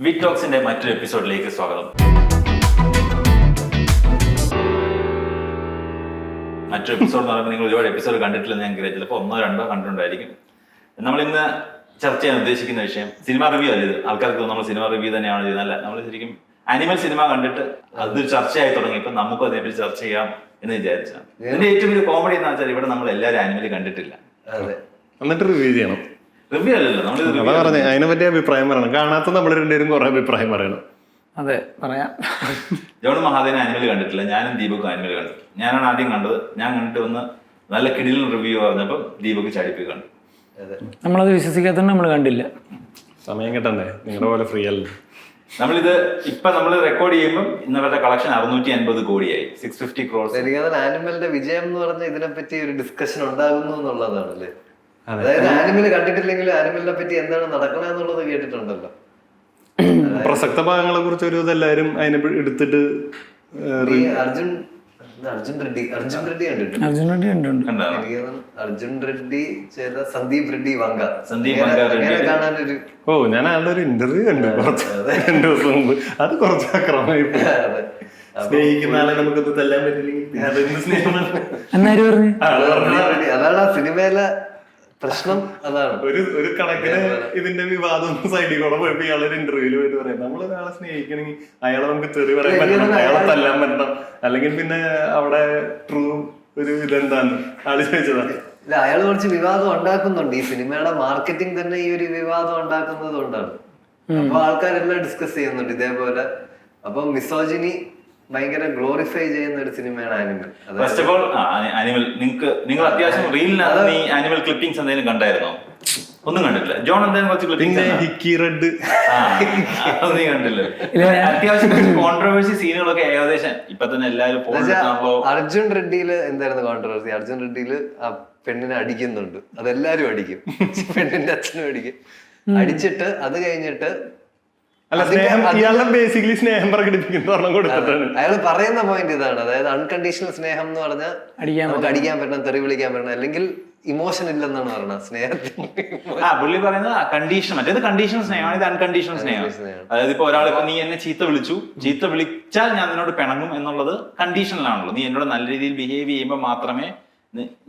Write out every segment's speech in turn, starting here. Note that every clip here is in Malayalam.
വിക് ടോക്സിന്റെ മറ്റൊരു എപ്പിസോഡിലേക്ക് സ്വാഗതം. മറ്റൊരു എപ്പിസോഡ് എന്ന് പറയുമ്പോൾ നിങ്ങൾ ഒരുപാട് എപ്പിസോഡ് കണ്ടിട്ടില്ലെന്ന് ഞാൻ കരുതി, ചിലപ്പോൾ 1-2 കണ്ടിട്ടുണ്ടായിരിക്കും. നമ്മൾ ഇന്ന് ചർച്ച ചെയ്യാൻ ഉദ്ദേശിക്കുന്ന വിഷയം സിനിമ റിവ്യൂ അല്ല. ഇത് ആൾക്കാർക്ക് നമ്മൾ സിനിമ റിവ്യൂ തന്നെയാണ് ചെയ്യുന്നത്. നമ്മൾ ശരിക്കും ആനിമൽ സിനിമ കണ്ടിട്ട് അതൊരു ചർച്ചയായി തുടങ്ങിയപ്പോൾ നമുക്കും അതിനെപ്പറ്റി ചർച്ച ചെയ്യാം എന്ന് വിചാരിച്ചാണ്. ഇതിന്റെ ഏറ്റവും വലിയ കോമഡി എന്ന് വെച്ചാൽ ഇവിടെ നമ്മൾ എല്ലാവരും ആനിമൽ കണ്ടിട്ടില്ല, എന്നിട്ട് റിവ്യൂ ചെയ്യണം. റിവ്യൂ അല്ലല്ലോ, നമ്മൾ പറഞ്ഞേ അതിനെ പറ്റി അഭിപ്രായം പറയണം. കാണാത്ത നമ്മൾ രണ്ടുപേരും കുറെ അഭിപ്രായം പറയണം. അതെ, പറയാം. ജോൺ മഹാദേവൻ ആനിമൽ കണ്ടിട്ടില്ല, ഞാനും ദീപക്കും ആനിമൽ കണ്ടു. ഞാനാണ് ആദ്യം കണ്ടത്. ഞാൻ കണ്ടിട്ട് വന്ന് നല്ല കിടിലൻ റിവ്യൂ പറഞ്ഞപ്പം ദീപക്ക് ചാടിപ്പോയി കണ്ടു. നമ്മളത് വിശ്വസിക്കാത്തതുകൊണ്ട് നമ്മൾ കണ്ടില്ല. സമയം കിട്ടണ്ടേ, നിങ്ങളുടെ പോലെ ഫ്രീ അല്ല. നമ്മളിത് ഇപ്പൊ നമ്മൾ റെക്കോർഡ് ചെയ്യുമ്പോൾ ഇന്നത്തെ കളക്ഷൻ 650 കോടിയായി, 650 crores. ആനിമലിന്റെ വിജയം എന്ന് പറഞ്ഞാൽ ഇതിനെപ്പറ്റി ഒരു ഡിസ്കഷൻ ഉണ്ടാകുന്നു എന്നുള്ളതാണല്ലേ. അതായത് ആനിമൽ കണ്ടിട്ടില്ലെങ്കിൽ ആനിമലിനെ പറ്റി എന്താണ് നടക്കണെന്നുള്ളത് കേട്ടിട്ടുണ്ടല്ലോ. പ്രസക്ത ഭാഗങ്ങളെ കുറിച്ച് ഒരു ഇതെല്ലാരും അതിനെ എടുത്തിട്ട് അർജുൻ റെഡ്ഡി കണ്ടിട്ടുണ്ട്. അർജുൻ റെഡ്ഡി ചെയ്ത സന്ദീപ് റെഡ്ഡി വങ്ക കാണാനൊരു ഞാൻ ആളുടെ ഒരു ഇന്റർവ്യൂ കണ്ടു 2 ദിവസം മുമ്പ്. അത് കുറച്ച് അക്രമമായി. സ്നേഹിക്കുന്ന ആളെ നമുക്കൊന്ന് തല്ലാൻ പറ്റില്ലെങ്കിൽ അതാണ് ആ സിനിമയിലെ പ്രശ്നം. അതാണ് ഒരു കണക്കിന് ഇതിന്റെ വിവാദം സൈഡിൽ കൂടെ പോയപ്പോ ഇയാളൊരു ഇന്റർവ്യൂല് പോയിട്ട് പറയാം, നമ്മളൊരാളെ സ്നേഹിക്കണമെങ്കിൽ അയാളെ നമുക്ക് തെറി പറയാൻ പറ്റണം, അയാളെ തല്ലാൻ പറ്റണം, അല്ലെങ്കിൽ പിന്നെ അവിടെ ട്രൂ ഒരു ഇതെന്താണ് ആള് ചോദിച്ചതാണ്. ഇല്ല, അയാൾ കുറച്ച് വിവാദം ഉണ്ടാക്കുന്നുണ്ട്. ഈ സിനിമയുടെ മാർക്കറ്റിംഗ് തന്നെ ഈ ഒരു വിവാദം ഉണ്ടാക്കുന്നത് കൊണ്ടാണ്. അപ്പൊ ആൾക്കാരെല്ലാം ഡിസ്കസ് ചെയ്യുന്നുണ്ട് ഇതേപോലെ. അപ്പൊ മിസോജിനി ഭയങ്കര ഗ്ലോറിഫൈ ചെയ്യുന്ന ഒരു സിനിമയാണ് animal. First of all animal നിങ്ങൾ അത്യാവശ്യം റീലിനകത്ത് നീ ആനിമൽ ക്ലിപ്പിംഗ്സ് എന്തെങ്കിലും കണ്ടായിരുന്നോ? ഒന്നും കണ്ടിട്ടില്ല. ജോൺ എന്തായാലും കുറച്ച് ക്ലിപ്പിംഗ് ഹിക്കി റെഡ് നീ കണ്ടില്ല. അത്യാവശ്യം കോൺട്രവേഴ്സി സീനുകളൊക്കെ ഏകദേശം ഇപ്പൊ തന്നെ എല്ലാവരും. അർജുൻ റെഡ്ഡിയില് എന്തായിരുന്നു കോൺട്രവേഴ്സി? അർജുൻ റെഡ്ഡിയില് ആ പെണ്ണിനെ അടിക്കുന്നുണ്ട്. അതെല്ലാരും അടിക്കും, പെണ്ണിന്റെ അച്ഛനും അടിക്കും. അടിച്ചിട്ട് അത് കഴിഞ്ഞിട്ട് ബേസിക്കലി സ്നേഹം പ്രകടിപ്പിക്കുന്ന കൊടുത്തിട്ടാണ് അയാൾ പറയുന്ന പോയിന്റ് ഇതാണ്. അതായത് അൺകണ്ടീഷണൽ സ്നേഹം എന്ന് പറഞ്ഞാൽ നമുക്ക് അടിക്കാൻ പറ്റണം, തെറി വിളിക്കാൻ പറ്റണം, അല്ലെങ്കിൽ ഇമോഷൻ ഇല്ലെന്നാണ് പറയുന്നത് സ്നേഹത്തിന്. പുള്ളി പറയുന്നത് കണ്ടീഷൻ, മറ്റേത് കണ്ടീഷണൽ സ്നേഹമാണ്, ഇത് അൺകണ്ടീഷണൽ സ്നേഹം. അതായത് ഇപ്പൊ ഒരാൾ നീ എന്നെ ചീത്ത വിളിച്ചാൽ ഞാൻ നിന്നോട് പിണങ്ങും എന്നുള്ളത് കണ്ടീഷണലാണല്ലോ. നീ എന്നോട് നല്ല രീതിയിൽ ബിഹേവ് ചെയ്യുമ്പോൾ മാത്രമേ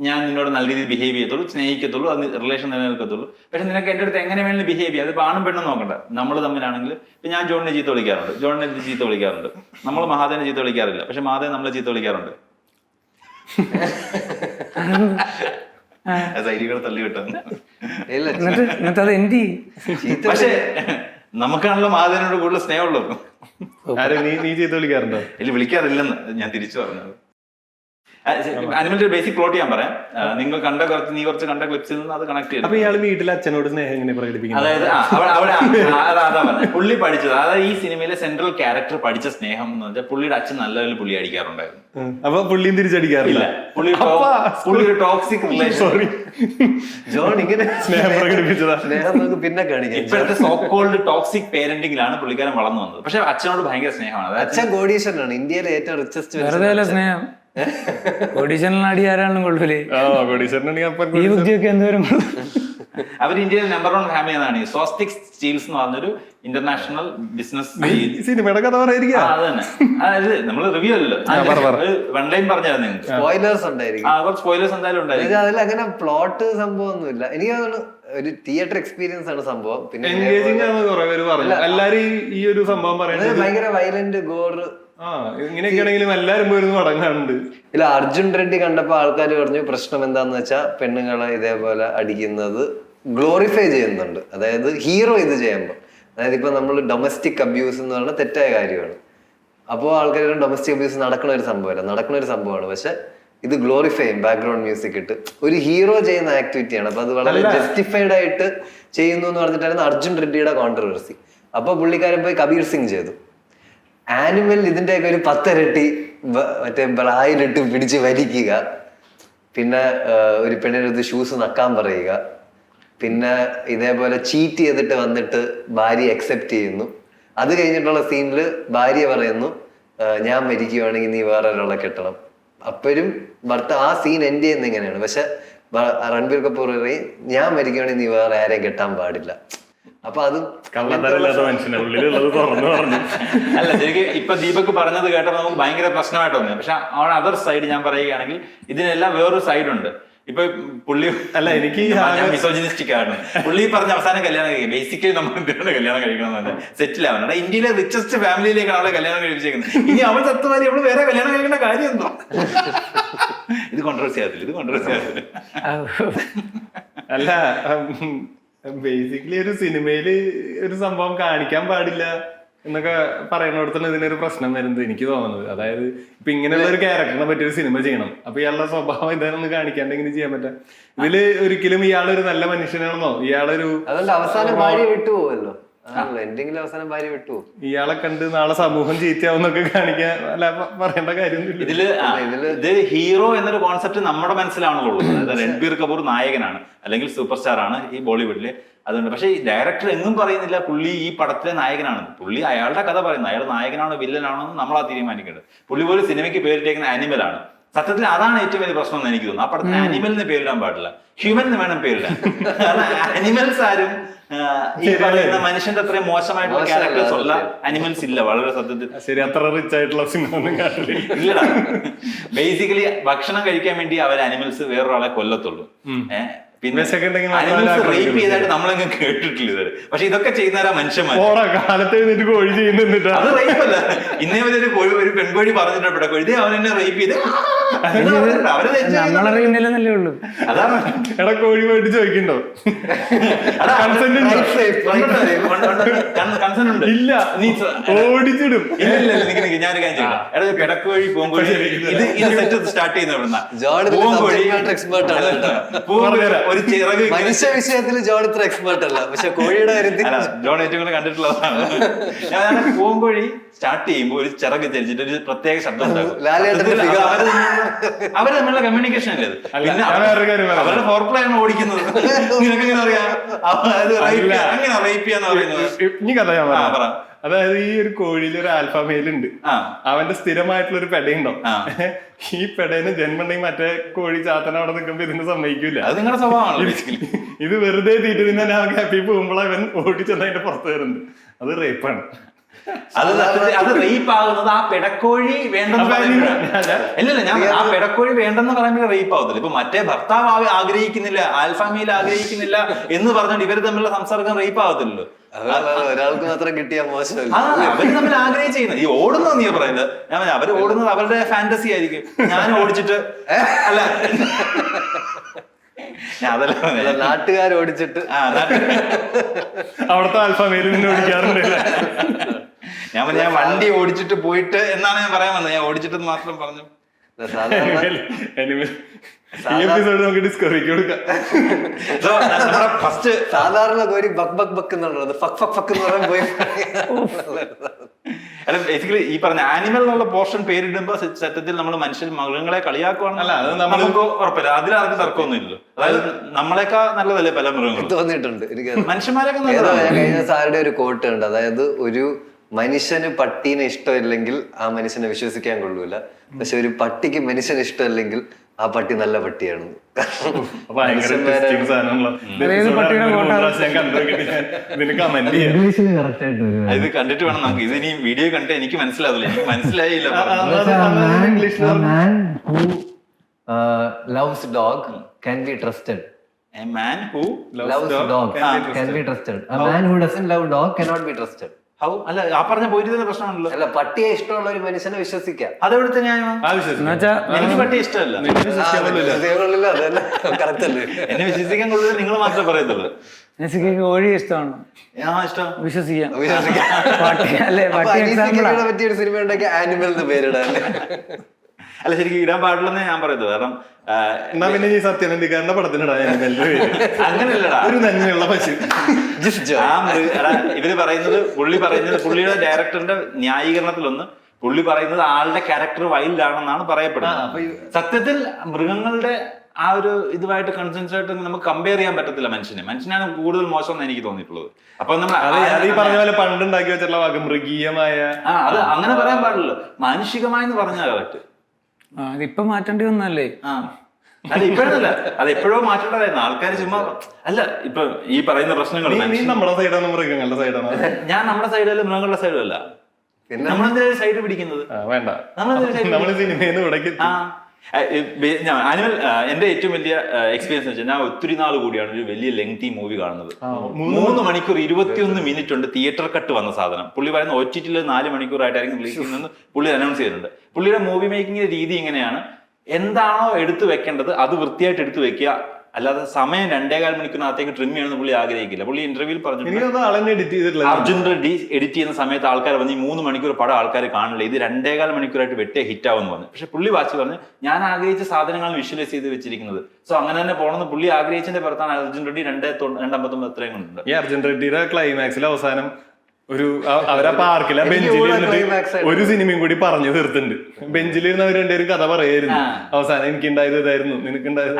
ഞാൻ നിന്നോട് നല്ല രീതിയിൽ ബിഹേവ് ചെയ്യത്തുള്ളൂ, സ്നേഹിക്കത്തുള്ളൂ, അത് റിലേഷൻ നിലനിൽക്കത്തുള്ളൂ. പക്ഷെ നിനക്ക് എൻ്റെ അടുത്ത് എങ്ങനെ വേണമെങ്കിലും ബിഹേവ് ചെയ്യാം. അതിപ്പോൾ ആണും പെണ്ണും നോക്കണ്ട. നമ്മൾ തമ്മിലാണെങ്കിൽ ഇപ്പം ഞാൻ ജോണിനെ ചീത്ത വിളിക്കാറുണ്ട്, ജോണിനെ ചീത്ത വിളിക്കാറുണ്ട്. നമ്മൾ മഹാദേവനെ ചീത്ത വിളിക്കാറില്ല, പക്ഷെ മഹാദേവൻ നമ്മളെ ചീത്ത വിളിക്കാറുണ്ട്. സൈഡികൾ തള്ളി വിട്ടത്. പക്ഷെ നമുക്കാണല്ലോ മഹാദേവനോട് കൂടുതൽ സ്നേഹമുള്ളൂ. നീ ചീത്ത വിളിക്കാറുണ്ടോ? ഇല്ല, വിളിക്കാറില്ലെന്ന് ഞാൻ തിരിച്ചു പറഞ്ഞത്. അനിമലിന്റെ ബേസിക് പ്ലോട്ട് ഞാൻ പറയാം. നിങ്ങൾ നീ കുറച്ച് കണ്ട ക്ലിപ്സിൽ നിന്ന് അത് കണക്ട് ചെയ്തു. അപ്പൊ ഇയാള് വീട്ടിൽ അച്ഛനോട് സ്നേഹം എങ്ങനെ പ്രകടിപ്പിക്കുന്നത്? അതായത് അതാ പുള്ളി പഠിച്ചത്. അതായത് ഈ സിനിമയിലെ സെൻട്രൽ ക്യാരക്ടർ പഠിച്ച സ്നേഹം എന്ന് വെച്ചാൽ പുള്ളിയുടെ അച്ഛൻ നല്ല പോലെ പുള്ളി അടിക്കാറുണ്ടായിരുന്നു. അപ്പൊ പുള്ളിയും തിരിച്ചടിക്കാറില്ല. പുള്ളി ഒരു ടോക്സിക് റിലേഷൻ. ജോൺ ഇങ്ങനെ സ്നേഹം പ്രകടിപ്പിച്ചതാ. സ്നേഹം നമുക്ക് പിന്നെ കാണിക്കാം. ഇപ്പോഴത്തെ സോ കോൾഡ് ടോക്സിക് പേരന്റിംഗിലാണ് പുള്ളിക്കാരൻ വളർന്നു വന്നത്. പക്ഷെ അച്ഛനോട് ഭയങ്കര സ്നേഹമാണ്. അച്ഛൻ കോടീശ്വരനാണ്, ഇന്ത്യയിലെ ഏറ്റവും റിച്ചസ്റ്റ്. വെറുതെ സ്നേഹം. കോടീശ്വരനാടി ആരാണെന്നും കൊള്ളൂലേ? ഈ ബുദ്ധിയൊക്കെ എന്തോരം. അവർ ഇന്ത്യയിലെ നമ്പർ 1 ഫാമിലി എന്നാണ്. സ്വസ്തിക് സ്റ്റീൽസ് എന്ന് പറഞ്ഞൊരു ഇന്റർനാഷണൽ ബിസിനസ്. സിനിമയുടെ കഥ പറയാ. അത് തന്നെ. അതായത് നമ്മള് റിവ്യൂ അല്ലല്ലോ, വൺ ലൈൻ പറഞ്ഞാൽ നിങ്ങൾക്ക് സ്പോയിലേഴ്സ് ഉണ്ടായിരിക്കും. കുറച്ച് സ്പോയിലേഴ്സ് എന്തായാലും ഉണ്ടായിരിക്കും. അതിൽ അങ്ങനെ പ്ലോട്ട് സംഭവം ഒന്നുമില്ല. എനിക്ക് തോന്നുന്നു ഒരു തിയേറ്റർ എക്സ്പീരിയൻസ് ആണ് സംഭവം. പിന്നെ എല്ലാരും ഈ ഒരു സംഭവം പറയുന്നത് ഭയങ്കര വയലന്റ് ഗോർ ഇങ്ങനെയൊക്കെയാണെങ്കിലും എല്ലാരും പോയിരുന്നു മടങ്ങാറുണ്ട്. ഇല്ല, അർജുൻ റെഡ്ഡി കണ്ടപ്പോ ആൾക്കാർ പറഞ്ഞു പ്രശ്നം എന്താന്ന് വെച്ചാൽ പെണ്ണുങ്ങളെ ഇതേപോലെ അടിക്കുന്നത് ഗ്ലോറിഫൈ ചെയ്യുന്നുണ്ട്. അതായത് ഹീറോ ഇത് ചെയ്യുമ്പോൾ, അതായത് ഇപ്പൊ നമ്മൾ ഡൊമസ്റ്റിക് അബ്യൂസ് എന്ന് പറഞ്ഞാൽ തെറ്റായ കാര്യമാണ്. അപ്പോൾ ആൾക്കാർ ഡൊമസ്റ്റിക് അബ്യൂസ് നടക്കുന്ന ഒരു സംഭവമാണ്. പക്ഷെ ഇത് ഗ്ലോറിഫൈ ചെയ്യും, ബാക്ക്ഗ്രൗണ്ട് മ്യൂസിക് ഇട്ട്. ഒരു ഹീറോ ചെയ്യുന്ന ആക്ടിവിറ്റിയാണ്. അപ്പൊ അത് വളരെ ജസ്റ്റിഫൈഡ് ആയിട്ട് ചെയ്യുന്നു എന്ന് പറഞ്ഞിട്ടായിരുന്നു അർജുൻ റെഡ്ഡിയുടെ കോൺട്രവേഴ്സി. അപ്പൊ പുള്ളിക്കാരൻ പോയി കബീർ സിംഗ് ചെയ്തു. ആനിമൽ ഇതിന്റെയൊക്കെ ഒരു 10 ഇരട്ടി മറ്റേ ബ്രായിലിട്ട് പിടിച്ച് വലിക്കുക, പിന്നെ ഒരു പെണ്ണിനടുത്ത് ഷൂസ് നക്കാൻ പറയുക, പിന്നെ ഇതേപോലെ ചീറ്റ് ചെയ്തിട്ട് വന്നിട്ട് ഭാര്യ അക്സെപ്റ്റ് ചെയ്യുന്നു. അത് കഴിഞ്ഞിട്ടുള്ള സീനിൽ ഭാര്യ പറയുന്നു ഞാൻ മരിക്കുവാണെങ്കിൽ നീ വേറെ ഒരാളെ കെട്ടണം. അപ്പോഴും ആ സീൻ എൻഡ് ചെയ്യുന്ന ഇങ്ങനെയാണ്. പക്ഷെ രൺബീർ കപൂർ പറയും ഞാൻ മരിക്കുവാണെങ്കിൽ നീ വേറെ ആരെയും കെട്ടാൻ പാടില്ല. അപ്പൊ അത് കള്ളത്തരമില്ലാത്ത മനുഷ്യനെ ഉള്ളിലുള്ളത് തുറന്നു പറഞ്ഞു. അല്ല ശരിക്കും ഇപ്പൊ ദീപക് പറഞ്ഞത് കേട്ടപ്പോൾ നമുക്ക് ഭയങ്കര പ്രശ്നമായിട്ട് തോന്നി. പക്ഷെ ഓൺ അതർ സൈഡ് ഞാൻ പറയുകയാണെങ്കിൽ ഇതിനെല്ലാം വേറൊരു സൈഡ് ഉണ്ട്. ഇപ്പൊ പുള്ളി അല്ല എനിക്ക് മിസോജിനിസ്റ്റിക് ആണ്. പുള്ളി പറഞ്ഞ അവസാനം കല്യാണം കഴിക്കും. ബേസിക്കലി നമ്മൾ എന്തിനാണ് കല്യാണം കഴിക്കണമെന്നല്ല, സെറ്റിൽ ആവണം. ഇന്ത്യയിലെ റിച്ചസ്റ്റ് ഫാമിലിയിലേക്കാണ് അവളെ കല്യാണം കഴിപ്പിച്ചേക്കുന്നത്. ഇനി അവൾ തത്വമാരി അവള് വേറെ കല്യാണം കഴിക്കേണ്ട കാര്യം എന്തോ. ഇത് കോൺട്രവേഴ്സി ആകത്തില്ല, ഇത് കോൺട്രവേഴ്സി ആകത്തില്ല. അല്ല ബേസിക്കലി ഒരു സിനിമയില് ഒരു സംഭവം കാണിക്കാൻ പാടില്ല എന്നൊക്കെ പറയുന്നിടത്താണ് ഇതിനൊരു പ്രശ്നം വരുന്നത് എനിക്ക് തോന്നുന്നത്. അതായത് ഇപ്പൊ ഇങ്ങനെയുള്ള ഒരു ക്യാരക്ടറിനെ പറ്റി ഒരു സിനിമ ചെയ്യണം, അപ്പൊ ഇയാളുടെ സ്വഭാവം ഇതാണെന്ന് കാണിക്കാണ്ട് എങ്ങനെ ചെയ്യാൻ പറ്റാ? ഇതില് ഒരിക്കലും ഇയാളൊരു നല്ല മനുഷ്യനാണെന്നോ ഇയാളൊരു അതുകൊണ്ട് അവസാനം ഭാര്യ വിട്ടുപോവല്ലോ, എന്തെങ്കിലും അവസാനം ഭാര്യ വിട്ടുപോകും. ഇയാളെ കണ്ട് നാളെ സമൂഹം ചീത്തയാവുന്നൊക്കെ കാണിക്കാൻ അല്ല പറയേണ്ട കാര്യമൊന്നുമില്ല. ഇത് ഹീറോ എന്നൊരു കോൺസെപ്റ്റ് നമ്മുടെ മനസ്സിലാണല്ലോ ഉള്ളത്. അതായത് രൺബീർ കപൂർ നായകനാണ് അല്ലെങ്കിൽ സൂപ്പർ സ്റ്റാർ ആണ് ഈ ബോളിവുഡില്, അതുകൊണ്ട്. പക്ഷെ ഈ ഡയറക്ടർ എങ്ങും പറയുന്നില്ല പുള്ളി ഈ പടത്തിലെ നായകനാണ്. പുള്ളി അയാളുടെ കഥ പറയുന്നത്, അയാൾ നായകനാണോ വില്ലനാണോ എന്ന് നമ്മളാ തീരുമാനിക്കേണ്ടത്. പുള്ളി പോലും സിനിമയ്ക്ക് പേരിട്ടേക്കുന്ന ആനിമൽ ആണ്. സത്യത്തിൽ അതാണ് ഏറ്റവും വലിയ പ്രശ്നം എന്ന് എനിക്ക് തോന്നുന്നു. ആ പടത്തിന് ആനിമലിന് പേരിടാൻ പാടില്ല, ഹ്യൂമൻ വേണം പേരിടാൻ. കാരണം ആനിമൽസ് ആരും ഈ പറയുന്ന മനുഷ്യന്റെ അത്രയും മോശമായിട്ടുള്ള ക്യാരക്ടേഴ്സ് ഉള്ള ആനിമൽസ് ഇല്ല വളരെ സത്യത്തിൽ. ശരി, അത്ര റിച്ച് ആയിട്ടുള്ള സിനിമ ഒന്നും കാണില്ല. ഇല്ലടാ, ബേസിക്കലി ഭക്ഷണം കഴിക്കാൻ വേണ്ടി അവർ ആനിമൽസ് വേറൊരാളെ കൊല്ലത്തുള്ളൂ. പിന്നെ ആനിമൽസ് റേപ്പ് ചെയ്തായിട്ട് നമ്മളങ്ങ് കേട്ടിട്ടില്ല ഇതുവരെ. പക്ഷെ ഇതൊക്കെ ചെയ്യുന്നവരാ മനുഷ്യന്മാർ. കാലത്ത് കോഴി ചെയ്യുന്നുണ്ട്. അത് റേപ്പ് അല്ല. ഇന്നേ വരെ ഒരു പെൺകോഴി പറഞ്ഞിട്ട് കോഴി അവൻ എന്നെ റേപ്പ് ചെയ്ത് നമ്മളറിയുന്നില്ലെന്നല്ലേ ഉള്ളൂ. അതാണ്. എടാ കോഴി പോയിട്ട് ചോദിക്കണ്ടോ? കൺസെന്റ് ഉണ്ട്. ഇല്ല, നീ ഓടിച്ചിടും. ഞാനൊരു കാര്യം ചെയ്യാം. എടാ പെടക്കോഴി പൂങ്കോഴി ഇത് സെറ്റ് സ്റ്റാർട്ട് ചെയ്യുന്ന എവിടുന്ന പൂങ്കോഴി ഒരു ചിറക് മനുഷ്യ വിഷയത്തിൽ ജോൺ ഇത്ര എക്സ്പേർട്ട് അല്ല, പക്ഷെ കോഴിയുടെ കാര്യത്തിൽ ജോൺ ഏറ്റവും കൂടുതൽ കണ്ടിട്ടുള്ളതാണ്. ഞാൻ പൂങ്കോഴി സ്റ്റാർട്ട് ചെയ്യുമ്പോൾ ഒരു ചിറക് ചരിച്ചിട്ട് ഒരു പ്രത്യേക ശബ്ദം ഉണ്ടാകും. അവര് തമ്മിലുള്ള കമ്മ്യൂണിക്കേഷൻ അല്ലേ അത്. പിന്നെ അവരുടെ ഫോർപ്ലേ ആണ് ഓടിക്കുന്നത്. നിനക്ക് എങ്ങനെ അറിയാം അങ്ങനെ റേപ്പ് ചെയ്യാന്ന് പറയുന്നത്? ഇനി കഥ ഞാൻ പറയാം. അതായത് ഈ ഒരു കോഴിയിൽ ഒരു ആൽഫാ മെയിൽ ഉണ്ട്, അവന്റെ സ്ഥിരമായിട്ടുള്ള ഒരു പെടയുണ്ടാവും. ഈ പെടേനെ ജന്മണ്ടെങ്കിൽ മറ്റേ കോഴി ചാത്തന അവിടെ നിൽക്കുമ്പോ ഇതിന് സമ്മതിക്കൂല. അത് നിങ്ങളുടെ സ്വഭാവമാണ്. ഇത് വെറുതെ തീറ്റ് തിന്നെ അവൻ ഹാപ്പി പോകുമ്പോൾ അവൻ ഓടിച്ചെന്ന് അതിന്റെ പുറത്ത് വരുന്നുണ്ട്. അത് റേപ്പാണ്. അത് റേപ്പ് ആകുന്നത് ആ പെടക്കോഴി വേണ്ടെന്ന് പറയുമ്പോഴാണ്. ഇല്ലല്ല, ഞാൻ ആ പെടക്കോഴി വേണ്ടെന്ന് പറയുമ്പോൾ റേപ്പ് ആവത്തില്ല. ഇപ്പൊ മറ്റേ ഭർത്താവ് ആഗ്രഹിക്കുന്നില്ല, ആൽഫാമിയിൽ ആഗ്രഹിക്കുന്നില്ല എന്ന് പറഞ്ഞിട്ട് ഇവര് തമ്മിലുള്ള സംസർഗം റേപ്പ് ആവത്തില്ലല്ലോ. ഒരാൾക്ക് മാത്രം കിട്ടിയാ മോശമല്ല. അവര് തമ്മിൽ ആഗ്രഹിച്ച് ചെയ്യുന്നത്. ഈ ഓടുന്നത് നീ പറയുന്നത്, ഞാൻ അവര് ഓടുന്നത് അവരുടെ ഫാന്റസി ആയിരിക്കും. ഞാൻ ഓടിച്ചിട്ട് അല്ല, നാട്ടുകാർ ഓടിച്ചിട്ട് അവിടുത്തെ ആൽഫാമേലിൽ നിന്ന് ഓടിക്കാറുണ്ട്. ഞാൻ വണ്ടി ഓടിച്ചിട്ട് പോയിട്ട് എന്നാണ് ഞാൻ പറയാൻ വന്നത്. ഞാൻ ഓടിച്ചിട്ട് മാത്രം പറഞ്ഞു. നമുക്ക് ഡിസ്കവറിക്ക് കൊടുക്കാം. ഫസ്റ്റ് സാധാരണ കോരി ബക് ബക് ബക്ക് എന്നുള്ളത് ഫക് ഫക് ഫക് എന്ന് പറയാൻ പോയി. അല്ല, ബേസിക്കലി ഈ പറഞ്ഞ ആനിമൽ എന്നുള്ള പോർഷൻ പേരിടുമ്പോ സത്യത്തിൽ നമ്മൾ മനുഷ്യൻ മൃഗങ്ങളെ കളിയാക്കുവാണല്ല, അത് നമുക്ക് ഉറപ്പില്ല. അതിലാർക്കും തർക്കമൊന്നുമില്ലല്ലോ. അതായത് നമ്മളെക്കാ നല്ലതല്ലേ പല മൃഗങ്ങളും തോന്നിയിട്ടുണ്ട് എനിക്ക്. മനുഷ്യന്മാരൊക്കെ കഴിഞ്ഞ സാറുടെ ഒരു കോട്ട് ഉണ്ട്, അതായത് ഒരു മനുഷ്യന് പട്ടീനെ ഇഷ്ടമില്ലെങ്കിൽ ആ മനുഷ്യനെ വിശ്വസിക്കാൻ കൊള്ളൂല, പക്ഷെ ഒരു പട്ടിക്ക് മനുഷ്യന് ഇഷ്ടമല്ലെങ്കിൽ ആ പട്ടി നല്ല പട്ടിയാണ്. ഇത് കണ്ടിട്ട് വേണം നമുക്ക്. ഇത് ഇനി വീഡിയോ കണ്ടിട്ട് എനിക്ക് മനസ്സിലാവില്ല. എനിക്ക് മനസ്സിലായില്ല. Loves dog can be trusted. A man who loves dog can be trusted. A man who doesn't love dog cannot be trusted. How? അല്ല, ആ പറഞ്ഞ പോയിട്ട് തന്നെ പ്രശ്നമാണല്ലോ. അല്ല, പട്ടിയെ ഇഷ്ടമുള്ള ഒരു മനുഷ്യനെ വിശ്വസിക്കാം. അതെവിടുത്തെ ന്യായമാണ്? എനിക്ക് പട്ടിയെ ഇഷ്ടമല്ല. എന്നെ വിശ്വസിക്കാൻ കൊള്ളുന്നത് നിങ്ങൾ മാത്രമേ പറയത്തുള്ളൂ. കോഴി ഇഷ്ടമാണ്, ഇഷ്ടം വിശ്വസിക്കാം. പറ്റിയൊരു സിനിമ ഉണ്ടാക്കി ആനിമൽ എന്ന് പേരിടാൻ. അല്ല, ശരിക്കും ഇടാൻ പാടില്ലെന്ന് ഞാൻ പറയുന്നത്. കാരണം എന്നാ പിന്നെ ഈ സത്യനന്ദിക്കാരന്റെ പടത്തിനിടാ അങ്ങനെയല്ലടാ, ഒരു നന്മയുള്ള പശു. ഇവര് പറയുന്നത്, പുള്ളിയുടെ ഡയറക്ടറിന്റെ ന്യായീകരണത്തിലൊന്ന് പുള്ളി പറയുന്നത് ആളുടെ ക്യാരക്ടർ വൈൽഡ് ആണെന്നാണ് പറയപ്പെടുന്നത്. സത്യത്തിൽ മൃഗങ്ങളുടെ ആ ഒരു ഇതുമായിട്ട് കൺസെൻസായിട്ട് നമുക്ക് കമ്പയർ ചെയ്യാൻ പറ്റത്തില്ല. മനുഷ്യനാണ് കൂടുതൽ മോശം എന്ന് എനിക്ക് തോന്നിയിട്ടുള്ളത്. അപ്പൊ നമ്മൾ ഈ പറഞ്ഞ പോലെ പണ്ടുണ്ടാക്കി വെച്ചുള്ള വാക്ക് മൃഗീയമായ, അത് അങ്ങനെ പറയാൻ പാടില്ല. മാനുഷികമായെന്ന് പറഞ്ഞാൽ കറക്റ്റ്. ഇതിപ്പൊ മാറ്റേണ്ടി വന്നല്ലേ. അല്ല ഇപ്പോഴല്ല, അത് എപ്പോഴോ മാറ്റേണ്ടതായിരുന്നു. ആൾക്കാർ ചുമ്മാ അല്ല ഇപ്പൊ ഈ പറയുന്ന പ്രശ്നങ്ങൾ നീ നമ്മുടെ സൈഡാണ് മൃഗങ്ങളുടെ സൈഡാണ്. ഞാൻ നമ്മുടെ സൈഡല്ല മൃഗങ്ങളുടെ സൈഡും അല്ല. നമ്മളെന്തിനാ സൈഡ് പിടിക്കുന്നത്? വേണ്ട, നമ്മളെന്തിനാ നമ്മൾ സിനിമയിൽ ഇവിടേക്ക് ആനിമൽ എന്റെ ഏറ്റവും വലിയ എക്സ്പീരിയൻസ് വെച്ചാൽ ഞാൻ ഒത്തിരി നാൾ കൂടിയാണ് ഒരു വലിയ ലെങ്തി മൂവി കാണുന്നത്. 3 മണിക്കൂർ 21 മിനിറ്റ് ഉണ്ട് തിയേറ്റർ കട്ട് വന്ന സാധനം. പുള്ളി പറയുന്ന OTT 4 മണിക്കൂറായിട്ടായിരിക്കും റിലീസ് ചെയ്യുന്നത് പുള്ളി അനൗൺസ് ചെയ്തിട്ടുണ്ട്. പുള്ളിയുടെ മൂവി മേക്കിംഗ് രീതി ഇങ്ങനെയാണ്, എന്താണോ എടുത്തു വെക്കേണ്ടത് അത് വൃത്തിയായിട്ട് എടുത്തു വെക്കുക, അല്ലാതെ സമയം 2.25 മണിക്കൂറിനകത്തേക്ക് ട്രിം ചെയ്യണമെന്ന് പുള്ളി ആഗ്രഹിക്കില്ല. പുള്ളി ഇന്റർവ്യൂവിൽ പറഞ്ഞിട്ടുണ്ട് അർജുൻ റെഡ്ഡി എഡിറ്റ് ചെയ്യുന്ന സമയത്ത് ആൾക്കാർ വന്ന് ഈ 3 മണിക്കൂർ പടം ആൾക്കാർ കാണില്ല, ഇത് 2.25 മണിക്കൂറായിട്ട് വെട്ടിയ ഹിറ്റ് ആവുമെന്ന് പറഞ്ഞു. പക്ഷെ പുള്ളി വാച്ച് പറഞ്ഞ് ഞാൻ ആഗ്രഹിച്ച സാധനങ്ങൾ വിഷ്വലൈസ് ചെയ്ത് വെച്ചിരിക്കുന്നത്, സോ അങ്ങനെ തന്നെ പോകണമെന്ന് പുള്ളി ആഗ്രഹിച്ചതിന്റെ പുറത്താണ് അർജുൻ റെഡ്ഡി 2:59 അത്രയും കൊണ്ടുണ്ട്. ഈ അർജുൻ റെഡ്ഡിയുടെ ക്ലൈമാക്സിൽ അവസാനം അവരാ പാർക്കില ബെഞ്ചിലിരുന്നിട്ട് ഒരു സിനിമയും കൂടി പറഞ്ഞു തീർത്തിട്ടുണ്ട്. ബെഞ്ചിലിരുന്ന് അവർ രണ്ടുപേരും കഥ പറയായിരുന്നു. അവസാനം എനിക്കുണ്ടായത് ഇതായിരുന്നു, നിനക്കുണ്ടായത്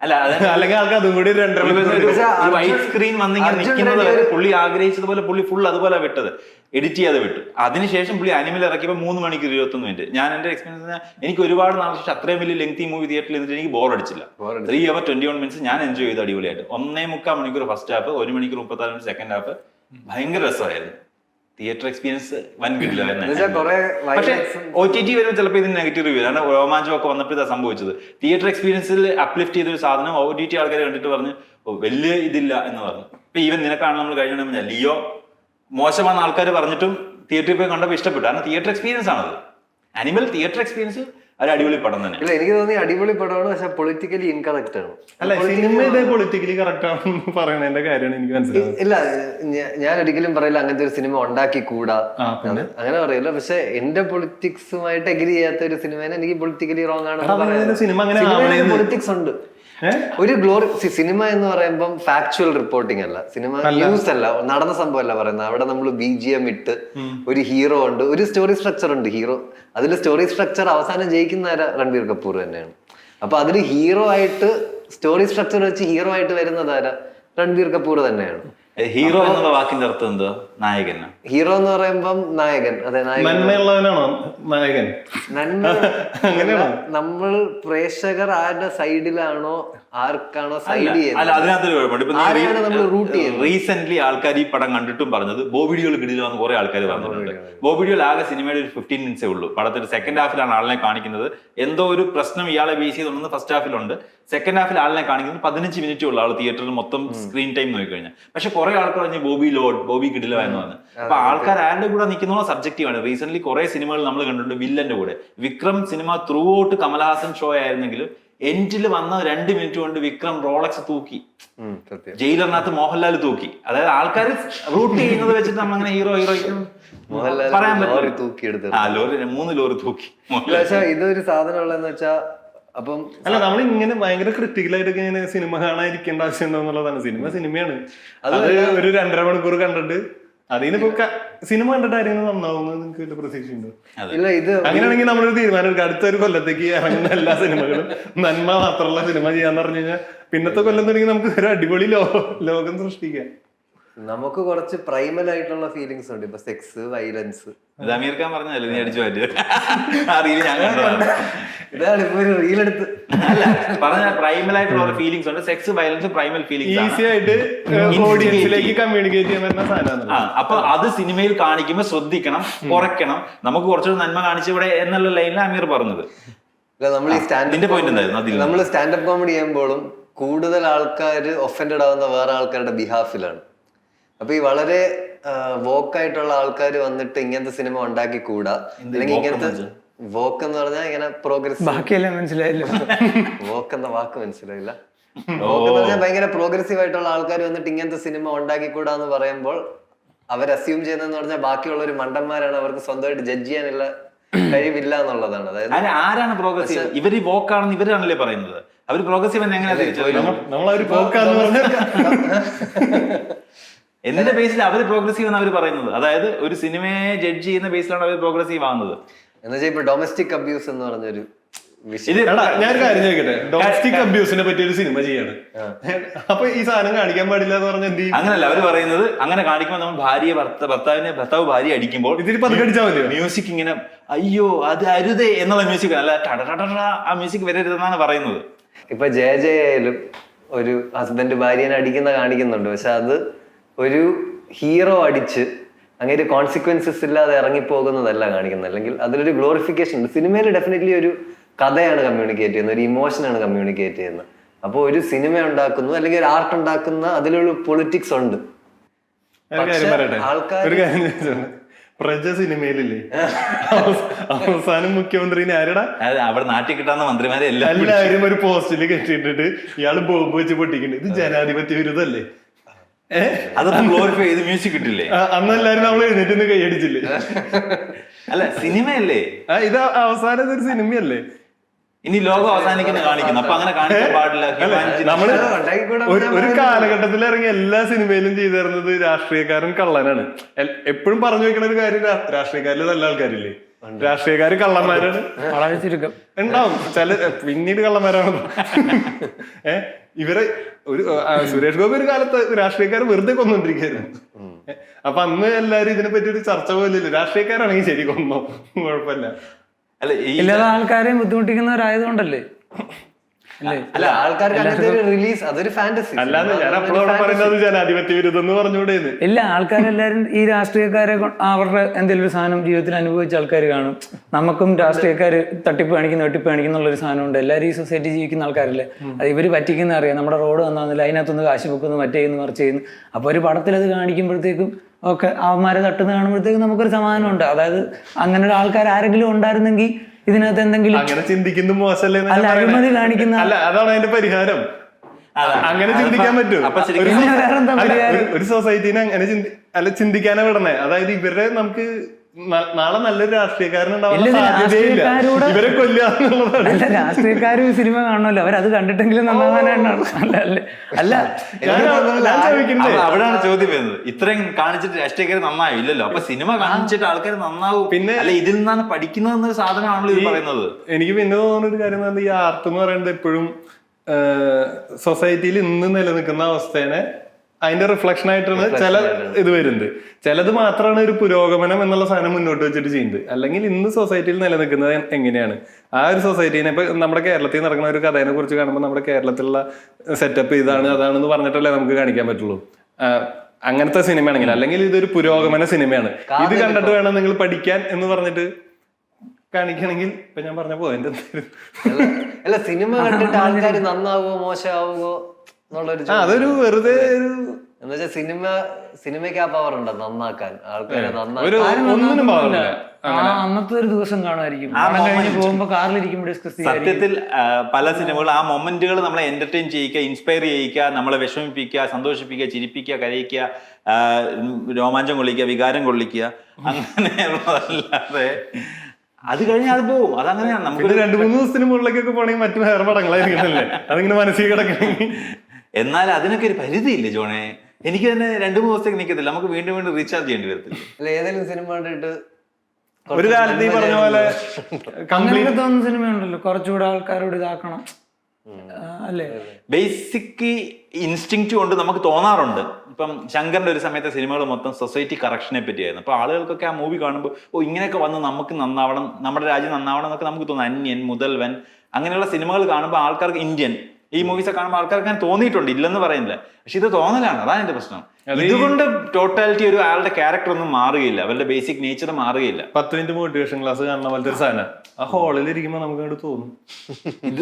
അല്ല അല്ലെങ്കിൽ ആൾക്ക് അതും കൂടി 2.5 വൈറ്റ് സ്ക്രീൻ വന്നിങ്ങനെ നിൽക്കുന്നത് വരെ പുള്ളി ആഗ്രഹിച്ചതുപോലെ പുള്ളി ഫുൾ അതുപോലെ വിട്ടത്, എഡിറ്റ് ചെയ്യാതെ വിട്ടു. അതിനുശേഷം പുള്ളി അനിമൽ ഇറക്കിയപ്പോൾ 3 മണിക്കൂർ 21 മിനിറ്റ്. ഞാൻ എന്റെ എക്സ്പീരിയൻസ് എനിക്ക് ഒരുപാട് നാൾ ശേഷം അത്രയും വലിയ ലെങ്തി മൂവി തിയേറ്ററിൽ ഇരുന്നിട്ട് എനിക്ക് ബോർ അടിച്ചില്ല. 3 hours 21 minutes ഞാൻ എൻജോയ് ചെയ്തു അടിപൊളിയായിട്ട്. 1.25 മണിക്കൂർ ഫസ്റ്റ് ഹാഫ്, 1 മണിക്കൂർ 34 മിനിറ്റ് സെക്കൻഡ് ഹാഫ്. ഭയങ്കര രസമായിരുന്നു. തിയേറ്റർ എക്സ്പീരിയൻസ് വൻ കിട്ടില്ലായിരുന്നു. പക്ഷെ OTT വരുമ്പോൾ ചിലപ്പോൾ ഇതിന് നെഗറ്റീവ് റിവ്യൂ, കാരണം രോമാഞ്ചമൊക്കെ വന്നപ്പോൾ ഇതാ സംഭവിച്ചത്. തിയേറ്റർ എക്സ്പീരിയൻസിൽ അപ്ലിഫ്റ്റ് ചെയ്ത ഒരു സാധനം OTT ആൾക്കാർ കണ്ടിട്ട് പറഞ്ഞ് വലിയ ഇതില്ല എന്ന് പറഞ്ഞു. ഇപ്പൊ ഈവൻ നിനക്കാണ് നമ്മൾ കഴിഞ്ഞ ലിയോ മോശമാണെന്ന് ആൾക്കാർ പറഞ്ഞിട്ടും തിയേറ്ററിൽ പോയി കണ്ടപ്പോൾ ഇഷ്ടപ്പെട്ടു, കാരണം തിയേറ്റർ എക്സ്പീരിയൻസ് ആണത്. അനിമൽ തിയേറ്റർ എക്സ്പീരിയൻസ് ഒരു അടിപൊളി പടം തന്നെ. ഇല്ല, എനിക്ക് തോന്നി അടിപൊളി പടമാണ്, പക്ഷെ പൊളിറ്റിക്കലി ഇൻകറക്റ്റ് ആണ്. അല്ല, സിനിമ ഇതേ പൊളിറ്റിക്കലി കറക്റ്റ് ആണെന്ന് പറയുന്നതിന്റെ കാര്യമാണ് എനിക്ക് മനസ്സിലായത്. ഇല്ല, ഞാൻ ഒരിക്കലും പറയില്ല അങ്ങനത്തെ ഒരു സിനിമ ഉണ്ടാക്കിക്കൂടാ, അങ്ങനെ പറയില്ല. പക്ഷെ എന്റെ പൊളിറ്റിക്സുമായിട്ട് എഗ്രി ചെയ്യാത്ത ഒരു സിനിമേനെ എനിക്ക് പൊളിറ്റിക്കലി റോങ് ആണ്. സിനിമ പൊളിറ്റിക്സ് ഉണ്ട്. ഒരു ഗ്ലോറി സിനിമ എന്ന് പറയുമ്പം ഫാക്ച്വൽ റിപ്പോർട്ടിംഗ് അല്ല, സിനിമ ന്യൂസ് അല്ല, നടന്ന സംഭവം അല്ല പറയുന്നത്. അവിടെ നമ്മൾ BGM ഇട്ട് ഒരു ഹീറോ ഉണ്ട്, ഒരു സ്റ്റോറി സ്ട്രക്ചർ ഉണ്ട്. ഹീറോ അതിൽ സ്റ്റോറി സ്ട്രക്ചർ അവസാനം ജയിക്കുന്ന രൺബീർ കപൂർ തന്നെയാണ്. അപ്പൊ അതിൽ ഹീറോ ആയിട്ട് സ്റ്റോറി സ്ട്രക്ചർ വെച്ച് ഹീറോ ആയിട്ട് വരുന്നത് ആരാ? രൺബീർ കപൂർ തന്നെയാണ്. ഹീറോ എന്നുള്ള വാക്കിന്റെ അർത്ഥം എന്തോ? നായകൻ. ഹീറോ എന്ന് പറയുമ്പം നായകൻ. അതെ, നന്മയുള്ളവനാണോ നായകൻ? നന്മ നമ്മൾ പ്രേക്ഷകർ ആരുടെ സൈഡിലാണോ ആർക്കാണോ സൈഡ് ചെയ്യുന്നത്. റീസെന്റ് ആൾക്കാർ ഈ പടം കണ്ടിട്ടും പറഞ്ഞത് ബോബിഡിയോൾ കിടിലെന്ന് കുറെ ആൾക്കാർ പറഞ്ഞിട്ടുണ്ട്. ബോബിഡിയോൾ ആകെ സിനിമയുടെ ഒരു 15 minutes ഉള്ളൂ. പടത്തിന്റെ സെക്കൻഡ് ഹാഫിലാണ് ആളിനെ കാണിക്കുന്നത്. എന്തോ ഒരു പ്രശ്നം ഇയാളെ ബേസ് ചെയ്തുണ്ടെന്ന് ഫസ്റ്റ് ഹാഫിലുണ്ട്. സെക്കൻഡ് ഹാഫിൽ ആളിനെ കാണിക്കുന്നത് 15 minutes ഉള്ള ആൾ തിയേറ്ററിൽ മൊത്തം സ്ക്രീൻ ടൈം നോക്കിക്കഴിഞ്ഞാൽ. പക്ഷെ കുറെ ആൾക്കാർ പറഞ്ഞ് ബോബി കിടില എന്ന് പറഞ്ഞു. അപ്പൊ ആൾക്കാർ ആരുടെ കൂടെ നിൽക്കുന്ന സബ്ജക്റ്റീവ് ആണ്. റീസെന്റ് കുറെ സിനിമകൾ നമ്മൾ കണ്ടിട്ടുണ്ട് വില്ലന്റെ കൂടെ. Vikram cinema throughout Kamal Haasan show ആയിരുന്നെങ്കിലും എൻഡിൽ വന്ന 2 minute കൊണ്ട് വിക്രം റോളക്സ് തൂക്കി, ജയിലറിനകത്ത് മോഹൻലാൽ തൂക്കി. അതായത് ആൾക്കാർ റൂട്ട് ചെയ്യുന്നത് വെച്ചിട്ട് നമ്മൾ അങ്ങനെ ഹീറോ പറയാൻ പറ്റും. 3 ലോറി തൂക്കി. ഇതൊരു സാധനം ഉള്ളതെന്ന് വെച്ചാ അപ്പം അല്ല, നമ്മൾ ഇങ്ങനെ ഭയങ്കര ക്രിട്ടിക്കലായിട്ടൊക്കെ ഇങ്ങനെ സിനിമ കാണാതിരിക്കേണ്ട ആവശ്യം ഉണ്ടോ എന്നുള്ളതാണ്. സിനിമയാണ്. അത് ഒരു 2.5 മണിക്കൂർ കണ്ടിട്ട് അതിനിപ്പോ സിനിമ കണ്ടിട്ട് ആരെങ്കിലും നന്നാവുമെന്ന് നിങ്ങൾക്ക് വല്ല പ്രതീക്ഷയുണ്ടോ? ഇല്ല, ഇത് അങ്ങനെയാണെങ്കിൽ നമ്മളൊരു തീരുമാനം എടുക്കുക. അടുത്തൊരു കൊല്ലത്തേക്ക് ഇറങ്ങുന്ന എല്ലാ സിനിമകളും നന്മ മാത്രമുള്ള സിനിമ ചെയ്യാന്ന് പറഞ്ഞു കഴിഞ്ഞാൽ പിന്നത്തെ കൊല്ലം തുടങ്ങി നമുക്ക് ഒരു അടിപൊളി ലോകം സൃഷ്ടിക്കാം. നമുക്ക് കുറച്ച് പ്രൈമൽ ആയിട്ടുള്ള ഫീലിങ്സ് ഉണ്ട്. ഇപ്പൊ സെക്സ്, വയലൻസ്. അമീർ ഖാൻ പറഞ്ഞല്ലേ നീ അടിച്ചു മാറ്റി ഇതാണ് ഇപ്പൊ ഒരു റീലെടുത്ത് പറഞ്ഞ പ്രൈമൽ ആയിട്ടുള്ള ഫീലിങ്സ് ഉണ്ട്. Sex, violence Primal feelings easy ആയിട്ട് ഓഡിയൻസിലേക്ക് കമ്മ്യൂണിക്കേറ്റ് ചെയ്യാൻ പറ്റുന്ന സാധനമാണ്. അപ്പൊ അത് സിനിമയിൽ കാണിക്കുമ്പോൾ ശ്രദ്ധിക്കണം, കുറയ്ക്കണം. നമുക്ക് കുറച്ചുകൂടി നന്മ കാണിച്ചു ഇവിടെ എന്നുള്ള ലൈനിലാണ് അമീർ പറഞ്ഞത്. നമ്മൾ ഈ നമ്മൾ സ്റ്റാൻഡപ്പ് കോമഡി ചെയ്യുമ്പോഴും കൂടുതൽ ആൾക്കാർ ഒഫൻഡഡ് ആവുന്ന വേറെ ആൾക്കാരുടെ ബിഹാഫിലാണ്. അപ്പൊ ഈ വളരെ വോക്കായിട്ടുള്ള ആൾക്കാർ വന്നിട്ട് ഇങ്ങനത്തെ സിനിമ ഉണ്ടാക്കി കൂടാ, അല്ലെങ്കിൽ ഇങ്ങനത്തെ വോക്ക് എന്ന് പറഞ്ഞാൽ ഇങ്ങനെ പ്രോഗ്രസ്. ബാക്കിയെല്ലാം മനസ്സിലായില്ല. വോക്ക് എന്ന വാക്ക് മനസ്സിലായില്ല. വോക്ക് എന്ന് പറഞ്ഞാൽ ഭയങ്കര പ്രോഗ്രസീവ് ആയിട്ടുള്ള ആൾക്കാർ വന്നിട്ട് ഇങ്ങനത്തെ സിനിമ ഉണ്ടാക്കിക്കൂടാന്ന് പറയുമ്പോൾ അവർ അസ്യൂം ചെയ്യുന്നതെന്ന് പറഞ്ഞാൽ ബാക്കിയുള്ള ഒരു മണ്ടന്മാരാണ്, അവർക്ക് സ്വന്തമായിട്ട് ജഡ്ജ് ചെയ്യാനുള്ള കഴിവില്ല എന്നുള്ളതാണ്. അതായത് ആരാണ് പ്രോഗ്രസീവ്? ഇവര് വോക്കാണെന്ന് ഇവരാണല്ലേ പറയുന്നത്. അവര് പ്രോഗ്രസീവ് എങ്ങനെ എന്തിന്റെ ബേസിൽ അവര് പ്രോഗ്രസീവ് എന്ന് അവർ പറയുന്നത്? അതായത് ഒരു സിനിമയെ ജഡ്ജ് ചെയ്യുന്ന ബേസിലാണ് അവർ പ്രോഗ്രസീവ് ആവുന്നത്. എന്നുവെച്ചാൽ ഇപ്പൊ ഡൊമസ്റ്റിക് അബ്യൂസ് എന്ന് പറഞ്ഞൊരു ഞാൻ കാര്യം ചോദിക്കട്ടെ, ഡൊമസ്റ്റിക് അബ്യൂസിനെ പറ്റി ഒരു സിനിമ ചെയ്യാണ്, അപ്പൊ ഈ സാധനം കാണിക്കാൻ പാടില്ല എന്ന് പറഞ്ഞ എന്ത്? അങ്ങനല്ല അവര് പറയുന്നത്. അങ്ങനെ കാണിക്കുമ്പോൾ നമ്മൾ ഭർത്താവ് ഭാര്യ അടിക്കുമ്പോൾ ഇതിൽ പതുക്കടിച്ചാൽ മതി. മ്യൂസിക് ഇങ്ങനെ അയ്യോ അത് അരുതേ എന്നുള്ള മ്യൂസിക്, അല്ല ടട ആ മ്യൂസിക് വരരുതെന്നാണ് പറയുന്നത്. ഇപ്പൊ ജയ ആയാലും ഒരു ഹസ്ബൻഡ് ഭാര്യനെ കാണിക്കുന്നുണ്ട്, പക്ഷെ അത് ഒരു ഹീറോ അടിച്ച് അങ്ങനെ കോൺസിക്വൻസസ് ഇല്ലാതെ ഇറങ്ങിപ്പോകുന്നതല്ല കാണിക്കുന്നത്. അല്ലെങ്കിൽ അതിലൊരു ഗ്ലോറിഫിക്കേഷൻ ഉണ്ട്. സിനിമയിൽ ഡെഫിനറ്റ്ലി ഒരു കഥയാണ് കമ്മ്യൂണിക്കേറ്റ് ചെയ്യുന്നത്, ഒരു ഇമോഷനാണ് കമ്മ്യൂണിക്കേറ്റ് ചെയ്യുന്നത്. അപ്പോൾ ഒരു സിനിമ ഉണ്ടാക്കുന്നു അല്ലെങ്കിൽ ഒരു ആർട്ട് ഉണ്ടാക്കുന്ന അതിലൊരു പൊളിറ്റിക്സ് ഉണ്ട്. ഒരു കാര്യം പ്രജ സിനിമയിലില്ലേ അവസാനം മുഖ്യമന്ത്രിനെ ആരടാ അവിടെ നാട്ടിൽ കിട്ടാവുന്ന മന്ത്രിമാരെ എല്ലാവരും ഒരു പോസ്റ്റില് കെട്ടിയിട്ടിട്ട് ഇയാള് ബോംബ് വെച്ച് പൊട്ടിക്കുന്നുണ്ട്. ഇത് ജനാധിപത്യ വിരുദ്ധല്ലേ? അതൊക്കെ ഗ്ലോറിഫൈ ചെയ്ത് മ്യൂസിക് കിട്ടില്ലേ? അന്ന് എല്ലാരും നമ്മൾ എഴുന്നേറ്റ് കൈയടിച്ചില്ലേ? അല്ല സിനിമയല്ലേ ഇത് അവസാനം ഒരു സിനിമയല്ലേ? ഇനി ലോകം അവസാനിക്കുന്ന കാണിക്കുന്നു. അപ്പൊ അങ്ങനെ കാണിക്കാൻ പാടില്ല. നമ്മള് ഒരു കാലഘട്ടത്തിൽ ഇറങ്ങിയ എല്ലാ സിനിമയിലും ചെയ്തു തരുന്നത് രാഷ്ട്രീയക്കാരൻ കള്ളനാണ്. എപ്പോഴും പറഞ്ഞു വെക്കുന്ന ഒരു കാര്യം, രാഷ്ട്രീയക്കാരിൽ നല്ല ആൾക്കാരില്ലേ, രാഷ്ട്രീയക്കാര് കള്ളന്മാരാണ്. വളരെ ചുരുക്കം ഉണ്ടാവും ചില, പിന്നീട് കള്ളന്മാരാണ്. ഇവരെ ഒരു സുരേഷ് ഗോപി ഒരു കാലത്ത് രാഷ്ട്രീയക്കാർ വെറുതെ കൊന്നോണ്ടിരിക്കായിരുന്നു. അപ്പൊ അന്ന് എല്ലാരും ഇതിനെ പറ്റി ഒരു ചർച്ച പോലില്ല. രാഷ്ട്രീയക്കാരാണെങ്കിൽ ശരി കൊന്നോ, കുഴപ്പമില്ല. ഇല്ലാതെ ആൾക്കാരെയും ബുദ്ധിമുട്ടിക്കുന്നവരായതുകൊണ്ടല്ലേ? അല്ല ആൾക്കാർക്ക് റിലീസ് അതൊരു ഫാന്റസി. അല്ലാതെ ഞാൻ അപ്പോഴോടെ പറയുന്നത് ജനാധിപത്യ വിരുദ്ധം എന്ന് പറഞ്ഞുകൂടെ? ഇല്ല, ആൾക്കാരെല്ലാരും ഈ രാഷ്ട്രീയക്കാരെ അവരുടെ എന്തെങ്കിലും ഒരു സാധനം ജീവിതത്തിൽ അനുഭവിച്ച ആൾക്കാർ കാണും. നമുക്കും രാഷ്ട്രീയക്കാർ തട്ടിപ്പ് കാണിക്കുന്ന വെട്ടിപ്പ് കാണിക്കുന്ന ഒരു സാധനമുണ്ട്. എല്ലാവരും ഈ സൊസൈറ്റി ജീവിക്കുന്ന ആൾക്കാരല്ലേ. അത് ഇവര് പറ്റിക്കുന്ന അറിയാം. നമ്മുടെ റോഡ് വന്നില്ല, അതിനകത്തൊന്ന് കാശ് വെക്കുന്നു, മറ്റേ ചെയ്യുന്നു, മറിച്ച് ചെയ്യുന്നു. അപ്പൊ ഒരു പടത്തിൽ അത് കാണിക്കുമ്പോഴത്തേക്കും ഒക്കെ അവന്മാരെ തട്ടുന്ന കാണുമ്പോഴത്തേക്കും നമുക്കൊരു സമാധാനമുണ്ട്. അതായത് അങ്ങനെ ഒരു ആൾക്കാർ ആരെങ്കിലും ഉണ്ടായിരുന്നെങ്കിൽ ഇതിനകത്ത് എന്തെങ്കിലും അങ്ങനെ ചിന്തിക്കുന്നത് മോശമല്ലേ? അല്ല, അഴിമതി കാണിക്കുന്ന അല്ല, അതാണ് അതിന്റെ പരിഹാരം. അങ്ങനെ ചിന്തിക്കാൻ പറ്റും. ഒരു സൊസൈറ്റിനെ അങ്ങനെ ചിന്തിക്കാനാ വിടണേ. അതായത് ഇവരുടെ നമുക്ക് നാളെ നല്ലൊരു രാഷ്ട്രീയക്കാരനുണ്ടാവുന്ന സാധ്യതയില്ല, ഇവരെ കൊല്ലുക. അല്ല, രാഷ്ട്രീയക്കാരും സിനിമ കാണണമല്ലോ, അവരത് കണ്ടിട്ടെങ്കിലും നന്നാവാനാണ്. അല്ല അവിടെയാണ് ചോദ്യം വരുന്നത്. ഇത്രയും കാണിച്ചിട്ട് രാഷ്ട്രീയക്കാർ നന്നായോ? ഇല്ലല്ലോ. അപ്പൊ സിനിമ കാണിച്ചിട്ട് ആൾക്കാർ നന്നാവും. പിന്നെ അല്ല, ഇതിൽ നിന്നാണ് പഠിക്കുന്നതെന്നൊരു സാധനമാണല്ലോ ഇത് പറയുന്നത്. എനിക്ക് പിന്നെ തോന്നുന്ന ഒരു കാര്യം എന്ന് പറഞ്ഞാൽ, ഈ ആർട്ട് എന്ന് പറയുന്നത് എപ്പോഴും സൊസൈറ്റിയിൽ ഇന്ന് നിലനിൽക്കുന്ന അവസ്ഥേനെ അതിന്റെ റിഫ്ലക്ഷൻ ആയിട്ടാണ് ചില ഇത് വരുന്നത്. ചിലത് മാത്രമാണ് ഒരു പുരോഗമനം എന്നുള്ള സാധനം മുന്നോട്ട് വെച്ചിട്ട് ചെയ്യുന്നത്. അല്ലെങ്കിൽ ഇന്ന് സൊസൈറ്റിയിൽ നിലനിൽക്കുന്നത് എങ്ങനെയാണ്, ആ ഒരു സൊസൈറ്റീനെ ഇപ്പൊ നമ്മുടെ കേരളത്തിൽ നടക്കുന്ന ഒരു കഥയെ കുറിച്ച് കാണുമ്പോൾ നമ്മുടെ കേരളത്തിലുള്ള സെറ്റപ്പ് ഇതാണ് അതാണെന്ന് പറഞ്ഞിട്ടല്ലേ നമുക്ക് കാണിക്കാൻ പറ്റുള്ളൂ. അങ്ങനത്തെ സിനിമയാണെങ്കിൽ, അല്ലെങ്കിൽ ഇതൊരു പുരോഗമന സിനിമയാണ്, ഇത് കണ്ടിട്ട് വേണം നിങ്ങൾ പഠിക്കാൻ എന്ന് പറഞ്ഞിട്ട് കാണിക്കണമെങ്കിൽ ഇപ്പൊ ഞാൻ പറഞ്ഞ പോയിന്റ് അല്ല, സിനിമ കണ്ടിട്ട് ആൾക്കാർ നന്നാവുകയോ മോശമാവുകയോ അതൊരു വെറുതെ എന്നുവെച്ചാൽ സിനിമയ്ക്ക് ആ പവർ ഉണ്ടോ നന്നാക്കാൻ ആൾക്കാരെ? ഒന്നിനും പവറില്ല. അന്നത്തെ ഒരു ദിവസം കാണുമായിരിക്കും, കഴിഞ്ഞ് പോകുമ്പോ കാറിലിരിക്കുമ്പോൾ ഡിസ്കസ് ചെയ്യാം. സത്യത്തിൽ പല സിനിമകൾ ആ മൊമെന്റുകൾ നമ്മളെ എന്റർടൈൻ ചെയ്യിക്കുക, ഇൻസ്പയർ ചെയ്യിക്കുക, നമ്മളെ വിഷമിപ്പിക്കുക, സന്തോഷിപ്പിക്കുക, ചിരിപ്പിക്കുക, കരയിക്കുക, രോമാഞ്ചം കൊള്ളിക്കുക, വികാരം കൊള്ളിക്കുക, അങ്ങനെയുള്ളതല്ലാതെ അത് കഴിഞ്ഞാൽ അത് പോവും. അതങ്ങനെയാണ്. നമുക്ക് 2-3 ദിവസത്തിന് മുകളിലേക്കൊക്കെ പോണെങ്കിൽ മറ്റു വേറെ പടങ്ങളായിരിക്കണല്ലേ, അതിങ്ങനെ മനസ്സിൽ കിടക്കണമെങ്കിൽ. എന്നാൽ അതിനൊക്കെ ഒരു പരിധിയില്ലേ ജോണേ? എനിക്ക് തന്നെ 2-3 ദിവസത്തേക്ക് നിൽക്കത്തില്ല, നമുക്ക് വീണ്ടും വീണ്ടും റീചാർജ് ചെയ്യേണ്ടി വരത്തില്ല. അല്ല, ഏതെങ്കിലും സിനിമ കണ്ടിട്ട് ഒരു കാലത്ത് ഈ പറഞ്ഞ പോലെ കംപ്ലീറ്റ് തോന്നുന്ന സിനിമയുണ്ടല്ലോ, കുറച്ചുകൂടെ ആൾക്കാരോട് ഇതാക്കണം അല്ലേ? ബേസിക് ഇൻസ്റ്റിങ്ക്റ്റ് കൊണ്ട് നമുക്ക് തോന്നാറുണ്ട്. ഇപ്പം ശങ്കറിന്റെ ഒരു സമയത്തെ സിനിമകൾ മൊത്തം സൊസൈറ്റി കറക്ഷനെ പറ്റിയായിരുന്നു. അപ്പൊ ആളുകൾക്കൊക്കെ ആ മൂവി കാണുമ്പോൾ ഇങ്ങനെയൊക്കെ വന്ന് നമുക്ക് നന്നാവണം, നമ്മുടെ രാജ്യം നന്നാവണം എന്നൊക്കെ നമുക്ക് തോന്നുന്നു. അന്യൻ, മുതൽവൻ, അങ്ങനെയുള്ള സിനിമകൾ കാണുമ്പോൾ ആൾക്കാർക്ക്, ഇന്ത്യൻ ഈ മൂവീസ് കാണുമ്പോൾ ആൾക്കാർക്ക് അങ്ങനെ തോന്നിയിട്ടുണ്ട്, ഇല്ലെന്ന് പറയുന്നില്ല. പക്ഷെ ഇത് തോന്നലാണ്, അതാണ് എന്റെ പ്രശ്നം. ഇതുകൊണ്ട് ടോട്ടാലിറ്റി ഒരു ആളുടെ ക്യാരക്ടർ ഒന്നും മാറുകയില്ല, അവരുടെ ബേസിക് നേച്ചർ മാറുകയില്ല. 10 മിനിറ്റ് മോട്ടിവേഷൻ ക്ലാസ് കാണുന്ന പോലത്തെ ഒരു സാധനം ആ ഹാളിൽ ഇരിക്കുമ്പോ നമുക്ക് അങ്ങോട്ട് തോന്നും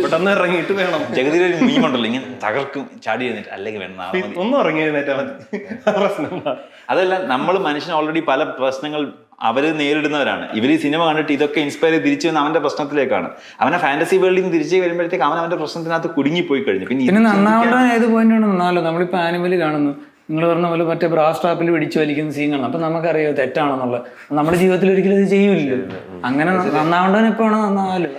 പെട്ടെന്ന് ഇറങ്ങിയിട്ട് വേണം. ജഗതിയിൽ ഒരു മീമുണ്ടല്ലോ, ഇങ്ങനെ തകർക്കും ചാടി എഴുന്നേറ്റ്, അല്ലെങ്കിൽ വേണം ഒന്നും ഇറങ്ങി എഴുന്നേറ്റാ മതി, പ്രശ്നം. അതല്ല, നമ്മൾ മനുഷ്യൻ ഓൾറെഡി പല പ്രശ്നങ്ങൾ അവര് നേരിടുന്നവരാണ്. ഇവർ ഈ സിനിമ കണ്ടിട്ട് ഇതൊക്കെ ഇൻസ്പയർ ചെയ്ത് തിരിച്ചു വന്ന് അവന്റെ പ്രശ്നത്തിലേക്കാണ്. അവനെ ഫാന്റസി വേൾഡിൽ നിന്ന് തിരിച്ചു വരുമ്പോഴത്തേക്ക് അവന്റെ പ്രശ്നത്തിനകത്ത് കുടുങ്ങിപ്പോയി കഴിഞ്ഞു. പിന്നെ നന്നാവേണ്ട ഏത് പോയിന്റാണ് നന്നാലോ? നമ്മളിപ്പോ ആനിമൽ കാണുന്നു, നിങ്ങൾ പറഞ്ഞ പോലെ മറ്റേ ബ്രാസ് ട്രാപ്പിൽ പിടിച്ചു വലിക്കുന്ന സീൻ കാണും. അപ്പൊ നമുക്കറിയാം തെറ്റാണെന്നുള്ളത്. നമ്മുടെ ജീവിതത്തിൽ ഒരിക്കലും ഇത് ചെയ്യൂല്ലോ. അങ്ങനെ നന്നാവേണ്ടവൻ എപ്പോഴാണ് നന്നാവാലോ?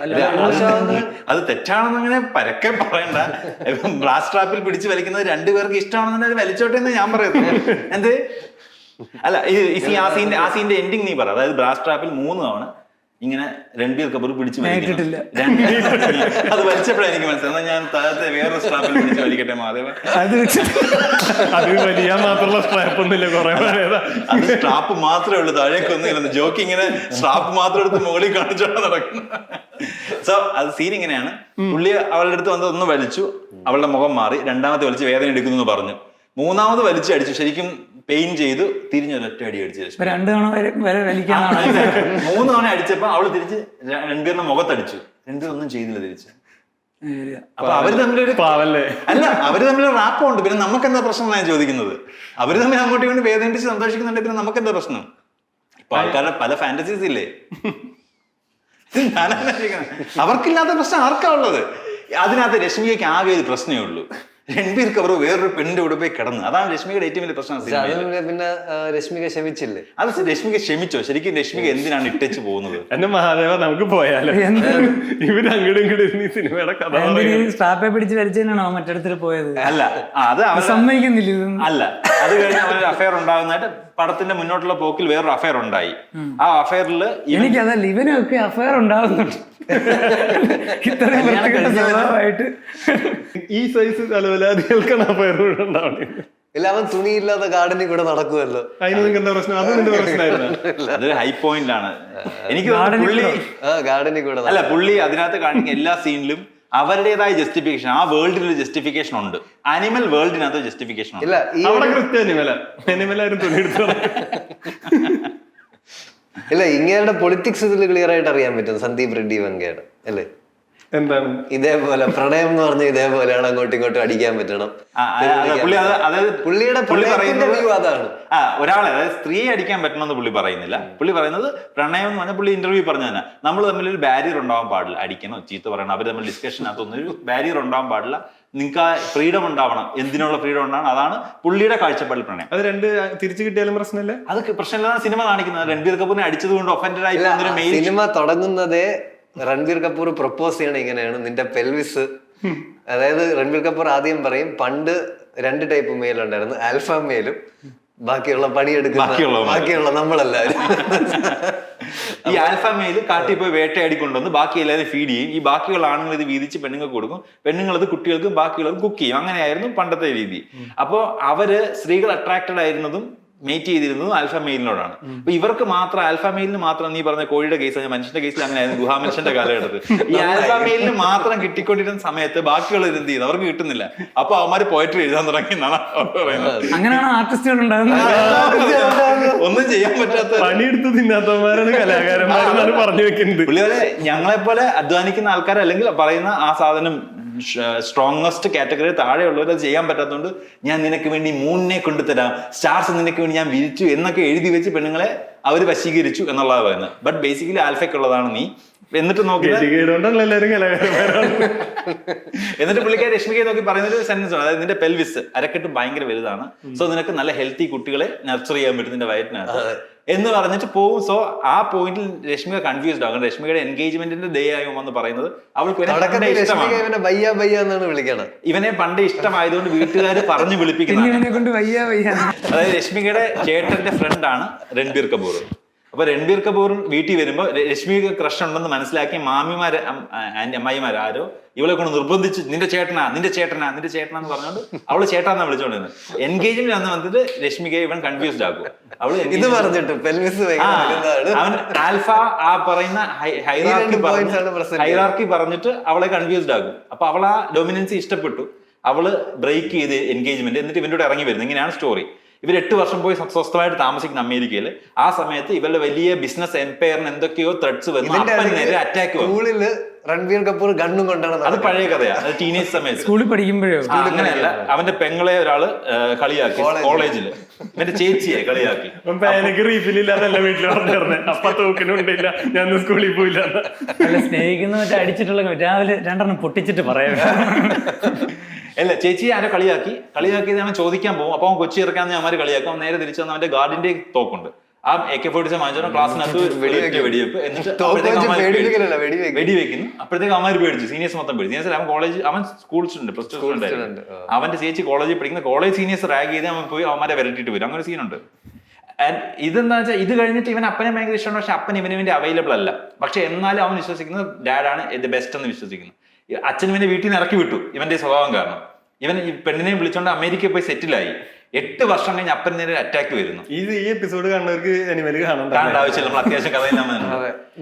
അത് തെറ്റാണെന്ന് അങ്ങനെ പരക്കെ പറയണ്ട. ബ്രാസ് ട്രാപ്പിൽ പിടിച്ചു വലിക്കുന്നത് 2 പേർക്ക് ഇഷ്ടമാണെന്നുണ്ടെങ്കിൽ വലിച്ചോട്ടെ എന്ന് ഞാൻ പറയുന്നത്. എന്ത് അല്ല, ആ സീന്റെ എൻഡിങ് നീ പറ. അതായത് ബ്രാസ് ട്രാപ്പിൽ 3 തവണ ഇങ്ങനെ രൺബീർ കപൂർ പിടിച്ചു ഇട്ടിട്ടില്ല. അത് വലിച്ചപ്പോഴാണ് എനിക്ക് മനസ്സിലായി. എന്നാൽ ഞാൻ താഴത്തെ വേറൊരു സ്ട്രാപ്പിൽ പിടിച്ച് വലിക്കട്ടെ മാധവ. അത് അത് വലിയ മാത്രമുള്ള സ്ട്രാപ്പൊന്നുമില്ല, കുറെ അത് സ്ട്രാപ്പ് മാത്രമേ ഉള്ളൂ, താഴേക്കൊന്നും ജോക്കി ഇങ്ങനെ സ്ട്രാപ്പ് മാത്രം എടുത്ത് മുകളിൽ കാണിച്ചോണ്ട് നടക്കുന്നു. സോ അത് സീൻ ഇങ്ങനെയാണ്. പുള്ളി അവളുടെ അടുത്ത് വന്ന് ഒന്ന് വലിച്ചു, അവളുടെ മുഖം മാറി. രണ്ടാമത്തെ വലിച്ച് വേദന എടുക്കുന്നു എന്ന് പറഞ്ഞു. മൂന്നാമത് വലിച്ച് അടിച്ചു, ശരിക്കും പെയിൻ ചെയ്തു, തിരിഞ്ഞൊരൊറ്റ അടി അടിച്ചു. 2 തവണ വരെ വലിക്കാനാണ്. 3 തവണ അടിച്ചപ്പോ അവള് തിരിച്ച് രൺബീറിന്റെ മുഖത്തടിച്ചു. രൺബീർ ഒന്നും ചെയ്തില്ല തിരിച്ച്. അപ്പൊ അവര് തമ്മിലൊരു പാവല്ലേ. അല്ല, അവര് തമ്മിലൊരു റാപ്പുണ്ട്. പിന്നെ നമുക്ക് എന്താ പ്രശ്നം ഞാൻ ചോദിക്കുന്നത്? അവര് തമ്മിൽ അങ്ങോട്ടും ഇങ്ങോട്ട് വേദനിച്ച് സന്തോഷിക്കുന്നുണ്ട്, പിന്നെ നമുക്ക് എന്താ പ്രശ്നം? ഇപ്പൊ ആൾക്കാരുടെ പല ഫാന്റസീസ് ഇല്ലേ, അവർക്കില്ലാത്ത പ്രശ്നം ആർക്കാ ഉള്ളത്? അതിനകത്ത് രശ്മികയ്ക്ക് ആകെ ഒരു പ്രശ്നമേ ഉള്ളൂ, രൺബീർ കപൂർ വേറൊരു പെണ്ണിന്റെ കൂടെ പോയി കിടന്നു. അതാണ് രശ്മികയുടെ ഏറ്റവും വലിയ പ്രശ്നം. പിന്നെ രശ്മിക ക്ഷമിച്ചില്ലേ? അത് രശ്മിക ക്ഷമിച്ചോ? ശരിക്കും രശ്മിക എന്തിനാണ് ഇട്ടേച്ച് പോകുന്നത്? എന്റെ മഹാദേവ, നമുക്ക് പോയാലോ? ഇവര് അങ്ങോട്ടും ഇങ്ങോട്ടും ഈ സിനിമയുടെ കഥ സ്റ്റാപ്പെ പിടിച്ച് വലിച്ചതിനാണോ മറ്റിടത്തിൽ പോയത്? അല്ല, അത് സമ്മതിക്കുന്നില്ല. അല്ല, അത് കഴിഞ്ഞ് അവനൊരു അഫയർ ഉണ്ടാകുന്നതായിട്ട് പടത്തിന്റെ മുന്നോട്ടുള്ള പോക്കിൽ വേറൊരു അഫയർ ഉണ്ടായി. ആ അഫയറിൽ എനിക്കതല്ല, ഇവനൊക്കെ അഫയർ ഉണ്ടാകുന്നുണ്ട്. ഇത്രയും സ്വഭാവമായിട്ട് ഈ സൈസ് തലവലാദികൾക്കാണ് അഫയർ ഉണ്ടാവണേ. ഇല്ല, അവൻ തുണിയില്ലാത്ത ഗാർഡനിൽ കൂടെ നടക്കുമല്ലോ. അതിന് നിങ്ങൾക്ക് എന്താ പ്രശ്നം? അത് നിന്റെ പ്രശ്നമായിരുന്നു. അതൊരു ഹൈ പോയിന്റ് ആണ്. എനിക്ക് ഗാർഡനിൽ കൂടെ അല്ല, പുള്ളി അതിനകത്ത് കാണിക്കുന്ന എല്ലാ സീനിലും അവരുടേതായ ജസ്റ്റിഫിക്കേഷൻ, ആ വേൾഡിൽ ജസ്റ്റിഫിക്കേഷൻ ഉണ്ട്. അനിമൽ വേൾഡിനകത്ത് ജസ്റ്റിഫിക്കേഷൻ ഉണ്ട്. അവിടെ കൃത്യം അനിമലാരും തുണി എടുത്തു. ഇല്ല, ഇങ്ങയുടെ പൊളിറ്റിക്സ് ഇതിൽ ക്ലിയർ ആയിട്ട് അറിയാൻ പറ്റും. സന്ദീപ് റെഡ്ഡി വെങ്കയുടെ അല്ലേ? എന്താണ് ഇതേപോലെ പ്രണയം എന്ന് പറഞ്ഞ ഇതേപോലെയാണ്, അങ്ങോട്ടും ഇങ്ങോട്ടും അടിക്കാൻ പറ്റണം. പുള്ളിയുടെ വ്യൂ അതാണ്. ഒരാളെ, അതായത് സ്ത്രീയെ അടിക്കാൻ പറ്റണമെന്ന് പുള്ളി പറയുന്നില്ല. പുള്ളി പറയുന്നത് പ്രണയം എന്ന് പറഞ്ഞാൽ, പുള്ളി ഇന്റർവ്യൂ പറഞ്ഞു തന്നെ, നമ്മൾ തമ്മിൽ ഒരു ബാരിയർ ഉണ്ടാവാൻ പാടില്ല. അടിക്കണോ ചീത്ത പറയണം, അവർ തമ്മിൽ ഡിസ്കഷനകത്തൊന്നും ഒരു ബാരിയർ ഉണ്ടാവാൻ പാടില്ല. നിങ്ങൾക്ക് ആ ഫ്രീഡം ഉണ്ടാവണം. എന്തിനുള്ള ഫ്രീഡം ഉണ്ടാവണം? അതാണ് പുള്ളിയുടെ കാഴ്ചപ്പാടിൽ പ്രണയം. അത് രണ്ട് തിരിച്ചു കിട്ടിയാലും പ്രശ്നമില്ല. അത് പ്രശ്നമില്ലാതെ സിനിമ കാണിക്കുന്നത്. രൺബീർ കപൂറിനെ അടിച്ചത് കൊണ്ട് ഒഫൻഡഡ് ആയി സിനിമ തുടങ്ങുന്നതേ രൺബീർ കപൂർ പ്രപ്പോസ് ചെയ്യണം ഇങ്ങനെയാണ്, നിന്റെ പെൽവിസ്. അതായത് രൺബീർ കപൂർ ആദ്യം പറയും, പണ്ട് 2 ടൈപ്പ് മെയിൽ ഉണ്ടായിരുന്നു, ആൽഫ മെയിലും ബാക്കിയുള്ള ബാക്കിയുള്ള നമ്മളെല്ലാവരും. ഈ ആൽഫ മെയിൽ കാട്ടിൽ പോയി വേട്ടയാടിക്കൊണ്ടുവന്ന് ബാക്കി എല്ലാവരും ഫീഡ് ചെയ്യും. ഈ ബാക്കിയുള്ള ആണുങ്ങൾ ഇത് വീതിച്ച് പെണ്ണുങ്ങൾക്ക് കൊടുക്കും, പെണ്ണുങ്ങൾ ഇത് കുട്ടികൾക്കും ബാക്കിയുള്ളവർക്ക് കുക്ക് ചെയ്യും. അങ്ങനെയായിരുന്നു പണ്ടത്തെ രീതി. അപ്പോ അവര് സ്ത്രീകൾ അട്രാക്റ്റഡ് ആയിരുന്നതും മേറ്റ് ചെയ്തിരുന്നത് ആൽഫ മെയിലിനോടാണ്. അപ്പൊ ഇവർക്ക് മാത്രം, ആൽഫ മെയിലിന് മാത്രം, നീ പറഞ്ഞ കോഴിയുടെ കേസ്, മനുഷ്യന്റെ കേസിൽ അങ്ങനെയായിരുന്നു, ഗുഹാമനുഷ്യന്റെ കാലഘട്ടത്തിൽ. ഈ ആൽഫ മെയിലിന് മാത്രം കിട്ടിക്കൊണ്ടിരുന്ന സമയത്ത് ബാക്കിയുള്ളത് എന്ത് ചെയ്യുന്നു? അവർക്ക് കിട്ടുന്നില്ല. അപ്പൊ അവന്മാര് പോയട്രി എഴുതാൻ തുടങ്ങി എന്നാണ് പറയുന്നത്. അങ്ങനെയാണ് ആർട്ടിസ്റ്റുകൾ ഉണ്ടാകുന്നത്. ഒന്നും ചെയ്യാൻ പറ്റാത്ത, പണിയെടുത്ത് തിന്നാത്തവന്മാരാണ് കലാകാരന്മാരെന്നാണ് പറഞ്ഞു വെക്കുന്നത്. പുള്ളിപോലെ ഞങ്ങളെ പോലെ അധ്വാനിക്കുന്ന ആൾക്കാർ, അല്ലെങ്കിൽ പറയുന്ന ആ സാധനം സ്ട്രോങ്ങസ്റ്റ് കാറ്റഗറി താഴെയുള്ളവർ അത് ചെയ്യാൻ പറ്റാത്തതുകൊണ്ട്, ഞാൻ നിനക്ക് വേണ്ടി മൂണിനെ കൊണ്ടുതരാം, സ്റ്റാർസ് നിനക്ക് വേണ്ടി ഞാൻ വിരിച്ചു എന്നൊക്കെ എഴുതി വെച്ച് പെണ്ണുങ്ങളെ അവർ വശീകരിച്ചു എന്നുള്ളതാണ് പറയുന്നത്. ബട്ട് ബേസിക്കലി ആൽഫയ്ക്കുള്ളതാണ് നീ. എന്നിട്ട് നോക്കി എന്നിട്ട് പുള്ളിക്കാരി രശ്മികയെ നോക്കി പറയുന്നൊരു സെന്റൻസ് ആണ്, അതായത് നിന്റെ പെൽവിസ് അരക്കെട്ട് ഭയങ്കര വലുതാണ്, സോ നിനക്ക് നല്ല ഹെൽത്തി കുട്ടികളെ നർച്ചർ ചെയ്യാൻ പറ്റും നിന്റെ വയറ്റിനകത്ത് എന്ന് പറഞ്ഞിട്ട് പോകും. സോ ആ പോയിന്റിൽ രശ്മിക കൺഫ്യൂസ്ഡ് ആകും. രശ്മികയുടെ എൻഗേജ്മെന്റിന്റെ ഡേ ആകുമെന്ന് പറയുന്നത് അവൾക്ക് ഇവനെ പണ്ട് ഇഷ്ടമായതുകൊണ്ട് വീട്ടുകാർ പറഞ്ഞു വിളിപ്പിക്കുന്നത്. അതായത് രശ്മികയുടെ ചേട്ടന്റെ ഫ്രണ്ടാണ് രൺബീർ കപൂർ. അപ്പൊ രൺബീർ കപൂർ വീട്ടിൽ വരുമ്പോ രശ്മിക്ക് ക്രഷ് ഉണ്ടെന്ന് മനസ്സിലാക്കി മാമിമാര്, അമ്മായിമാർ ആരോ ഇവളെ കൊണ്ട് നിർബന്ധിച്ച് നിന്റെ ചേട്ടനാ എന്ന് പറഞ്ഞോണ്ട് അവള് ചേട്ടാന്നാ വിളിച്ചോണ്ടിരുന്നത്. എൻഗേജ്മെന്റ് അന്ന് വന്നിട്ട് രശ്മിക ഇവൻ കൺഫ്യൂസ്ഡ് ആകും. അവള് അവൻ ആൽഫ ആ പറയുന്ന ഹൈറാർക്കി പറഞ്ഞിട്ട് അവളെ കൺഫ്യൂസ്ഡ് ആകും. അപ്പൊ അവൾ ആ ഡൊമിനൻസി ഇഷ്ടപ്പെട്ടു. അവള് ബ്രേക്ക് ചെയ്ത് എൻഗേജ്മെന്റ്, എന്നിട്ട് ഇവന്റെ കൂടെ ഇറങ്ങി വരുന്നത്. ഇങ്ങനെയാണ് സ്റ്റോറി. ഇവർ 8 വർഷം പോയി സ്വസ്ഥമായിട്ട് താമസിക്കുന്ന അമേരിക്കയിൽ. ആ സമയത്ത് ഇവരുടെ വലിയ ബിസിനസ് എംപയറിന് എന്തൊക്കെയോ ത്രെഡ്സ് വന്നു, അറ്റാക്ക് വന്നു. രൺബീർ കപൂർ ഗണ്ണും കൊണ്ടാണ്. അത് പഴയ കഥയാ, അത് ടീനേജ് സമയത്ത്. സ്കൂളിൽ പഠിക്കുമ്പോഴോ? അങ്ങനെയല്ല, അവന്റെ പെങ്ങളെ ഒരാള് കളിയാക്കി കോളേജില്, എന്റെ ചേച്ചിയെ കളിയാക്കി. എനിക്ക് റീഫില്ലാതല്ല വീട്ടിൽ പറഞ്ഞിരുന്നേ, അപ്പൊ തോക്കിനുണ്ടില്ല, ഞാൻ സ്കൂളിൽ പോയില്ല. അല്ല, സ്നേഹിക്കുന്ന മറ്റേ അടിച്ചിട്ടുള്ള രാവിലെ 2 പൊട്ടിച്ചിട്ട് പറയാം. അല്ല, ചേച്ചി ആരോ കളിയാക്കി അവൻ ചോദിക്കാൻ പോകും. അപ്പൊ അവൻ കൊച്ചി ഇറക്കാന്ന് അവന്മാര് കളിയാക്കും. അവൻ നേരെ തിരിച്ചു വന്ന് അവന്റെ ഗാർഡിന്റെ തോക്കുണ്ട്, ആ AK-47 വാങ്ങിച്ചോ ക്ലാസ്സിനകത്ത് വെടിവെപ്പ്, എന്നിട്ട് വെടിവെക്കുന്നു. അപ്പോഴത്തേക്ക് അവന്മാര് പേടിച്ചു, സീനിയേഴ്സ് മൊത്തം പേടിച്ചു. സീനിയേഴ്സ് അവൻ കോളേജ്, അവൻ സ്കൂൾ സ്റ്റുഡന്റ്, പ്ലസ് 2 സ്റ്റുഡന്റ്. അവന്റെ ചേച്ചി കോളേജിൽ പഠിക്കുന്ന കോളേജ് സീനിയേഴ്സ് റാഗ് ചെയ്ത് അവൻ പോയി അവന്മാരെ വരട്ടിട്ട് വരും. അങ്ങനെ സീനുണ്ട്. ഇതെന്താ വെച്ചാൽ ഇത് കഴിഞ്ഞിട്ട് ഇവൻ അപ്പനെ ഭയങ്കര ഇഷ്ടമാണ്, പക്ഷെ അപ്പൻ ഇവന് വേണ്ടി അവൈലബിൾ അല്ല. പക്ഷെ എന്നാലും അവൻ വിശ്വസിക്കുന്നത് ഡാഡാണ് എന്റെ ബെസ്റ്റ് എന്ന് വിശ്വസിക്കുന്നു. അച്ഛൻ ഇവനെ വീട്ടിൽ നിന്ന് ഇറക്കി വിട്ടു ഇവന്റെ സ്വഭാവം കാരണം. ഇവൻ ഈ പെണ്ണിനെ വിളിച്ചോണ്ട് അമേരിക്കയിൽ പോയി സെറ്റിലായി. 8 വർഷം കഴിഞ്ഞ് അപ്പൻ നേരെ അറ്റാക്ക് വരുന്നു. ഈ എപ്പിസോഡ് കാണുന്നവർക്ക് അനിമൽ കാണേണ്ട ആവശ്യമില്ല, നമ്മൾ അത്യാവശ്യം കഥ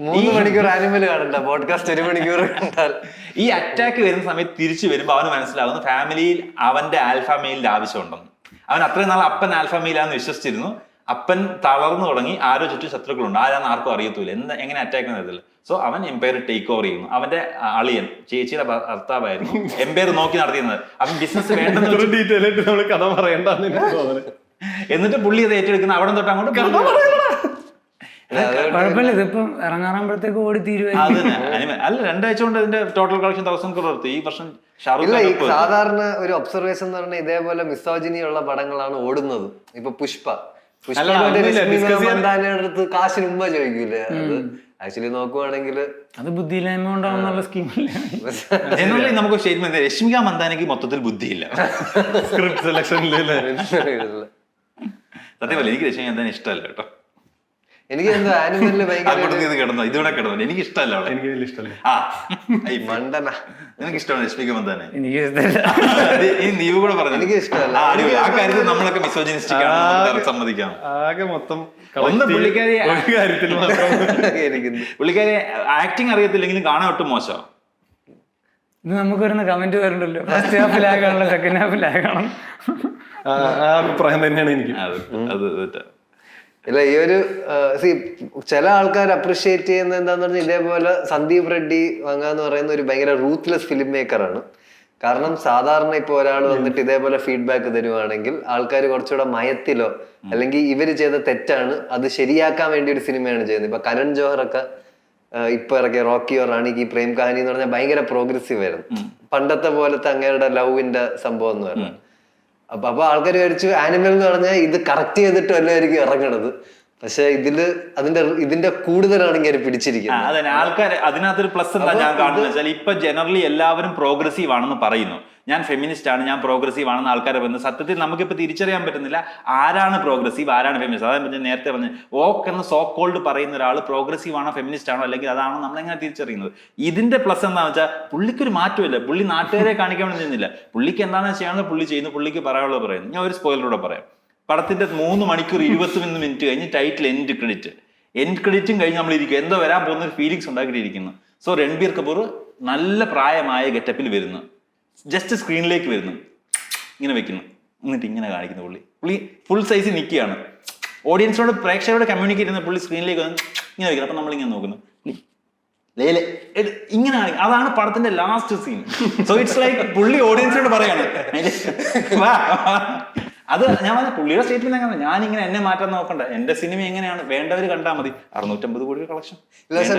3 മണിക്കൂർ ആനിമൽ കാണണ്ട, പോഡ്കാസ്റ്റ് 1 മണിക്കൂർ കണ്ടാൽ. ഈ അറ്റാക്ക് വരുന്ന സമയത്ത് തിരിച്ചു വരുമ്പോൾ അവന് മനസ്സിലാവുന്നു ഫാമിലിയിൽ അവന്റെ ആൽഫ മെയിലിന്റെ ആവശ്യമുണ്ടെന്ന്. അവൻ അത്രയും നാൾ അപ്പൻ ആൽഫ മെയിലാന്ന് വിശ്വസിച്ചിരുന്നു. അപ്പൻ തളർന്നു തുടങ്ങി, ആരോ ചുറ്റും ശത്രുക്കളുണ്ട്, ആരാന്ന് ആർക്കും അറിയത്തൂല, എങ്ങനെ അറ്റാക്ക് നടത്തില്ല. സോ അവൻ എംപയർ ടേക്ക് ഓവർ ചെയ്യുന്നു. അവന്റെ അളിയൻ ചേച്ചിയുടെ ഭർത്താവായിരുന്നു എംപയർ നോക്കി നടത്തിയിരുന്നത്. അവൻ ബിസിനസ് വേണ്ടെന്ന് ഡീറ്റെയിൽ ആയിട്ട് നമ്മൾ കഥ പറയണ്ടെന്ന് എനിക്ക് തോന്നുന്നത്. എന്നിട്ട് പുള്ളി അത് ഏറ്റെടുക്കുന്ന അവിടെ തൊട്ട് അങ്ങോട്ട് കുഴപ്പമില്ല, ഇതിപ്പം ഇറങ്ങാറാകുമ്പോഴത്തേക്ക് ഓടി തീരുവായി. അല്ല 2 ആഴ്ച കൊണ്ട് അതിന്റെ ടോട്ടൽ കളക്ഷൻ 1000 crore ഈ വർഷം. സാധാരണ ഒരു ഒബ്സർവേഷൻ എന്ന് പറഞ്ഞാൽ ഇതേപോലെ മിസോജിനിയുള്ള പടങ്ങളാണ് ഓടുന്നത്. ഇപ്പൊ പുഷ്പ അടുത്ത് കാശിന് മുമ്പ് ചോദിക്കൂലേ, അത് ആക്ച്വലി നോക്കുവാണെങ്കിൽ അത് ബുദ്ധിയില്ലായ്മ കൊണ്ടാണെന്നുള്ള സ്കീമല്ലേ. ജനറലി നമുക്ക് സ്റ്റേറ്റ്മെന്റ് രശ്മിക മന്ദാനയ്ക്ക് മൊത്തത്തിൽ ബുദ്ധിയില്ല സ്ക്രിപ്റ്റ് സെലക്ഷനിൽ. സത്യമല്ല, എനിക്ക് രശ്മിക മന്ദാന ഇഷ്ടമല്ല കേട്ടോ. എനിക്ക് എന്തോ ആനിമലില് കിടന്നു ഇതിവിടെ കിടന്നു, എനിക്ക് ഇഷ്ടമല്ല അവിടെ. എനിക്ക് വലിയ ഇഷ്ടമല്ല. മണ്ടന. നിനക്ക് ഇഷ്ടമാണ് രശ്മിക മന്ദാന? എനിക്ക് ഇഷ്ടമല്ല. നീ കൂടെ പറഞ്ഞു എനിക്ക് ഇഷ്ടമല്ല. ആ കാര്യത്തിൽ നമ്മളൊക്കെ മിസോജിനിസ്റ്റിക് ആണ്, സമ്മതിക്കാം. ആകെ മൊത്തം ഒന്ന് പുള്ളിക്കാരി കാര്യത്തിൽ പുള്ളിക്കാരി ആക്ടിങ് അറിയത്തില്ലെങ്കിലും കാണാൻ ഒട്ടും മോശം. ഇത് നമുക്ക് വരുന്ന കമന്റ് വരുന്നുണ്ടല്ലോ, ഫസ്റ്റ് ഹാഫ് ലാഗ് ആണല്ലോ, സെക്കൻഡ് ഹാഫ് ലാഗ് ആണ്. ആ അഭിപ്രായം തന്നെയാണ് എനിക്ക്. അത് ഇല്ല, ഈ ഒരു ചില ആൾക്കാർ അപ്രിഷിയേറ്റ് ചെയ്യുന്ന എന്താന്ന് പറഞ്ഞാൽ ഇതേപോലെ സന്ദീപ് റെഡ്ഡി വങ്ക എന്ന് പറയുന്ന ഒരു ഭയങ്കര റൂത്ത്ലെസ് ഫിലിം മേക്കറാണ്. കാരണം സാധാരണ ഇപ്പൊ ഒരാൾ വന്നിട്ട് ഇതേപോലെ ഫീഡ്ബാക്ക് തരുവാണെങ്കിൽ ആൾക്കാർ കുറച്ചുകൂടെ മയത്തിലോ അല്ലെങ്കിൽ ഇവര് ചെയ്ത തെറ്റാണ് അത് ശരിയാക്കാൻ വേണ്ടി ഒരു സിനിമയാണ് ചെയ്യുന്നത്. ഇപ്പൊ കരൺ ജോഹറൊക്കെ ഇപ്പൊ ഇറക്കിയ റോക്കി ഓർ റാണി കി പ്രേം കഹാനി എന്ന് പറഞ്ഞാൽ ഭയങ്കര പ്രോഗ്രസീവ് ആയിരുന്നു. പണ്ടത്തെ പോലത്തെ അങ്ങയുടെ ലവിന്റെ സംഭവം എന്ന് പറഞ്ഞാൽ. അപ്പൊ ആൾക്കാർ വിചാരിച്ചു ആനിമൽ എന്ന് പറഞ്ഞാൽ ഇത് കറക്റ്റ് ചെയ്തിട്ട് എല്ലാവർക്കും ഇറങ്ങണത്. പക്ഷെ ഇതിന്റെ കൂടുതലാണ് ഇങ്ങനെ പിടിച്ചിരിക്കുന്നത്. അതെ, ആൾക്കാർ അതിനകത്തൊരു പ്ലസ് എന്താ ഞാൻ കാണുന്നത് വെച്ചാൽ ഇപ്പൊ ജനറലി എല്ലാവരും പ്രോഗ്രസീവ് ആണെന്ന് പറയുന്നു. ഞാൻ ഫെമിനിസ്റ്റ് ആണ്, ഞാൻ പ്രോഗ്രസീവ് ആണെന്ന് ആൾക്കാരെ പറയുന്നത്. സത്യത്തിൽ നമുക്കിപ്പോൾ തിരിച്ചറിയാൻ പറ്റുന്നില്ല ആരാണ് പ്രോഗ്രസീവ്, ആരാണ് ഫെമിനിസ്റ്റ്. അതായത് നേരത്തെ പറഞ്ഞ ഓക്ക് എന്ന് സോ കോൾഡ് പറയുന്ന ഒരാൾ പ്രോഗ്രസീവ് ആണോ ഫെമിനിസ്റ്റ് ആണോ അല്ലെങ്കിൽ അതാണോ നമ്മളെങ്ങനെ തിരിച്ചറിയുന്നത്. ഇതിന്റെ പ്ലസ് എന്താണെന്ന് വെച്ചാൽ പുള്ളിക്കൊരു മാറ്റമില്ല. പുള്ളി നാട്ടുകാരെ കാണിക്കാൻ വേണ്ടി നിന്നില്ല. പുള്ളിക്ക് എന്താണെന്ന് ചെയ്യാമെന്ന് പുള്ളി ചെയ്യുന്നു, പുള്ളിക്ക് പറയാനുള്ളത് പറയുന്നു. ഞാൻ ഒരു സ്പോയിലറൂടെ പറയാം. പടത്തിന്റെ 3 മണിക്കൂർ 21 മിനിറ്റ് കഴിഞ്ഞ് ടൈറ്റിൽ എൻഡ് ക്രെഡിറ്റും കഴിഞ്ഞ് നമ്മളിരിക്കും, എന്തോ വരാൻ പോകുന്ന ഒരു ഫീലിങ്സ് ഉണ്ടാക്കിയിരിക്കുന്നു. സോ രൺബീർ കപൂർ നല്ല പ്രായമായ ഗെറ്റപ്പിൽ വരുന്നു, ജസ്റ്റ് സ്ക്രീനിലേക്ക് വരുന്നു, ഇങ്ങനെ വെക്കുന്നു, എന്നിട്ട് ഇങ്ങനെ കാണിക്കുന്നു. പുള്ളി ഫുൾ സൈസ് നിൽക്കുകയാണ്. ഓഡിയൻസിനോട് പ്രേക്ഷകരോട് കമ്മ്യൂണിക്കേറ്റ് ചെയ്യുന്ന പുള്ളി സ്ക്രീനിലേക്ക് വന്ന് ഇങ്ങനെ വെക്കുന്നു. അപ്പൊ നമ്മളിങ്ങനെ നോക്കുന്നു, ഇങ്ങനെ കാണിക്കും. അതാണ് പടത്തിന്റെ last scene. So it's like പുള്ളി ഓഡിയൻസിനോട് പറയാണ് അത് ഞാൻ പറഞ്ഞ പുള്ളിയുടെ സ്റ്റേറ്റ്മെന്റ് എങ്ങനെ, ഞാനിങ്ങനെ എന്നെ മാറ്റാൻ നോക്കണ്ട, എന്റെ സിനിമ എങ്ങനെയാണ് വേണ്ടവര് കണ്ടാൽ മതി. 650 കോടി കളക്ഷൻ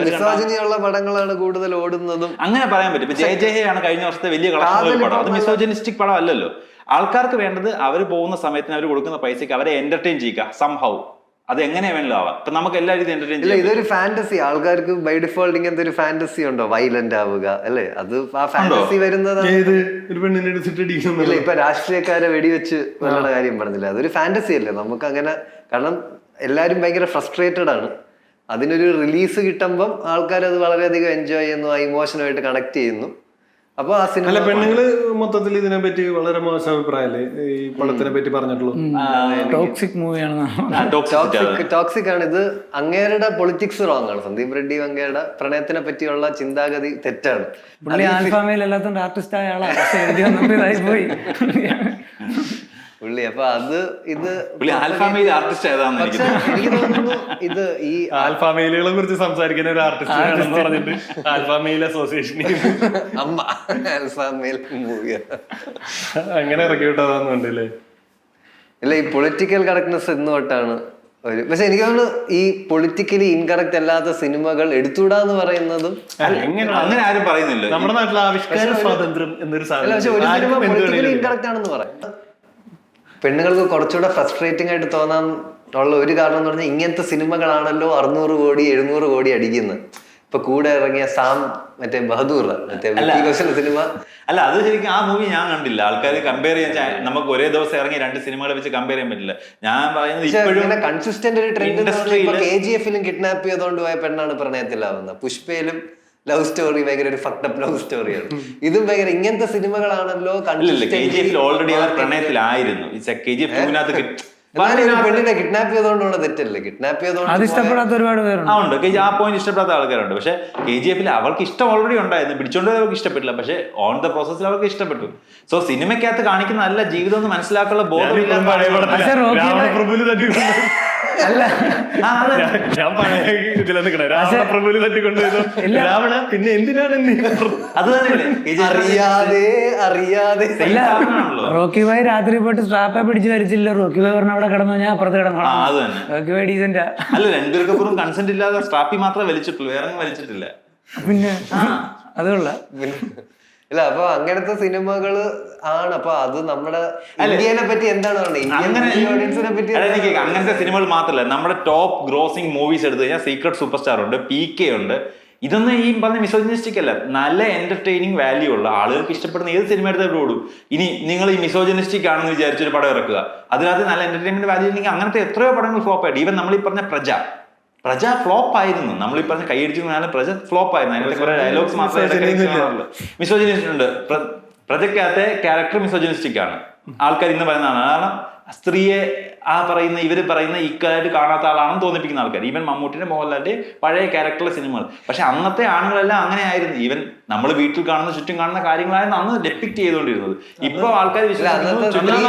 മിസോജിനിയുള്ള പടങ്ങളാണ് കൂടുതൽ ഓടുന്നതും അങ്ങനെ പറയാൻ പറ്റും. ഇപ്പൊ ജയ ആണ് കഴിഞ്ഞ വർഷത്തെ വലിയ കളക്ഷൻ പടം. അത് മിസോജിനിസ്റ്റിക് പടം അല്ലല്ലോ. ആൾക്കാർക്ക് വേണ്ടത് അവർ പോകുന്ന സമയത്തിന് അവർ കൊടുക്കുന്ന പൈസക്ക് അവരെ എന്റർടൈൻ ചെയ്യുക സംഹൗ. അത് എങ്ങനെ വേണമല്ലോ ആവാം. ഇപ്പൊ നമുക്ക് എല്ലാ രീതിയും എന്റർടൈൻ ചെയ്യാം. ഇതൊരു ഫാന്റസി. ആൾക്കാർക്ക് ബൈ ഡിഫോൾട്ട് ഇങ്ങനത്തെ ഒരു ഫാന്റസി ഉണ്ടോ, വയലന്റ് ആവുക അല്ലേ? അത് ആ ഫാന്റസി വരുന്നതാണ്. ഇപ്പൊ രാഷ്ട്രീയക്കാരെ വെടിവെച്ച് കൊല്ലുന്ന കാര്യം പറഞ്ഞില്ല, അതൊരു ഫാന്റസി അല്ലേ നമുക്ക് അങ്ങനെ. കാരണം എല്ലാരും ഭയങ്കര ഫ്രസ്ട്രേറ്റഡ് ആണ്. അതിനൊരു റിലീസ് കിട്ടുമ്പം ആൾക്കാർ അത് വളരെയധികം എൻജോയ് ചെയ്യുന്നു, ആ ഇമോഷനുമായിട്ട് കണക്ട് ചെയ്യുന്നു. അപ്പൊ ആ സിനിമ പെണ്ണുങ്ങള് മൊത്തത്തിൽ ഇതിനെ പറ്റി വളരെ മോശം അഭിപ്രായല്ലേ ഈ പടത്തിനെ പറ്റി പറഞ്ഞിട്ടുള്ളൂ. ടോക്സിക് മൂവിയാണ്. ടോക്സിക് ആണ് ഇത്. അങ്ങേരുടെ പൊളിറ്റിക്സ് റോങ് ആണ്. സന്ദീപ് റെഡ്ഡി അങ്ങയുടെ പ്രണയത്തിനെ പറ്റിയുള്ള ചിന്താഗതി തെറ്റാണ്. പുള്ളി ആൽഫാമയിൽ എല്ലാത്തോണ്ട് ആർട്ടിസ്റ്റ് ആയ ആളാണ് പോയി പുള്ളി. അപ്പൊ അത് ഇത് ആർട്ടിസ്റ്റ് ഏതാന്ന് എനിക്ക് തോന്നുന്നു ഇത് ഈ ആൽഫാമെയിലുകളെ കുറിച്ച് സംസാരിക്കുന്ന ഒരു ആർട്ടിസ്റ്റ് ആണെന്ന് പറഞ്ഞിട്ട് ആൽഫാമെയിൽ അസോസിയേഷൻ അമ്മ ആൽഫാമെയിൽ മൂവി അങ്ങനെ ഇറക്കി വിട്ടതാന്നുണ്ടല്ലേ. ഇല്ല, ഈ പൊളിറ്റിക്കൽ കറക്റ്റ്നെസ് എന്ന് തൊട്ടാണ് ഒരു. പക്ഷെ എനിക്ക് തോന്നുന്നു ഈ പൊളിറ്റിക്കലി ഇൻകറക്റ്റ് അല്ലാത്ത സിനിമകൾ എടുത്തുകൂടാന്ന് പറയുന്നതും അങ്ങനെ ആരും പറയുന്നില്ല. നമ്മുടെ നാട്ടിൽ ആവിഷ്കാര സ്വാതന്ത്ര്യം എന്നൊരു സാധനം. പക്ഷെ ഒരു സിനിമ പൊളിറ്റിക്കലി ഇൻകറക്റ്റ് ആണെന്ന് പറയാം. പെണ്ണുങ്ങൾക്ക് കുറച്ചുകൂടെ ഫ്രസ്ട്രേറ്റിംഗ് ആയിട്ട് തോന്നാൻ ഉള്ള ഒരു കാരണം എന്ന് പറഞ്ഞാൽ ഇങ്ങനത്തെ സിനിമകളാണല്ലോ 600 കോടി 700 കോടി അടിക്കുന്നത്. ഇപ്പൊ കൂടെ ഇറങ്ങിയ സാം മറ്റേ ബഹദൂർ മറ്റേ വിക്കി കൗശലിന്റെ സിനിമ അല്ല അത് ശരിക്കും ആ മൂവി ഞാൻ കണ്ടില്ല. ആൾക്കാർ കമ്പയർ ചെയ്യാൻ നമുക്ക് ഒരേ ദിവസം ഇറങ്ങി 2 സിനിമകളെ വെച്ച് കമ്പയർ ചെയ്യാൻ പറ്റില്ല. ഞാൻ പറയുന്നത് ഇപ്പോഴും കൺസിസ്റ്റന്റ് ഒരു ട്രെൻഡ് KGF-ലും കിഡ്നാപ്പ് ചെയ്തോണ്ട് പോയ പെണ്ണാണ് പ്രണയത്തിലാവുന്നത്. പുഷ്പയിലും ലവ് സ്റ്റോറി ഭയങ്കര ഒരു ഫക്ടപ്പ് ലവ് സ്റ്റോറിയാണ്. ഇതും ഭയങ്കര ഇങ്ങനത്തെ സിനിമകളാണല്ലോ. KGF ഓൾറെഡി അവർ പ്രണയത്തിലായിരുന്നു. KGF 2-നകത്ത് പെണ്ണിനെ കിഡ്നാപ്പ് ചെയ്തോണ്ടുള്ള തെറ്റല്ലേ? കിഡ്നാപ്പ് ചെയ്തോണ്ട് ഇഷ്ടപ്പെടാത്ത ഒരുപാട് പേരുണ്ട്. ആ പോയിന്റ് ഇഷ്ടപ്പെടാത്ത ആൾക്കാരുണ്ട്. പക്ഷെ KGF അവർക്ക് ഇഷ്ടം ഓൾറെഡി ഉണ്ടായിരുന്നു. പിടിച്ചോണ്ട് അവർക്ക് ഇഷ്ടപ്പെട്ടില്ല. പക്ഷെ ഓൺ ദ പ്രോസസ്സിൽ അവർക്ക് ഇഷ്ടപ്പെട്ടു. സോ സിനിമയ്ക്കകത്ത് കാണിക്കുന്ന നല്ല ജീവിതം എന്ന് മനസ്സിലാക്കാനുള്ള ബോധമില്ല. ഞാൻ പഴയ ഇതിലാ നിക്കണേ. രാവണപ്രഭുവിൽ തട്ടിക്കൊണ്ടുപോയതോ രാവണ പിന്നെ എന്തിനാണ് അത് തന്നെയല്ലേ അറിയാതെ റോക്കി ഭായ് രാത്രി പോയിട്ട് സ്ട്രാപ്പെ പിടിച്ച് വരച്ചില്ല. റോക്കി ഭായ് പറഞ്ഞ അവിടെ കിടന്നു, ഞാൻ അപ്പുറത്ത് കിടന്നു. അത് തന്നെ റോക്കി ഭായ് ഡീസന്റാ. അല്ല, രണ്ടുപേർ കപൂറും കൺസെന്റ് ഇല്ലാതെ സ്ട്രാപ്പി മാത്രമേ വലിച്ചിട്ടുള്ളൂ, വേറെ വലിച്ചിട്ടില്ല. പിന്നെ അതുകൊള്ള ഇല്ല. അപ്പൊ അങ്ങനത്തെ സിനിമകള് ആണ്. അപ്പൊ അത് നമ്മുടെ ഇന്ത്യനെ പറ്റി എന്താണ് ഓഡിയൻസിനെ പറ്റി? അങ്ങനത്തെ സിനിമകൾ മാത്രമല്ല, നമ്മുടെ ടോപ്പ് ഗ്രോസിംഗ് മൂവീസ് എടുത്തു കഴിഞ്ഞാൽ സീക്രട്ട് സൂപ്പർ സ്റ്റാർ ഉണ്ട്, PK ഉണ്ട്. ഇതൊന്നും ഈ പറഞ്ഞ മിസോജിനിസ്റ്റിക് അല്ല, നല്ല എന്റർടൈനിങ് വാല്യൂ ഉള്ള ആളുകൾക്ക് ഇഷ്ടപ്പെടുന്ന ഏത് സിനിമ എടുത്താൽ ഓടും. ഇനി നിങ്ങൾ ഈ മിസോജിനിസ്റ്റിക് ആണെന്ന് വിചാരിച്ചൊരു പടം ഇറക്കുക, അതിനകത്ത് നല്ല എന്റർടൈൻമെന്റ് വാല്യൂ ഉണ്ടെങ്കിൽ അങ്ങനത്തെ എത്രയോ പടങ്ങൾ ഫ്ലോപ്പ് ആയിട്ട്. ഈവൻ നമ്മൾ ഈ പറഞ്ഞ പ്രജ ഫ്ലോപ്പ് ആയിരുന്നു. നമ്മൾ ഈ പറഞ്ഞ കൈയടിച്ചു പ്രജ ഫ്ലോപ്പ് ആയിരുന്നു. അതിനകത്ത് കുറെ ഡയലോഗ്സ് മാത്രമേ മിസോജിനിസ്റ്റ് ഉണ്ട്. പ്രജയ്ക്കകത്തെ ക്യാരക്ടർ മിസോജിനിസ്റ്റിക് ആണ്. ആൾക്കാർ ഇന്ന് പറയുന്നതാണ്. കാരണം സ്ത്രീയെ ഇവര് പറയുന്ന ഈക്വലായിട്ട് കാണാത്ത ആളാണെന്ന് തോന്നിപ്പിക്കുന്ന ആൾക്കാർ. ഈവൻ മമ്മൂട്ടിന്റെ മോഹൻലാലിന്റെ പഴയ ക്യാരക്ടറിലെ സിനിമകൾ. പക്ഷെ അന്നത്തെ ആണുങ്ങളെല്ലാം അങ്ങനെയായിരുന്നു. ഈവൻ നമ്മൾ വീട്ടിൽ കാണുന്ന ചുറ്റും കാണുന്ന കാര്യങ്ങളായിരുന്നു അന്ന് ഡെപ്പിക്ട് ചെയ്തുകൊണ്ടിരുന്നത്. ഇപ്പൊ ആൾക്കാർ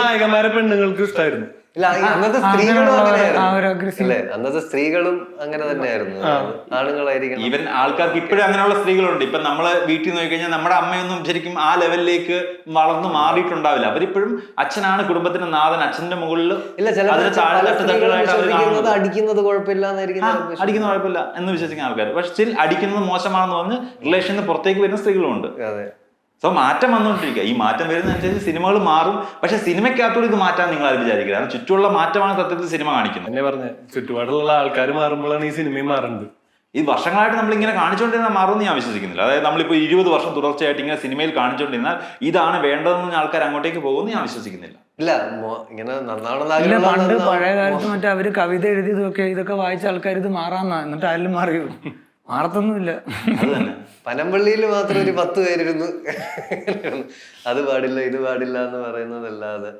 നായകന്മാരെ പെണ്ണുങ്ങൾക്ക് ഇഷ്ടമായിരുന്നു. അന്നത്തെ സ്ത്രീകളും അങ്ങനെയായിരുന്നു. അന്നത്തെ സ്ത്രീകളും അങ്ങനെ തന്നെയായിരുന്നു. ആണുങ്ങളായിരിക്കും. ഈവൻ ആൾക്കാർക്ക് ഇപ്പോഴും അങ്ങനെയുള്ള സ്ത്രീകളുണ്ട്. ഇപ്പൊ നമ്മള് വീട്ടിൽ നോക്കി കഴിഞ്ഞാൽ നമ്മുടെ അമ്മയൊന്നും ശരിക്കും ആ ലെവലിലേക്ക് വളർന്നു മാറിയിട്ടുണ്ടാവില്ല. അവരിപ്പോഴും അച്ഛനാണ് കുടുംബത്തിന്റെ നാഥൻ. അച്ഛന്റെ മുകളിൽ അടിക്കുന്നത് കുഴപ്പമില്ല അടിക്കുന്ന കുഴപ്പമില്ല എന്ന് വിശ്വസിക്കുന്ന ആൾക്കാർ. പക്ഷെ സ്റ്റിൽ അടിക്കുന്നത് മോശമാണെന്ന് പറഞ്ഞ് റിലേഷന് പുറത്തേക്ക് വരുന്ന സ്ത്രീകളുമുണ്ട്. സോ മാറ്റം വന്നുകൊണ്ടിരിക്കുക. ഈ മാറ്റം വരുന്നതനുസരിച്ച് സിനിമകൾ മാറും. പക്ഷെ സിനിമയ്ക്കകത്തോട് ഇത് മാറ്റാൻ നിങ്ങൾ അത് വിചാരിക്കില്ല. കാരണം ചുറ്റുമുള്ള മാറ്റമാണ് സത്യത്തിൽ സിനിമ കാണിക്കുന്നത്. എന്നെ പറഞ്ഞ ചുറ്റുപാടുള്ള ആൾക്കാർ മാറുമ്പോഴാണ് ഈ സിനിമയും മാറുന്നത്. ഈ വർഷങ്ങളായിട്ട് നമ്മൾ ഇങ്ങനെ കാണിച്ചുകൊണ്ടിരുന്നാൽ മാറുമെന്ന് ഞാൻ വിശ്വസിക്കുന്നില്ല. അതായത് നമ്മളിപ്പോൾ 20 വർഷം തുടർച്ചയായിട്ട് ഇങ്ങനെ സിനിമയിൽ കാണിച്ചുകൊണ്ടിരുന്നാൽ ഇതാണ് വേണ്ടതെന്ന് ആൾക്കാർ അങ്ങോട്ടേക്ക് പോകുമെന്ന് ഞാൻ വിശ്വസിക്കുന്നില്ല. പണ്ട് പഴയ കാലത്ത് മറ്റേ അവര് കവിത എഴുതിയതൊക്കെ ഇതൊക്കെ വായിച്ച ആൾക്കാർ ഇത് മാറാന്നാ. എന്നിട്ട് ആരിലും മാറിയോ? മാറത്തൊന്നുമില്ല. അത് തന്നെ. പനമ്പള്ളിയിൽ മാത്രം ഒരു 10 പേരിരുന്ന് അത് പാടില്ല ഇത് പാടില്ല എന്ന് പറയുന്നതല്ലാതെ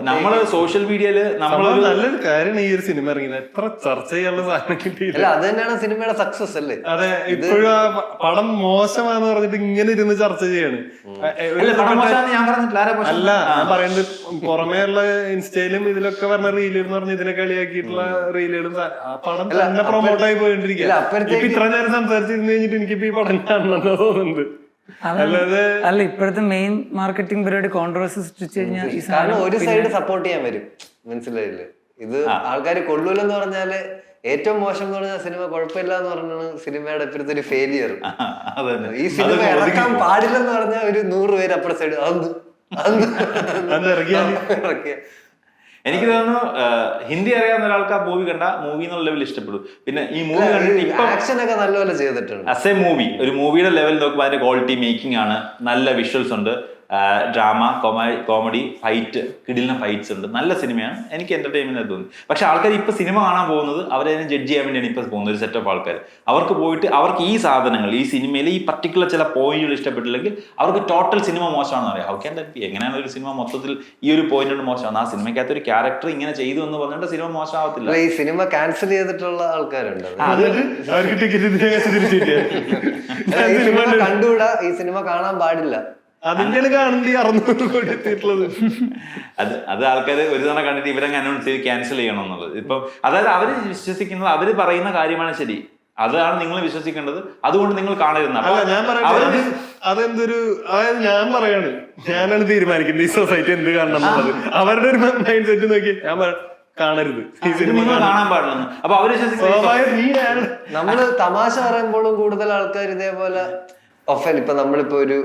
നമ്മള് സോഷ്യൽ മീഡിയയില് നമ്മളൊരു നല്ലൊരു കാര്യമാണ് ഈ ഒരു സിനിമ ഇറങ്ങിയത്. എത്ര ചർച്ച ചെയ്യാനുള്ള സാധനം കിട്ടിയില്ല. അത് തന്നെയാണ് സിനിമയുടെ സക്സസ് അല്ലേ? അതെ. ഇപ്പോഴും ആ പടം മോശമാണെന്ന് പറഞ്ഞിട്ട് ഇങ്ങനെ ഇരുന്ന് ചർച്ച ചെയ്യാണ്. അല്ല, ഞാൻ പറയുന്നത് പുറമേ ഉള്ള ഇൻസ്റ്റയിലും ഇതിലൊക്കെ പറഞ്ഞ റീല് എന്ന് പറഞ്ഞ ഇതിനെ കളിയാക്കിയിട്ടുള്ള റീലുകളും ആ പടം തന്നെ പ്രൊമോട്ടായി പോയിട്ടിരിക്കുക. ഇപ്പൊ ഇത്ര നേരം സംസാരിച്ചിരുന്നു കഴിഞ്ഞിട്ട് എനിക്കിപ്പോ ഈ പടം കാണണമെന്ന് തോന്നുന്നുണ്ട്. അല്ല, ഇപ്പോഴത്തെ മെയിൻ മാർക്കറ്റിംഗ് പരിപാടി കോൺട്രവേഴ്സി സൃഷ്ടിച്ചു കഴിഞ്ഞാൽ ഒരു സൈഡ് സപ്പോർട്ട് ചെയ്യാൻ വരും. മനസ്സിലായില്ലേ? ഇത് ആൾക്കാർ കൊള്ളൂലെന്ന് പറഞ്ഞാല് ഏറ്റവും മോശം എന്ന് പറഞ്ഞാൽ സിനിമ കുഴപ്പമില്ല എന്ന് പറഞ്ഞാണ് സിനിമയുടെ ഇപ്പോഴത്തെ ഒരു ഫെയിലിയർ. ഈ സിനിമ ഇറക്കാൻ പാടില്ലെന്ന് പറഞ്ഞാൽ ഒരു 100 പേര് അപ്പുറത്തെ സൈഡ് ഇറക്കിയ. എനിക്ക് തോന്നുന്നു ഹിന്ദി അറിയാവുന്ന ഒരാൾക്ക് ആ മൂവി കണ്ട മൂവി എന്നുള്ള ലെവൽ ഇഷ്ടപ്പെടും. പിന്നെ ഈ മൂവി കണ്ടിട്ട് ആക്ഷൻ ഒക്കെ നല്ലപോലെ ചെയ്തിട്ടുണ്ട്. ആസ് എ മൂവി, ഒരു മൂവിയുടെ ലെവൽ നോക്കുമ്പോൾ അതിന്റെ ക്വാളിറ്റി മേക്കിംഗ് ആണ്, നല്ല വിഷ്വൽസ് ഉണ്ട്, ഡ്രാമ, കോമഡി, ഫൈറ്റ്, കിടിലിന ഫൈറ്റ്സ് ഉണ്ട്. നല്ല സിനിമയാണ്. എനിക്ക് എന്റർടൈൻമെന്റ് ആയി തോന്നി. പക്ഷെ ആൾക്കാർ ഇപ്പൊ സിനിമ കാണാൻ പോകുന്നത് അവരതിനെ ജഡ്ജ് ചെയ്യാൻ വേണ്ടിയാണ് ഇപ്പൊ പോകുന്നത്. ഒരു സെറ്റ് ഓഫ് ആൾക്കാർ അവർക്ക് പോയിട്ട് അവർക്ക് ഈ സാധനങ്ങൾ ഈ സിനിമയിൽ ഈ പർട്ടിക്കുലർ ചില പോയിന്റുകൾ ഇഷ്ടപ്പെട്ടില്ലെങ്കിൽ അവർക്ക് ടോട്ടൽ സിനിമ മോശമാണെന്ന് പറയാം. How can that be? എങ്ങനെയാണ് ഒരു സിനിമ മൊത്തത്തിൽ ഈ ഒരു പോയിന്റ് മോശമാണ്? ആ സിനിമയ്ക്കകത്ത് ഒരു ക്യാരക്ടർ ഇങ്ങനെ ചെയ്തു എന്ന് പറഞ്ഞിട്ട് സിനിമ മോശമാവത്തില്ല. ഈ സിനിമ ക്യാൻസൽ ചെയ്തിട്ടുള്ള ആൾക്കാരുണ്ട്. കണ്ടുകൂടാ, ഈ സിനിമ കാണാൻ പാടില്ല, അതിന്റെയാണ് കാണേണ്ടി 600 കോടി എത്തിയിട്ടുള്ളത്. അത് ആൾക്കാർ ഒരു തവണ കണ്ടിട്ട് ഇവരങ്ങ് അനൗൺസ് ചെയ്ത് ക്യാൻസൽ ചെയ്യണം എന്നുള്ളത്. ഇപ്പം അതായത് അവര് വിശ്വസിക്കുന്നത് അവര് പറയുന്ന കാര്യമാണ് ശരി, അതാണ് നിങ്ങൾ വിശ്വസിക്കേണ്ടത്, അതുകൊണ്ട് നിങ്ങൾ കാണരുന്ന. ഞാൻ പറയുന്നത് അതെന്തൊരു, അതായത് ഞാൻ പറയാണ്, ഞാനാണ് തീരുമാനിക്കുന്നത് ഈ സൊസൈറ്റി എന്ത് കാണണം എന്നുള്ളത്. അവരുടെ ഒരു മൈൻഡ് സെറ്റ് നോക്കി ഞാൻ കാണരുത്, ഈ സിനിമ കാണാൻ പാടില്ലെന്ന്. അപ്പൊ അവര് നമ്മള് തമാശ പറയുമ്പോഴും കൂടുതൽ ആൾക്കാർ ഇതേപോലെ ഇപ്പൊ നമ്മളിപ്പോ ഒരു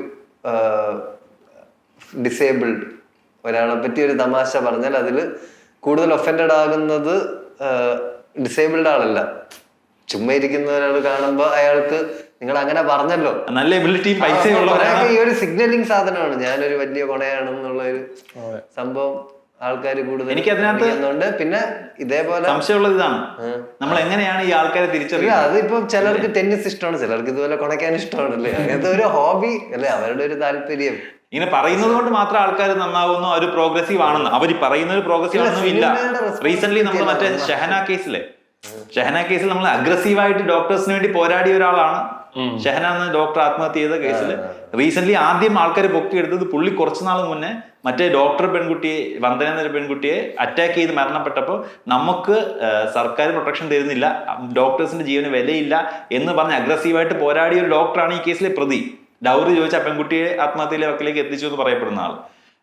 ഡിസേബിൾഡ് ഒരാളെ പറ്റി ഒരു തമാശ പറഞ്ഞാൽ അതിൽ കൂടുതൽ ഒഫൻഡഡ് ആകുന്നത് ഡിസേബിൾഡ് ആളല്ല, ചുമ്മാ ഇരിക്കുന്ന ഒരാൾ കാണുമ്പോ അയാൾക്ക് നിങ്ങൾ അങ്ങനെ പറഞ്ഞല്ലോ, നല്ല എബിലിറ്റിയും പൈസയുള്ളവരാണ്. ഈ ഒരു സിഗ്നലിംഗ് സാധനമാണ് ഞാനൊരു വലിയ കൊണയാണെന്നുള്ള ഒരു സംഭവം ആൾക്കാർ കൂടുതൽ എനിക്ക് അതിനകത്ത് പിന്നെ ഇതേപോലെ സംശയമുള്ളത് ഇതാണ്, നമ്മൾ എങ്ങനെയാണ് ഈ ആൾക്കാരെ തിരിച്ചറിയുക? അതിപ്പോ ചിലർക്ക് ടെന്നീസ് ഇഷ്ടമാണ്, ചിലർക്ക് ഇതുപോലെ കൊണയ്ക്കാൻ ഇഷ്ടമാണല്ലേ, അങ്ങനത്തെ ഒരു ഹോബി അല്ലെ, അവരുടെ ഒരു താല്പര്യം. ഇങ്ങനെ പറയുന്നത് കൊണ്ട് മാത്രം ആൾക്കാർ നന്നാവുന്നു, അവർ പ്രോഗ്രസീവ് ആണെന്ന് അവർ പറയുന്നത് പ്രോഗ്രസീവ് ആണെന്നും ഇല്ല. റീസെന്റ് നമ്മൾ മറ്റേ ഷഹന കേസിൽ നമ്മൾ അഗ്രസീവായിട്ട് ഡോക്ടേഴ്സിന് വേണ്ടി പോരാടിയ ഒരാളാണ് ഷഹന എന്ന ഡോക്ടർ ആത്മഹത്യ ചെയ്ത കേസിൽ. റീസെന്റ് ആദ്യം ആൾക്കാർ പൊക്കിയെടുത്തത് പുള്ളി കുറച്ചുനാൾ മുന്നേ മറ്റേ ഡോക്ടർ പെൺകുട്ടിയെ, വന്ദന എന്ന പെൺകുട്ടിയെ അറ്റാക്ക് ചെയ്ത് മരണപ്പെട്ടപ്പോൾ നമുക്ക് സർക്കാർ പ്രൊട്ടക്ഷൻ തരുന്നില്ല, ഡോക്ടേഴ്സിന്റെ ജീവന് വിലയില്ല എന്ന് പറഞ്ഞ് അഗ്രസീവായിട്ട് പോരാടിയ ഒരു ഡോക്ടറാണ് ഈ കേസിലെ പ്രതി. ഡൗറി ചോദിച്ച ആ പെൺകുട്ടിയെ ആത്മഹത്യയിലെ വക്കിലേക്ക് എത്തിച്ചു എന്ന് പറയപ്പെടുന്ന ആൾ.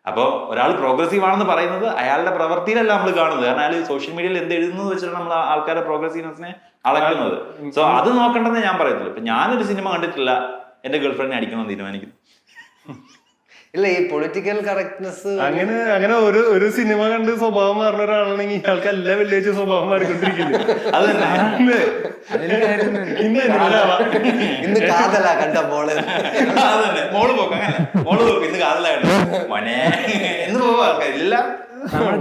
അപ്പോൾ ഒരാൾ പ്രോഗ്രസീവ് ആണെന്ന് പറയുന്നത് അയാളുടെ പ്രവൃത്തിയിലല്ല നമ്മൾ കാണുന്നത്. കാരണം അയാൾ സോഷ്യൽ മീഡിയയിൽ എന്ത് എഴുതുന്നത് വെച്ചിട്ടാണ് നമ്മൾ ആൾക്കാരുടെ പ്രോഗ്രസീവ്നെസ്സിനെ അളക്കുന്നത്. സോ അത് നോക്കണ്ടെന്ന് ഞാൻ പറയത്തുള്ളൂ. ഇപ്പൊ ഞാനൊരു സിനിമ കണ്ടിട്ടില്ല എന്റെ ഗേൾഫ്രണ്ടിനെ അടിക്കണമെന്ന് തീരുമാനിക്കുന്നു. ഇല്ല, ഈ പൊളിറ്റിക്കൽ കറക്റ്റ്നെസ് അങ്ങനെ ഒരു സിനിമ കണ്ട് സ്വഭാവം മാറുന്ന ഒരാളാണെങ്കിൽ ഇയാൾക്ക് എല്ലാ വെള്ളിയാഴ്ച സ്വഭാവം മാറിക്കൊണ്ടിരിക്കുന്നു. അത് തന്നെ ഇന്ന് കാതലാ കണ്ട മോള്, അതന്നെ മോള് പോക്ക് ഇന്ന് കാതലായിട്ട് മോനെ എന്ന് പോവാ ആൾക്കാർ എല്ലാം.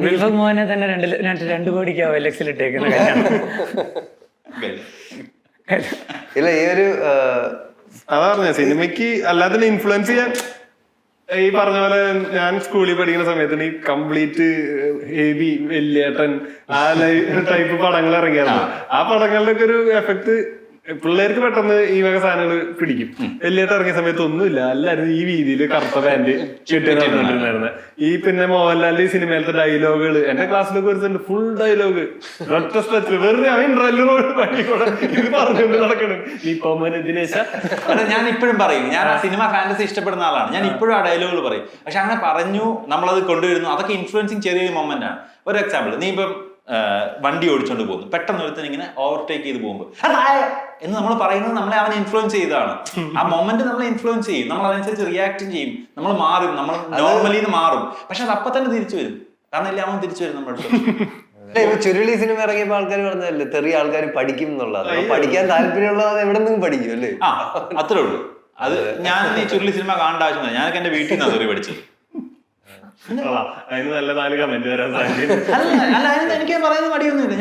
ദീപക് മോഹനെ തന്നെ 2 കോടിക്കാവും എലക്ഷനിട്ടേക്കുന്ന കല്യാണം. ഇല്ല, ഈ ഒരു അതാ പറഞ്ഞ സിനിമയ്ക്ക് അല്ലാതെ ഇൻഫ്ലുവൻസ് ചെയ്യാൻ ഈ പറഞ്ഞ പോലെ ഞാൻ സ്കൂളിൽ പഠിക്കുന്ന സമയത്ത് ഈ കംപ്ലീറ്റ് ഹെവി വല്യേട്ടൻ ആ ടൈപ്പ് പടങ്ങൾ ഇറങ്ങിയായിരുന്നു. ആ പടങ്ങളുടെ ഒക്കെ ഒരു എഫക്ട് പിള്ളേർക്ക് പെട്ടെന്ന് ഈ വക സാധനങ്ങൾ പിടിക്കും. വലിയേട്ടൻ ഇറങ്ങിയ സമയത്ത് ഒന്നുമില്ല, എല്ലാവരും ഈ രീതിയിൽ കറുത്ത പാന്റ് ചുറ്റിനായിരുന്നു. ഈ പിന്നെ മോഹൻലാലിന്റെ ഈ സിനിമയിലത്തെ ഡയലോഗുകൾ എന്റെ ക്ലാസ്സിലൊക്കെ വരുന്നുണ്ട്, ഫുൾ ഡയലോഗ് ഒറ്റ സ്ട്രെച്ച് വെറുതെ അവൻ ഇത് പറഞ്ഞുകൊണ്ട് നടക്കണം. ഈ കോമന് ദിനേശ ഞാൻ ഇപ്പോഴും പറയും, ഞാൻ ആ സിനിമ ഫാന്റസി ഇഷ്ടപ്പെടുന്ന ആളാണ്, ഞാൻ ഇപ്പോഴും ആ ഡയലോഗുകൾ പറയും. പക്ഷെ അങ്ങനെ പറഞ്ഞു നമ്മളത് കൊണ്ടുവരുന്നു, അതൊക്കെ ഇൻഫ്ലുവൻസിങ് ചെറിയൊരു മൊമെന്റ് ആണ്. ഒരു എക്സാമ്പിൾ, നീ ഇപ്പം വണ്ടി ഓടിച്ചോണ്ട് പോകുന്നു, പെട്ടെന്ന് ഒരുത്തൻ ഇങ്ങനെ ഓവർടേക്ക് ചെയ്ത് പോകുമ്പോൾ എന്ന് നമ്മൾ പറയുന്നത് നമ്മളെ അവൻ ഇൻഫ്ലുവൻസ് ചെയ്തതാണ്. ആ മൊമെന്റ് നമ്മളെ ഇൻഫ്ലുവൻസ് ചെയ്യും, നമ്മൾ അതനുസരിച്ച് റിയാക്ട് ചെയ്യും, നമ്മൾ മാറും, നമ്മൾ നോർമലി മാറും. പക്ഷെ അത് അപ്പൊ തന്നെ തിരിച്ചു വരും, കാരണം ഇല്ല അവൻ തിരിച്ചു വരും നമ്മുടെ അടുത്ത്. ചുരുളി സിനിമ ഇറങ്ങിയപ്പോ ആൾക്കാർ പറഞ്ഞല്ലേ തെറിയ ആൾക്കാർ പഠിക്കും എന്നുള്ളത്, പഠിക്കാൻ താല്പര്യമുള്ളത് എവിടെ നിന്നും പഠിക്കും അല്ലേ? ആ അത്രേ ഉള്ളൂ. അത് ഞാൻ ഈ ചുരുളി സിനിമ കാണേണ്ട ആവശ്യമില്ല, ഞാനൊക്കെ എന്റെ വീട്ടിൽ നിന്നാണ് തെറി പഠിച്ചത്. അതിന് നല്ല 4 കമന്റ് വരാൻ സാധ്യത. അല്ല എനിക്ക് പറയുന്നത് മടിയൊന്നുമില്ല.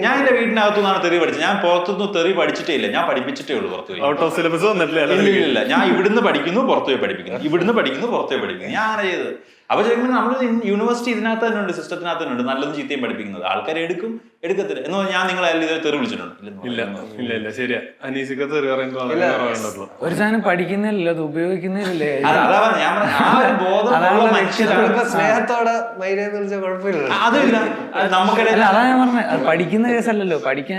ഞാൻ എന്റെ വീട്ടിനകത്തു നിന്നാണ് തെറി പഠിച്ചത്. ഞാൻ പുറത്തുനിന്ന് തെറി പഠിച്ചിട്ടേ ഇല്ല, ഞാൻ പഠിപ്പിച്ചിട്ടേ ഉള്ളൂ. പുറത്തു പോയി ഔട്ട് ഓഫ് സിലബസ് വന്നിട്ടില്ല. ഇല്ല, ഞാൻ ഇവിടുന്ന് പഠിക്കുന്നു, പുറത്തു പോയി പഠിപ്പിക്കുന്നു, ഇവിടുന്ന് പഠിക്കുന്നു, പുറത്തു പോയി പഠിക്കുന്നു. ഞാൻ അങ്ങനെ ചെയ്തത്. അപ്പൊ ചോദിക്കുമ്പോൾ നമ്മൾ യൂണിവേഴ്സിറ്റി ഇതിനകത്ത് തന്നെ ഉണ്ട്, സിസ്റ്റത്തിനകത്ത് തന്നെ ഉണ്ട് നല്ലതും ചീത്തയും പഠിപ്പിക്കുന്നത്. ആൾക്കാർ എടുക്കത്തില്ല എന്ന് പറഞ്ഞാൽ ഞാൻ നിങ്ങളെ ഇതുവരെ തെറി വിളിച്ചിട്ടുണ്ട്. ഇല്ല ശരിയാ, അനീസിക്ക തെറി പറയുന്നത് ഒരു സാധനം പഠിക്കുന്നില്ല, അത് ഉപയോഗിക്കുന്നില്ലേ. അതാ ഞാൻ ആ ഒരു ബോധമുള്ള മനുഷ്യരാണ്. സ്നേഹത്തോടെ മൈരേന്ന് വിളിച്ച കുഴപ്പമില്ല, അതില്ല നമുക്കിടയിൽ. അതാ ഞാൻ പറഞ്ഞത്, അത് പഠിക്കുന്ന കേസല്ലല്ലോ. പഠിക്കാൻ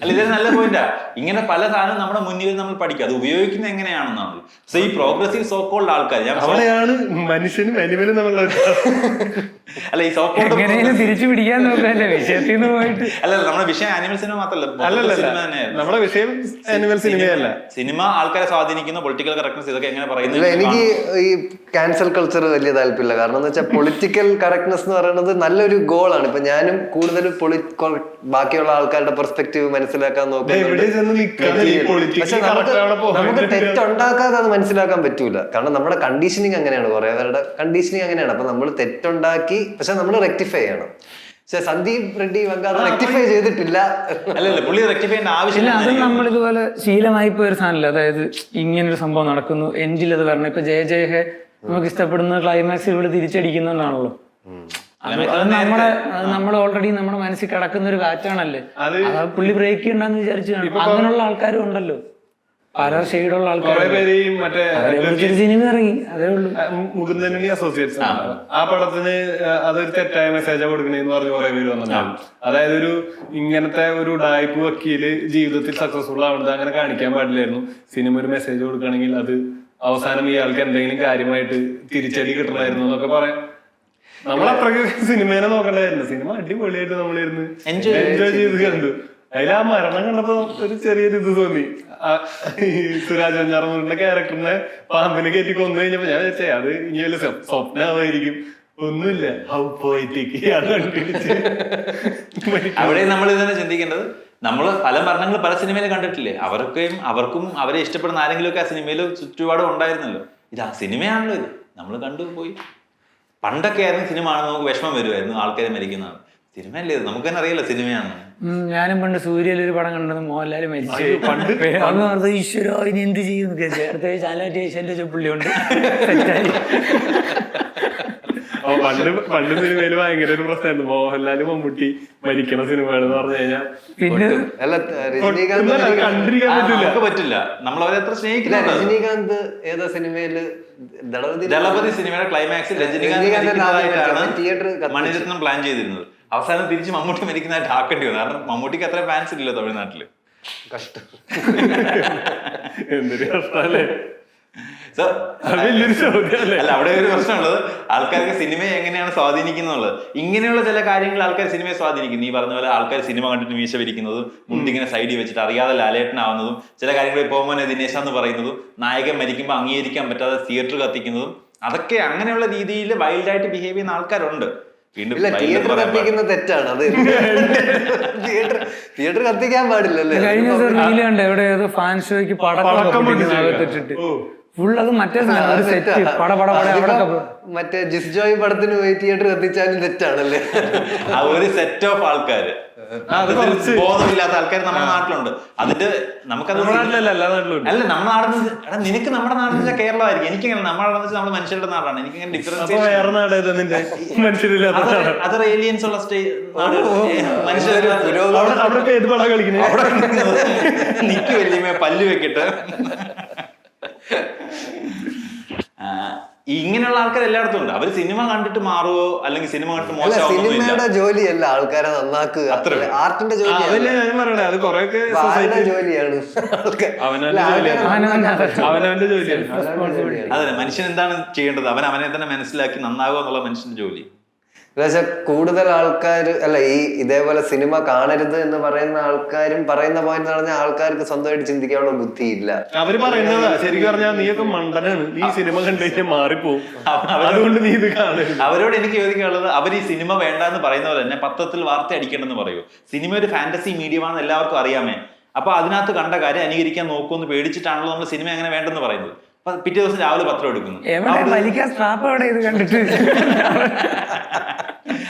അല്ല, ഇതൊരു നല്ല പോയിന്റാ. ഇങ്ങനെ പല സാധനം നമ്മുടെ മുന്നിൽ നമ്മൾ പഠിക്കും, അത് ഉപയോഗിക്കുന്നത് എങ്ങനെയാണെന്നാണ്. സോ ഈ പ്രോഗ്രസീവ് സോക്കോൾഡ് ആൾക്കാർ അവിടെയാണ് മനുഷ്യനും അനിമലും തമ്മിലുള്ള അല്ല ഈ സോക്കോൾഡ് എങ്ങനെയും തിരിച്ചു പിടിക്കാൻ നോക്കല്ലേ വിഷയത്തിൽ നിന്ന് പോയിട്ട്. അല്ല നമ്മുടെ വിഷയം ആനിമൽ സിനിമ മാത്രമല്ല, സിനിമ തന്നെയായിരുന്നു. നമ്മുടെ വിഷയം ആനിമൽ സിനിമയല്ല. സിനിമ ആൾക്കാരെ സ്വാധീനിക്കുന്ന പൊളിറ്റിക്കൽ കറക്റ്റ്നസ് ഇതൊക്കെ എങ്ങനെ പറയുന്നത്. എനിക്ക് ഈ ക്യാൻസൽ കൾച്ചർ വലിയ താല്പര്യമില്ല. കാരണം എന്ന് വെച്ചാൽ പൊളിറ്റിക്കൽ കറക്റ്റ്നസ് എന്ന് പറയുന്നത് നല്ലൊരു ഗോളാണ്. ഇപ്പൊ ഞാനും കൂടുതൽ ബാക്കിയുള്ള ആൾക്കാരുടെ പെർസ്പെക്റ്റീവ് മനസ്സിലാക്കാൻ നോക്കുന്നത്. പക്ഷെ നമുക്ക് തെറ്റുണ്ടാക്കാതെ അത് മനസ്സിലാക്കാൻ പറ്റൂല. കാരണം നമ്മുടെ കണ്ടീഷനിങ് അങ്ങനെയാണ്, കുറെ പേരുടെ കണ്ടീഷനിങ് അങ്ങനെയാണ്. അപ്പൊ നമ്മൾ തെറ്റുണ്ടാക്കി പക്ഷെ നമ്മൾ റെക്ടിഫൈ ചെയ്യണം. പക്ഷെ സന്ദീപ് റെഡ്ഡി അത് റെക്ടിഫൈ ചെയ്തിട്ടില്ല. അല്ലല്ല, പുള്ളി റെക്ടിഫൈ ചെയ്യേണ്ട ആവശ്യമില്ല. അത് നമ്മൾ ഇതുപോലെ ശീലമായി പോയ ഒരു സാധനമില്ല. അതായത് ഇങ്ങനൊരു സംഭവം നടക്കുന്നു, എൻഡിൽ അത് വരണം. ഇപ്പൊ ജയ നമുക്ക് ഇഷ്ടപ്പെടുന്ന ക്ലൈമാക്സ് ഇവിടെ തിരിച്ചടിക്കുന്നതാണല്ലോ. നമ്മൾ ഓൾറെഡി നമ്മുടെ മനസ്സിൽ കിടക്കുന്ന ഒരു കാറ്റാണല്ലേ, അത് പുള്ളി ബ്രേക്ക് ചെയ്യണ്ടെന്ന് വിചാരിച്ചു. അങ്ങനെയുള്ള ആൾക്കാരും ഉണ്ടല്ലോ, പല ഷെയ്ഡുള്ള ആൾക്കാർ. സിനിമ ഇറങ്ങി, അതേ ഉള്ളൂ. മുകുന്ദനുണ്ണി അസോസിയേറ്റ്സ് ആ പടത്തിന് അതൊരു തെറ്റായ മെസ്സേജാ കൊടുക്കണേന്ന് പറഞ്ഞ് കുറെ പേര് വന്നിട്ടുണ്ടാവും. അതായത് ഇങ്ങനത്തെ ഒരു ഡായ്പ് വക്കീല് ജീവിതത്തിൽ സക്സസ്ഫുൾ ആവുന്നത് അങ്ങനെ കാണിക്കാൻ പാടില്ലായിരുന്നു. സിനിമ ഒരു മെസ്സേജ് കൊടുക്കണമെങ്കിൽ അത് അവസാനം ഇയാൾക്ക് എന്തെങ്കിലും കാര്യമായിട്ട് തിരിച്ചടി കിട്ടണമായിരുന്നു എന്നൊക്കെ പറയാം. നമ്മളത്രയ്ക്ക് സിനിമേനെ നോക്കണ്ടായിരുന്നു. സിനിമ അടിപൊളിയായിട്ട് നമ്മളിരുന്ന് എൻജോയ് ചെയ്ത് കണ്ടു. അതിൽ ആ മരണം കണ്ടപ്പോ ഒരു ചെറിയൊരു ഇത് തോന്നി. സുരാജ് വെഞ്ഞാറമ്മൂരിന്റെ ക്യാരക്ടറിനെ പാമ്പിനെ കയറ്റി കൊന്നു കഴിഞ്ഞപ്പോ ഞാൻ വെച്ചേ അത് ഇനി വലിയ സ്വപ്നമായിരിക്കും, ഒന്നുമില്ല. How poetic. ഇയാള് കണ്ടുപിടിച്ച് അവിടെ നമ്മൾ ഇത് തന്നെ ചിന്തിക്കേണ്ടത്. നമ്മൾ പല മരണങ്ങൾ പല സിനിമയിൽ കണ്ടിട്ടില്ലേ, അവർക്കും അവരെ ഇഷ്ടപ്പെടുന്ന ആരെങ്കിലും ഒക്കെ ആ സിനിമയിൽ ചുറ്റുപാടും ഉണ്ടായിരുന്നല്ലോ. ഇത് ആ സിനിമയാണല്ലോ, ഇത് നമ്മൾ കണ്ടുപോയി. പണ്ടൊക്കെ ആയിരുന്നു സിനിമ ആണെന്ന് നമുക്ക് വിഷമം വരുമായിരുന്നു, ആൾക്കാരെ മരിക്കുന്നതാണ്. സിനിമയല്ലേ ഇത്, നമുക്ക് തന്നെ അറിയില്ല സിനിമയാണ്. ഞാനും പണ്ട് സൂര്യയിൽ ഒരു പടം കണ്ടത് മോഹൻലാൽ മരിച്ചു. പണ്ട് ഈശ്വര ഇനി എന്ത് ചെയ്യും അടുത്ത ചാലാറ്റേഷ്യന്റെ പുള്ളിയുണ്ട്. പണ്ട് സിനിമയില് ഭയങ്കര ഒരു പ്രശ്നമായിരുന്നു, മോഹൻലാല് മമ്മൂട്ടി മരിക്കണ സിനിമകൾ എന്ന് പറഞ്ഞു കഴിഞ്ഞാൽ പിന്നെ അല്ല രജനീകാന്ത് കണ്ടിരിക്കാൻ പറ്റില്ല. നമുക്ക് പറ്റില്ല, നമ്മൾ അവരെ എത്ര സ്നേഹിക്കുന്നുണ്ട്. രജനീകാന്ത് ഏതാ സിനിമയില് ദളപതി സിനിമയുടെ ക്ലൈമാക്സിൽ രജനീകാന്ത് തിയേറ്റർ മണിരത്നം പ്ലാൻ ചെയ്തിരുന്നത്. അവസാനം തിരിച്ച് മമ്മൂട്ടി മരിക്കുന്നതായിട്ട് ആക്കേണ്ടി വന്നു. കാരണം മമ്മൂട്ടിക്ക് അത്ര ഫാൻസ് ഇല്ലല്ലോ തമിഴ്നാട്ടില്. കഷ്ടം. എന്തൊരു കഷ്ടല്ലേ. അല്ല, അവിടെ ഒരു പ്രശ്നമുള്ളത് ആൾക്കാർക്ക് സിനിമയെ എങ്ങനെയാണ് സ്വാധീനിക്കുന്നുള്ളത്. ഇങ്ങനെയുള്ള ചില കാര്യങ്ങൾ ആൾക്കാർ സിനിമയെ സ്വാധീനിക്കുന്നു. ഈ പറഞ്ഞ പോലെ ആൾക്കാർ സിനിമ കണ്ടിട്ട് മീശ വിരിക്കുന്നതും മുണ്ടിങ്ങനെ സൈഡിൽ വെച്ചിട്ട് അറിയാതെ ലാലേട്ടനാവുന്നതും, ചില കാര്യങ്ങളിൽ പോകുമ്പോൾ ദിനേശ എന്ന് പറയുന്നതും, നായകൻ മരിക്കുമ്പോൾ അംഗീകരിക്കാൻ പറ്റാതെ തിയേറ്റർ കത്തിക്കുന്നതും, അതൊക്കെ അങ്ങനെയുള്ള രീതിയിൽ വൈൽഡായിട്ട് ബിഹേവ് ചെയ്യുന്ന ആൾക്കാരുണ്ട്. തിയേറ്റർ കത്തിക്കുന്ന തെറ്റാണ് അത്. തിയേറ്റർ കത്തിക്കാൻ പാടില്ലല്ലേ. കഴിഞ്ഞ ദിവസം റീല് കണ്ട എവിടെ ഏതോ ഫാൻ ഷോയ്ക്ക് പടക്കം അകത്തിട്ടിട്ട് ഫുൾ അത് മറ്റേ മറ്റേ ജിസ് ജോയ് പടത്തിന് പോയി തിയേറ്റർ കത്തിച്ചാലും തെറ്റാണല്ലേ. ആ ഒരു സെറ്റ് ഓഫ് ആൾക്കാര്, ബോധമില്ലാത്ത ആൾക്കാർ നമ്മുടെ നാട്ടിലുണ്ട്. അതിന്റെ നമുക്കത് അല്ല, നമ്മുടെ നാടെന്ന് നിനക്ക് നമ്മുടെ നാടെന്ന് കേരളമായിരിക്കും. എനിക്കങ്ങനെ നമ്മുടെ നാടെന്ന് നമ്മുടെ മനുഷ്യരുടെ നാടാണ്. എനിക്കങ്ങനെ ഡിഫറൻസ്. അതർ ഏലിയൻസ് ഉള്ള നിക്ക് വലിയ പല്ല് വെക്കിട്ട് ഇങ്ങനെയുള്ള ആൾക്കാർ എല്ലായിടത്തും ഉണ്ട്. അവര് സിനിമ കണ്ടിട്ട് മാറുവോ അല്ലെങ്കിൽ സിനിമ കണ്ടിട്ട് മോശമാവുമോ. സിനിമയുടെ ജോലിയല്ല ആൾക്കാരെ നന്നാക്കുക, ആർട്ടിന്റെ ജോലിയാണ്. അത് കൊറേയൊക്കെ ജോലിയാണ് അവനവന്റെ ജോലിയാണ്. അതെ, മനുഷ്യൻ എന്താണ് ചെയ്യേണ്ടത്, അവനെ തന്നെ മനസ്സിലാക്കി നന്നാകുക എന്നുള്ള മനുഷ്യന്റെ ജോലി. കൂടുതൽ ആൾക്കാർ അല്ല ഈ ഇതേപോലെ സിനിമ കാണരുത് എന്ന് പറയുന്ന ആൾക്കാരും പറയുന്ന പോയിന്റ് എന്ന് പറഞ്ഞാൽ ആൾക്കാർക്ക് സ്വന്തമായിട്ട് ചിന്തിക്കാനുള്ള ബുദ്ധിയില്ല. അവര് പറയുന്നത് ശരിക്കും പറഞ്ഞാൽ നീയൊക്കെ മണ്ടനാണ്, നീ സിനിമ കണ്ടുകഴിഞ്ഞാൽ മാറിപ്പോവും, അതുകൊണ്ട് നീ ഇത് കാണരുത്. അവരോട് എനിക്ക് ചോദിക്കാനുള്ളത്, അവർ ഈ സിനിമ വേണ്ട എന്ന് പറയുന്നവർ തന്നെ പത്രത്തിൽ വാർത്ത അടിക്കണമെന്ന് പറയൂ. സിനിമ ഒരു ഫാന്റസി മീഡിയമാണെന്ന് എല്ലാവർക്കും അറിയാമേ. അപ്പൊ അതിനകത്ത് കണ്ട കാര്യം അനുകരിക്കാൻ നോക്കുമെന്ന് പേടിച്ചിട്ടാണല്ലോ നമ്മൾ സിനിമ അങ്ങനെ വേണ്ടെന്ന് പറയുന്നത്. പിറ്റേ ദിവസം രാവിലെ പത്രം എടുക്കുന്നു.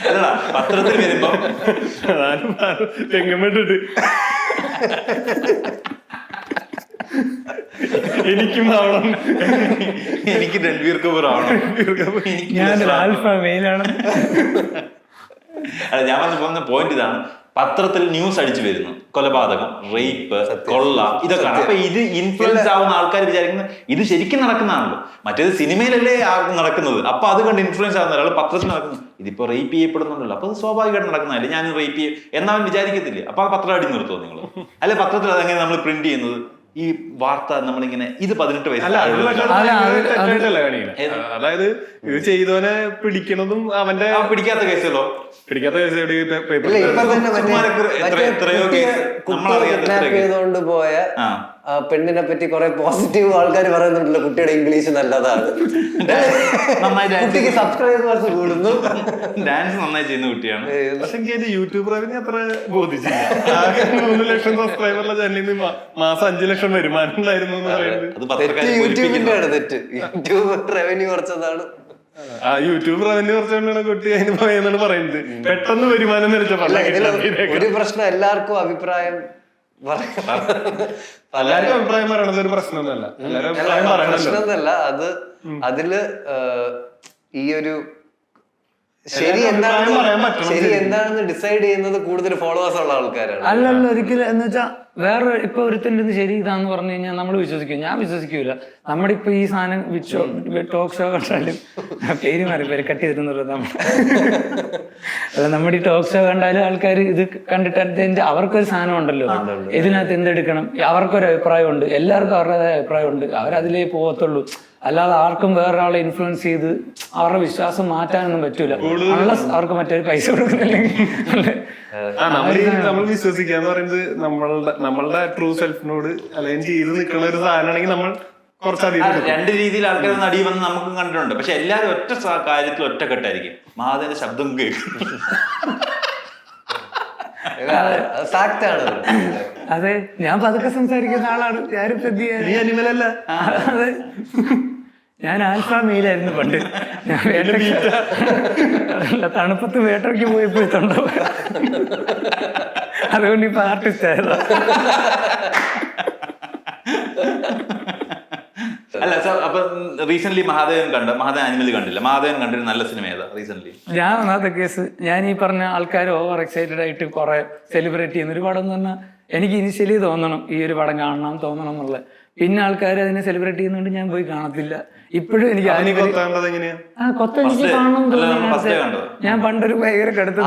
അല്ലടാ, പത്രത്തിൽ വരുമ്പോ തെങ്ങമിട്ടിട്ട് എനിക്കും ആവണം, എനിക്ക് രൺബീർ കപൂർ ആവണം, അല്ല ഞാൻ പറഞ്ഞ പോയിന്റ് ഇതാണ്. പത്രത്തിൽ ന്യൂസ് അടിച്ചു വരുന്നു, കൊലപാതകം, റേപ്പ്, കൊള്ള, ഇതൊക്കെയാണ്. അപ്പൊ ഇത് ഇൻഫ്ലുവൻസ് ആവുന്ന ആൾക്കാർ വിചാരിക്കുന്നത് ഇത് ശരിക്കും നടക്കുന്നതാണല്ലോ. മറ്റേത് സിനിമയിലല്ലേ നടക്കുന്നത്. അപ്പൊ അത് കണ്ട് ഇൻഫ്ലുവൻസ് ആവുന്ന ഒരാൾ പത്രത്തിൽ നടക്കുന്നു, ഇതിപ്പോ റേപ്പ് ചെയ്യപ്പെടുന്നുണ്ടല്ലോ, അപ്പൊ അത് സ്വാഭാവികമായിട്ട് നടക്കുന്നതല്ലേ, ഞാൻ റേപ്പ് ചെയ്യും എന്നവൻ വിചാരിക്കത്തില്ലേ. അപ്പൊ ആ പത്രം അടി നിർത്തുമോ നിങ്ങൾ? അല്ലെ, പത്രത്തിൽ അതെങ്ങനെ നമ്മൾ പ്രിന്റ് ചെയ്യുന്നത്? ഈ വാർത്ത നമ്മളിങ്ങനെ ഇത് 18 വയസ്സ്, അതായത് ഇത് ചെയ്തവനെ പിടിക്കണതും അവന്റെ പിടിക്കാത്ത കേസുകളോ, പിടിക്കാത്ത കേസ് ചെയ്തുകൊണ്ട് പോയ പെണ്ണിനെ പറ്റി കുറെ പോസിറ്റീവ് ആൾക്കാർ പറയുന്നുണ്ടല്ലോ. കുട്ടിയുടെ ഇംഗ്ലീഷ് നല്ലതാണ്, കുട്ടിക്ക് സബ്സ്ക്രൈബേഴ്സ് കൂടുന്നു, ഡാൻസ് നന്നായി ചെയ്യുന്ന കുട്ടിയാണ്. പക്ഷെ എനിക്ക് യൂട്യൂബ് റവന്യൂ അത്ര ബോധിച്ചില്ല. 3 ലക്ഷം സബ്സ്ക്രൈബറുള്ള ചാനലിൽ നിന്ന് മാസം 5 ലക്ഷം വരുമാനം ഉണ്ടായിരുന്നു എന്ന് പറയുന്നത് യൂട്യൂബിന്റെ ആണ് തെറ്റ്. യൂട്യൂബ് റവന്യൂ കുറച്ചതാണ്. യൂട്യൂബ് റവന്യൂ കുറച്ചുകൊണ്ടാണ് കുട്ടി അതിന് പോയെന്നാണ് പറയുന്നത്. പെട്ടെന്ന് വരുമാനം ഒരു പ്രശ്നം എല്ലാവർക്കും അഭിപ്രായം എല്ലാവർക്കും അഭിപ്രായം പറയണത് ഒരു പ്രശ്നമൊന്നുമല്ല. പ്രശ്നമൊന്നുമല്ല അത്. അതില് ഈ ഒരു ശരി എന്താണെന്ന് ഡിസൈഡ് ചെയ്യുന്നത് കൂടുതൽ ഫോളോവേഴ്സ് ഉള്ള ആൾക്കാരാണ്. അല്ലല്ല, ഒരിക്കലും എന്ന് വെച്ചാൽ വേറെ ഇപ്പൊ ഒരുത്തൻ്റെ ഇത് ശരി ഇതാന്ന് പറഞ്ഞു കഴിഞ്ഞാൽ നമ്മൾ വിശ്വസിക്കും. ഞാൻ വിശ്വസിക്കൂല. നമ്മുടെ ഇപ്പൊ ഈ സാധനം ടോക്ക് ഷോ കണ്ടാലും പേര് മാറി പേര് കട്ട് ചെയ്തിരുന്നുള്ളത് അല്ല, നമ്മുടെ ഈ ടോക്ക് ഷോ കണ്ടാലും ആൾക്കാർ ഇത് കണ്ടിട്ട് അവർക്കൊരു സാധനം ഉണ്ടല്ലോ, ഇതിനകത്ത് എന്തെടുക്കണം, അവർക്കൊരു അഭിപ്രായമുണ്ട്, എല്ലാവർക്കും അവരുടേതായ അഭിപ്രായമുണ്ട്, അവരതിലേ പോകത്തുള്ളൂ. അല്ലാതെ ആർക്കും വേറൊരാളെ ഇൻഫ്ലുവൻസ് ചെയ്ത് അവരുടെ വിശ്വാസം മാറ്റാനൊന്നും പറ്റൂല. അവർക്ക് മറ്റൊരു പൈസ കൊടുക്കുന്നില്ലെങ്കിൽ നമ്മൾ വിശ്വസിക്കാന്ന് പറയുന്നത് നമ്മളുടെ ട്രൂ സെൽഫിനോട് അലൈൻ ചെയ്ത് നിൽക്കുന്ന ഒരു സാധനമാണെങ്കിൽ നമ്മൾ കുറച്ചധികം എടുക്കും. രണ്ട് രീതിയിൽ ആൾക്കാർ നടി വന്ന് നമുക്കും കണ്ടിട്ടുണ്ട്. പക്ഷെ എല്ലാരും ഒറ്റ കാര്യത്തിൽ ഒറ്റക്കെട്ടായിരിക്കും. മഹാദേവന്റെ ശബ്ദം കേൾക്കും. ഫാക്ട് ആണ്. അതെ, ഞാൻ പതുക്കെ സംസാരിക്കുന്ന ആളാണ്. ഞാനും നീ അനിമലല്ല. അതെ, ഞാൻ ആൽഫാ മെയിലായിരുന്നു പണ്ട്. ഞാൻ അല്ല, തണുപ്പത്ത് വേട്ടയ്ക്ക് പോയപ്പോഴത്തുണ്ടോ, അതുകൊണ്ട് ഇപ്പൊ ആർട്ടിസ്റ്റ് ആയതാ. അല്ല സാർ, അപ്പൊ റീസെന്റ് മഹാദേവൻ അനിമൽ കണ്ടില്ല. മഹാദേവൻ കണ്ടൊരു നല്ല സിനിമ ഏതാ റീസെന്റ്? ഞാൻ ഒന്നാമത്തെ കേസ്, ഞാൻ ഈ പറഞ്ഞ ആൾക്കാർ ഓവർ എക്സൈറ്റഡ് ആയിട്ട് കുറെ സെലിബ്രേറ്റ് ചെയ്യുന്ന ഒരു പടം എന്ന് പറഞ്ഞാൽ എനിക്ക് ഇനിഷ്യലി തോന്നണം ഈ ഒരു പടം കാണണം തോന്നണം എന്നുള്ളത്. പിന്നെ ആൾക്കാർ അതിനെ സെലിബ്രേറ്റ് ചെയ്യുന്നതുകൊണ്ട് ഞാൻ പോയി കാണത്തില്ല. ഇപ്പോഴും എനിക്ക് കൊത്ത എനിക്ക് കാണണം. ഞാൻ പണ്ടൊരു ഭയങ്കര കടുത്ത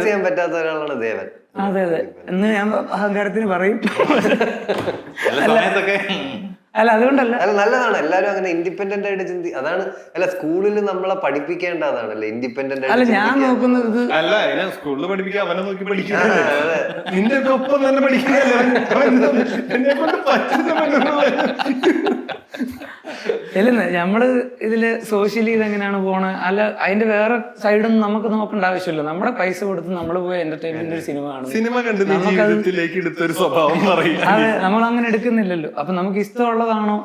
ചെയ്യാൻ പറ്റാത്ത ഒരാളാണ് ദേവൻ. അതെ അതെ എന്ന് ഞാൻ അഹങ്കാരത്തിന് പറയും. അല്ല അതുകൊണ്ടല്ല, അല്ല നല്ലതാണ്. എല്ലാരും അങ്ങനെ ഇൻഡിപെൻഡന്റ് ആയിട്ട് അതാണ്. അല്ല, സ്കൂളിൽ നമ്മളെ പഠിപ്പിക്കേണ്ട അതാണല്ലേ ഇൻഡിപെൻഡന്റ്. അല്ല, ഞാൻ നോക്കുന്നത് അല്ല, സ്കൂളിൽ പഠിപ്പിക്കാൻ അവനെ നോക്കി പഠിക്കുന്നത്. നിന്റെ ഒക്കെ ഒപ്പം തന്നെ പഠിക്കുന്നല്ലേ ഇല്ലെന്ന് നമ്മള് ഇതില് സോഷ്യലി ഇതെങ്ങനെയാണ് പോണത്, അല്ല അതിന്റെ വേറെ സൈഡൊന്നും നമുക്ക് നോക്കേണ്ട ആവശ്യമില്ല. നമ്മുടെ പൈസ കൊടുത്ത് നമ്മൾ പോയി എന്റർടൈൻമെന്റ് ഒരു സിനിമ കാണും. സിനിമ കണ്ട് ജീവിതത്തിലേക്ക് എടുത്തൊരു സ്വഭാവം പറയും. അതെ, നമ്മൾ അങ്ങനെ എടുക്കുന്നില്ലല്ലോ. അപ്പൊ നമുക്ക് ഇഷ്ടമുള്ളതാണോ,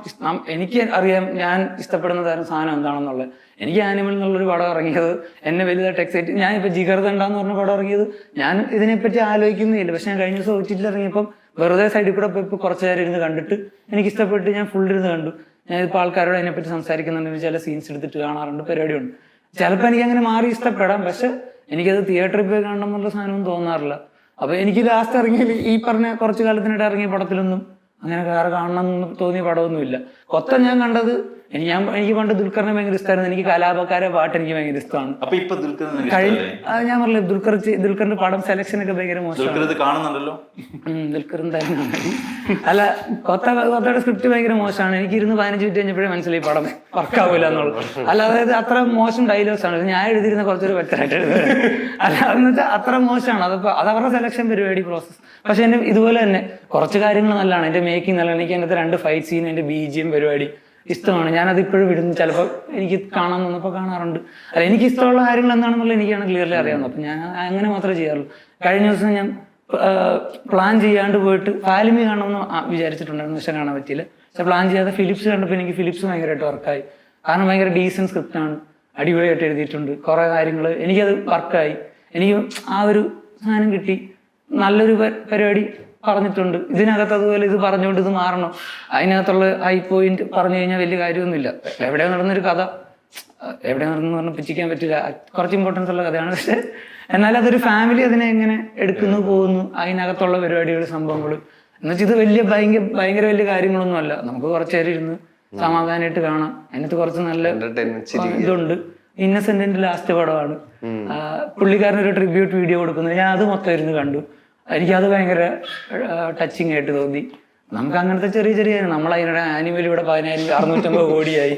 എനിക്ക് അറിയാം ഞാൻ ഇഷ്ടപ്പെടുന്ന തരം സാധനം എന്താണെന്നുള്ളത്. എനിക്ക് ആനിമൽ എന്നുള്ളൊരു പടം ഇറങ്ങിയത് എന്നെ വലുതായിട്ട് എക്സൈറ്റ്. ഞാനിപ്പോ ജിഗർദണ്ഡാന്ന് പറഞ്ഞ പടം ഇറങ്ങിയത് ഞാൻ ഇതിനെപ്പറ്റി ആലോചിക്കുന്നില്ല. പക്ഷെ ഞാൻ കഴിഞ്ഞ ദിവസം OTT ഇറങ്ങിയപ്പം വെറുതെ സൈഡിൽ കൂടെ പോയപ്പോൾ കുറച്ചു നേരം ഇരുന്ന് കണ്ടിട്ട് എനിക്ക് ഇഷ്ടപ്പെട്ട് ഞാൻ ഫുൾ ഇരുന്ന് കണ്ടു. ഞാനിപ്പോൾ ആൾക്കാരോട് അതിനെപ്പറ്റി സംസാരിക്കുന്നുണ്ടെങ്കിൽ ചില സീൻസ് എടുത്തിട്ട് കാണാറുണ്ട്, പരിപാടിയുണ്ട്. ചിലപ്പോൾ എനിക്ക് അങ്ങനെ മാറി ഇഷ്ടപ്പെടാം, പക്ഷെ എനിക്കത് തിയേറ്ററിൽ പോയി കാണണം എന്നുള്ള സാധനമൊന്നും തോന്നാറില്ല. അപ്പൊ എനിക്ക് ലാസ്റ്റ് ഇറങ്ങിയ ഈ പറഞ്ഞ കുറച്ചു കാലത്തിനിടെ ഇറങ്ങിയ പടത്തിലൊന്നും അങ്ങനെ വേറെ കാണണം എന്ന് തോന്നിയ പടമൊന്നുമില്ല. കൊത്ത ഞാൻ കണ്ടത് എനിക്ക് പണ്ട് ദുൽഖറിനെ ഭയങ്കര ഇഷ്ടമായിരുന്നു. എനിക്ക് കലാപക്കാരെ പാട്ട് എനിക്ക് ഭയങ്കര ഇഷ്ടമാണ്. അപ്പൊ ഇപ്പൊ ഞാൻ പറഞ്ഞില്ല, ദുൽഖറിന്റെ പടം സെലക്ഷൻ ഒക്കെ ഭയങ്കര മോശമാണ്. കാണുന്നുണ്ടല്ലോ ദുൽഖർ എന്തായാലും. അല്ല, കൊത്തയുടെ സ്ക്രിപ്റ്റ് ഭയങ്കര മോശമാണ്. എനിക്ക് 15 മിനിറ്റ് കഴിഞ്ഞപ്പോഴേ മനസ്സിലായി പടം വർക്കാവൂല എന്നുള്ളത്. അല്ല, അതായത് അത്ര മോശം ഡയലോഗ്സ് ആണ്. ഞാൻ എഴുതിയിരുന്ന കുറച്ചൊരു ബെറ്ററായിട്ട് എഴുതുന്നത്. അല്ല, അതെന്ന് വെച്ചാൽ അത്ര മോശമാണ്. അത് അവരുടെ സെലക്ഷൻ പരിപാടി പ്രോസസ്. പക്ഷെ എന്നെ ഇതുപോലെ തന്നെ കുറച്ച് കാര്യങ്ങൾ നല്ലതാണ്. എന്റെ മേക്കിംഗ് നല്ലതാണ്. എനിക്ക് അതിനകത്ത് 2 ഫൈറ്റ് സീൻ, എന്റെ BGM പരിപാടി ഇഷ്ടമാണ്. ഞാനത് ഇപ്പോഴും വിടുന്നു. ചിലപ്പോൾ എനിക്ക് കാണാൻ വന്നപ്പോൾ കാണാറുണ്ട്. അല്ല, എനിക്ക് ഇഷ്ടമുള്ള കാര്യങ്ങൾ എന്താണെന്നുള്ളത് എനിക്കാണ് ക്ലിയർലി അറിയാവുന്നത്. അപ്പം ഞാൻ അങ്ങനെ മാത്രമേ ചെയ്യാറുള്ളൂ. കഴിഞ്ഞ ദിവസം ഞാൻ പ്ലാൻ ചെയ്യാണ്ട് പോയിട്ട് ഫാലിമി കാണണമെന്ന് വിചാരിച്ചിട്ടുണ്ടായിരുന്നു, പക്ഷെ കാണാൻ പറ്റിയില്ല. പക്ഷെ പ്ലാൻ ചെയ്യാതെ ഫിലിപ്സ് കണ്ടപ്പോൾ എനിക്ക് ഫിലിപ്സ് ഭയങ്കരമായിട്ട് വർക്കായി. കാരണം ഭയങ്കര ഡീസൻറ്റ് സ്ക്രിപ്റ്റാണ്, അടിപൊളിയായിട്ട് എഴുതിയിട്ടുണ്ട്. കുറേ കാര്യങ്ങൾ എനിക്കത് വർക്കായി. എനിക്ക് ആ ഒരു സാധനം കിട്ടി. നല്ലൊരു പരിപാടി പറഞ്ഞിട്ടുണ്ട്. ഇതിനകത്ത് അതുപോലെ ഇത് പറഞ്ഞുകൊണ്ട് ഇത് മാറണം, അതിനകത്തുള്ള ഹൈ പോയിന്റ് പറഞ്ഞു കഴിഞ്ഞാൽ വലിയ കാര്യമൊന്നുമില്ല. എവിടെ നടന്നൊരു കഥ എവിടെ നടന്നു പറഞ്ഞാൽ പിച്ചിക്കാൻ പറ്റില്ല. കുറച്ച് ഇമ്പോർട്ടൻസ് ഉള്ള കഥയാണ്. പക്ഷെ എന്നാലും അതൊരു ഫാമിലി അതിനെ എങ്ങനെ എടുക്കുന്നു പോകുന്നു, അതിനകത്തുള്ള പരിപാടികൾ, സംഭവങ്ങൾ എന്നുവെച്ചാൽ ഇത് ഭയങ്കര വലിയ കാര്യങ്ങളൊന്നും അല്ല. നമുക്ക് കുറച്ച് നേരം ഇരുന്ന് സമാധാനമായിട്ട് കാണാം. അതിനകത്ത് കുറച്ച് നല്ല ഇതുണ്ട്. ഇന്നസെന്റിന്റെ ലാസ്റ്റ് പടമാണ്. പുള്ളിക്കാരനൊരു ട്രിബ്യൂട്ട് വീഡിയോ കൊടുക്കുന്നത്, ഞാൻ അത് മൊത്തം ഇരുന്ന് കണ്ടു. എനിക്കത് ഭയങ്കര ടച്ചിങ് ആയിട്ട് തോന്നി. നമുക്ക് അങ്ങനത്തെ ചെറിയ നമ്മളതിനിടെ ആനിമൽ ഇവിടെ 650 കോടിയായി,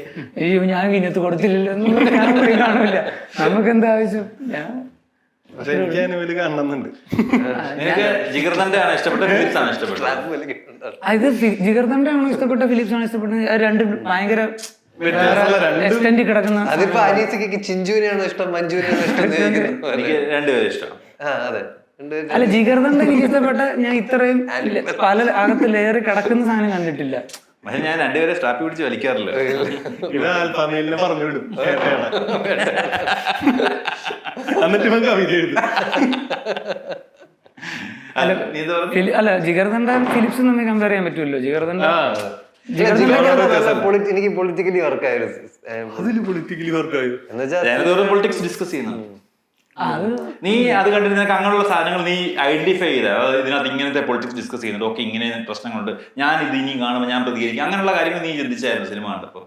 ഞാൻ വിനത്ത് കൊടുത്തില്ലല്ലോ എന്നൊന്നും ഞാൻ പോയി കാണില്ല. നമുക്ക് എന്താ ആവശ്യം? പക്ഷെ എനിക്ക് ആനിമൽ കാണണമെന്നുണ്ട്. ജിഗർദണ്ഡാണ് ഇഷ്ടപ്പെട്ട, ഫിലിപ്സ് ആണ് ഇഷ്ടപ്പെട്ടത്? ഇത് ജിഗർദണ്ഡാണോ ഇഷ്ടപ്പെട്ട, ഫിലിപ്സ് ആണ് ഇഷ്ടപ്പെട്ടത്? രണ്ടും ഭയങ്കര എക്സ്റ്റെൻഡ് കിടക്കുന്ന. അതിപ്പോ അനീസിക്ക് ചിഞ്ചുവിനെയാണോ ഇഷ്ടം, മഞ്ജുവിനെയാണോ ഇഷ്ടം? എനിക്ക് രണ്ടുപേരും ഇഷ്ടമാണ്. അതെ, അല്ല, ജിഗർദണ്ഡ എനിക്ക് ഇഷ്ടപ്പെട്ട, ഞാൻ ഇത്രയും പല അകത്ത് ലെയർ കിടക്കുന്ന സാധനം കണ്ടിട്ടില്ല. പക്ഷെ ഞാൻ രണ്ടുപേരെ സ്ട്രാപ്പി പിടിച്ച് വലിക്കാറില്ല. ഇത് ആൽഫാമേലിനെ പറഞ്ഞു വിടും, എന്നിട്ട് ഇവൻ കവിത എഴുതും. അല്ല, ജിഗർദണ്ഡ ഫിലിപ്സും തമ്മിൽ കമ്പയർ ചെയ്യാൻ പറ്റുമല്ലോ. ജിഗർദണ്ഡ എനിക്ക് പൊളിറ്റിക്കലി വർക്കായിരുന്നു. അതില് പൊളിറ്റിക്കലി വർക്കായിരുന്നു എന്നുവെച്ചാൽ പൊളിറ്റിക്സ് ഡിസ്കസ് ചെയ്യുന്നു. നീ അത് കണ്ടിട്ട് നിനക്ക് അങ്ങനെയുള്ള സാധനങ്ങൾ നീ ഐഡന്റിഫൈ ചെയ്ത, ഇതിനകത്ത് ഇങ്ങനത്തെ പൊളിറ്റിക്സ് ഡിസ്കസ് ചെയ്യുന്നുണ്ട്, ഓക്കെ ഇങ്ങനെ പ്രശ്നങ്ങളുണ്ട്, ഞാൻ ഇത് ഇനി കാണുമ്പോൾ ഞാൻ പ്രതികരിക്കും, അങ്ങനെയുള്ള കാര്യങ്ങൾ നീ ചിന്തിച്ചായിരുന്നു സിനിമ കണ്ടപ്പോ?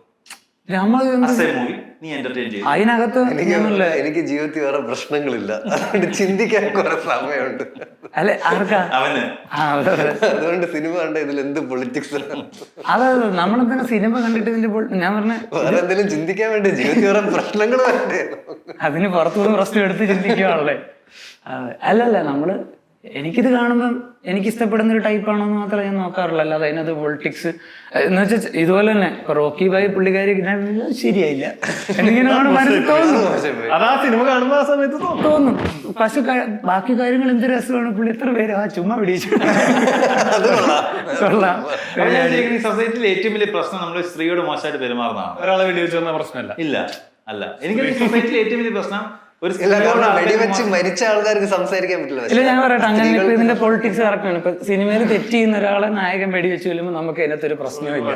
മൂവി നീ എന്റർടൈൻ ചെയ്തു. അതിനകത്ത് എനിക്ക് ജീവിതത്തിൽ വേറെ പ്രശ്നങ്ങളില്ല, അതുകൊണ്ട് ചിന്തിക്കാൻ കുറെ സമയമുണ്ട്. അല്ലെ ആർക്കാ അവന്? അതുകൊണ്ട് സിനിമ കണ്ട ഇതിൽ എന്ത് പൊളിറ്റിക്സ്? അതായത് നമ്മളെന്തിനാ സിനിമ കണ്ടിട്ട് ഇതിന്റെ ഞാൻ പറഞ്ഞ വേറെ എന്തെങ്കിലും ചിന്തിക്കാൻ വേണ്ടി, ജീവിതത്തിൽ വേറെ പ്രശ്നങ്ങൾ വരണ്ടേ? അതിന് പുറത്തുനിന്ന് പ്രശ്നം എടുത്ത് ചിന്തിക്കുകയാണല്ലേ. അല്ലല്ല, നമ്മള് എനിക്കിത് കാണുമ്പം എനിക്ക് ഇഷ്ടപ്പെടുന്ന ഒരു ടൈപ്പ് ആണോ എന്ന് മാത്രമേ ഞാൻ നോക്കാറുള്ളൂ. അല്ലാതെ അതിനകത്ത് പൊളിറ്റിക്സ് എന്ന് വെച്ചാൽ ഇതുപോലെ തന്നെ ഇപ്പൊ റോക്കി ബായ് പുള്ളിക്കാരി ശരിയായില്ല എനിക്കിങ്ങനെ മനസ്സിൽ തോന്നുന്നു. അതാ സിനിമ കാണുമ്പോ ആ സമയത്ത് തോന്നും. പക്ഷെ ബാക്കി കാര്യങ്ങൾ എന്ത് രസമാണ്. പുള്ളി എത്ര പേര് ചുമ്മാ പിടിച്ചു കൊള്ളാം. സൊസൈറ്റിയിൽ ഏറ്റവും വലിയ പ്രശ്നം നമ്മൾ സ്ത്രീയോട് മോശമായിട്ട് പെരുമാറുന്നതാണ്. ഒരാളെ വെടിവെച്ച് വന്ന പ്രശ്നമല്ല. ഇല്ല അല്ല, എനിക്ക് സൊസൈറ്റിയിൽ ഏറ്റവും വലിയ പ്രശ്നം ഒരു വെടിവെച്ച് മരിച്ച ആൾക്കാർക്ക് സംസാരിക്കാൻ പറ്റില്ല. ഇല്ല ഞാൻ പറയട്ടെ, അങ്ങനെ ഇപ്പൊ ഇതിന്റെ പൊളിറ്റിക്സ് കറക്റ്റാണ്. ഇപ്പൊ സിനിമയിൽ തെറ്റ് ചെയ്യുന്ന ഒരാളെ നായകൻ വെടിവെച്ച് കൊല്ലുമ്പോൾ നമുക്ക് അതിനകത്തൊരു പ്രശ്നമില്ല.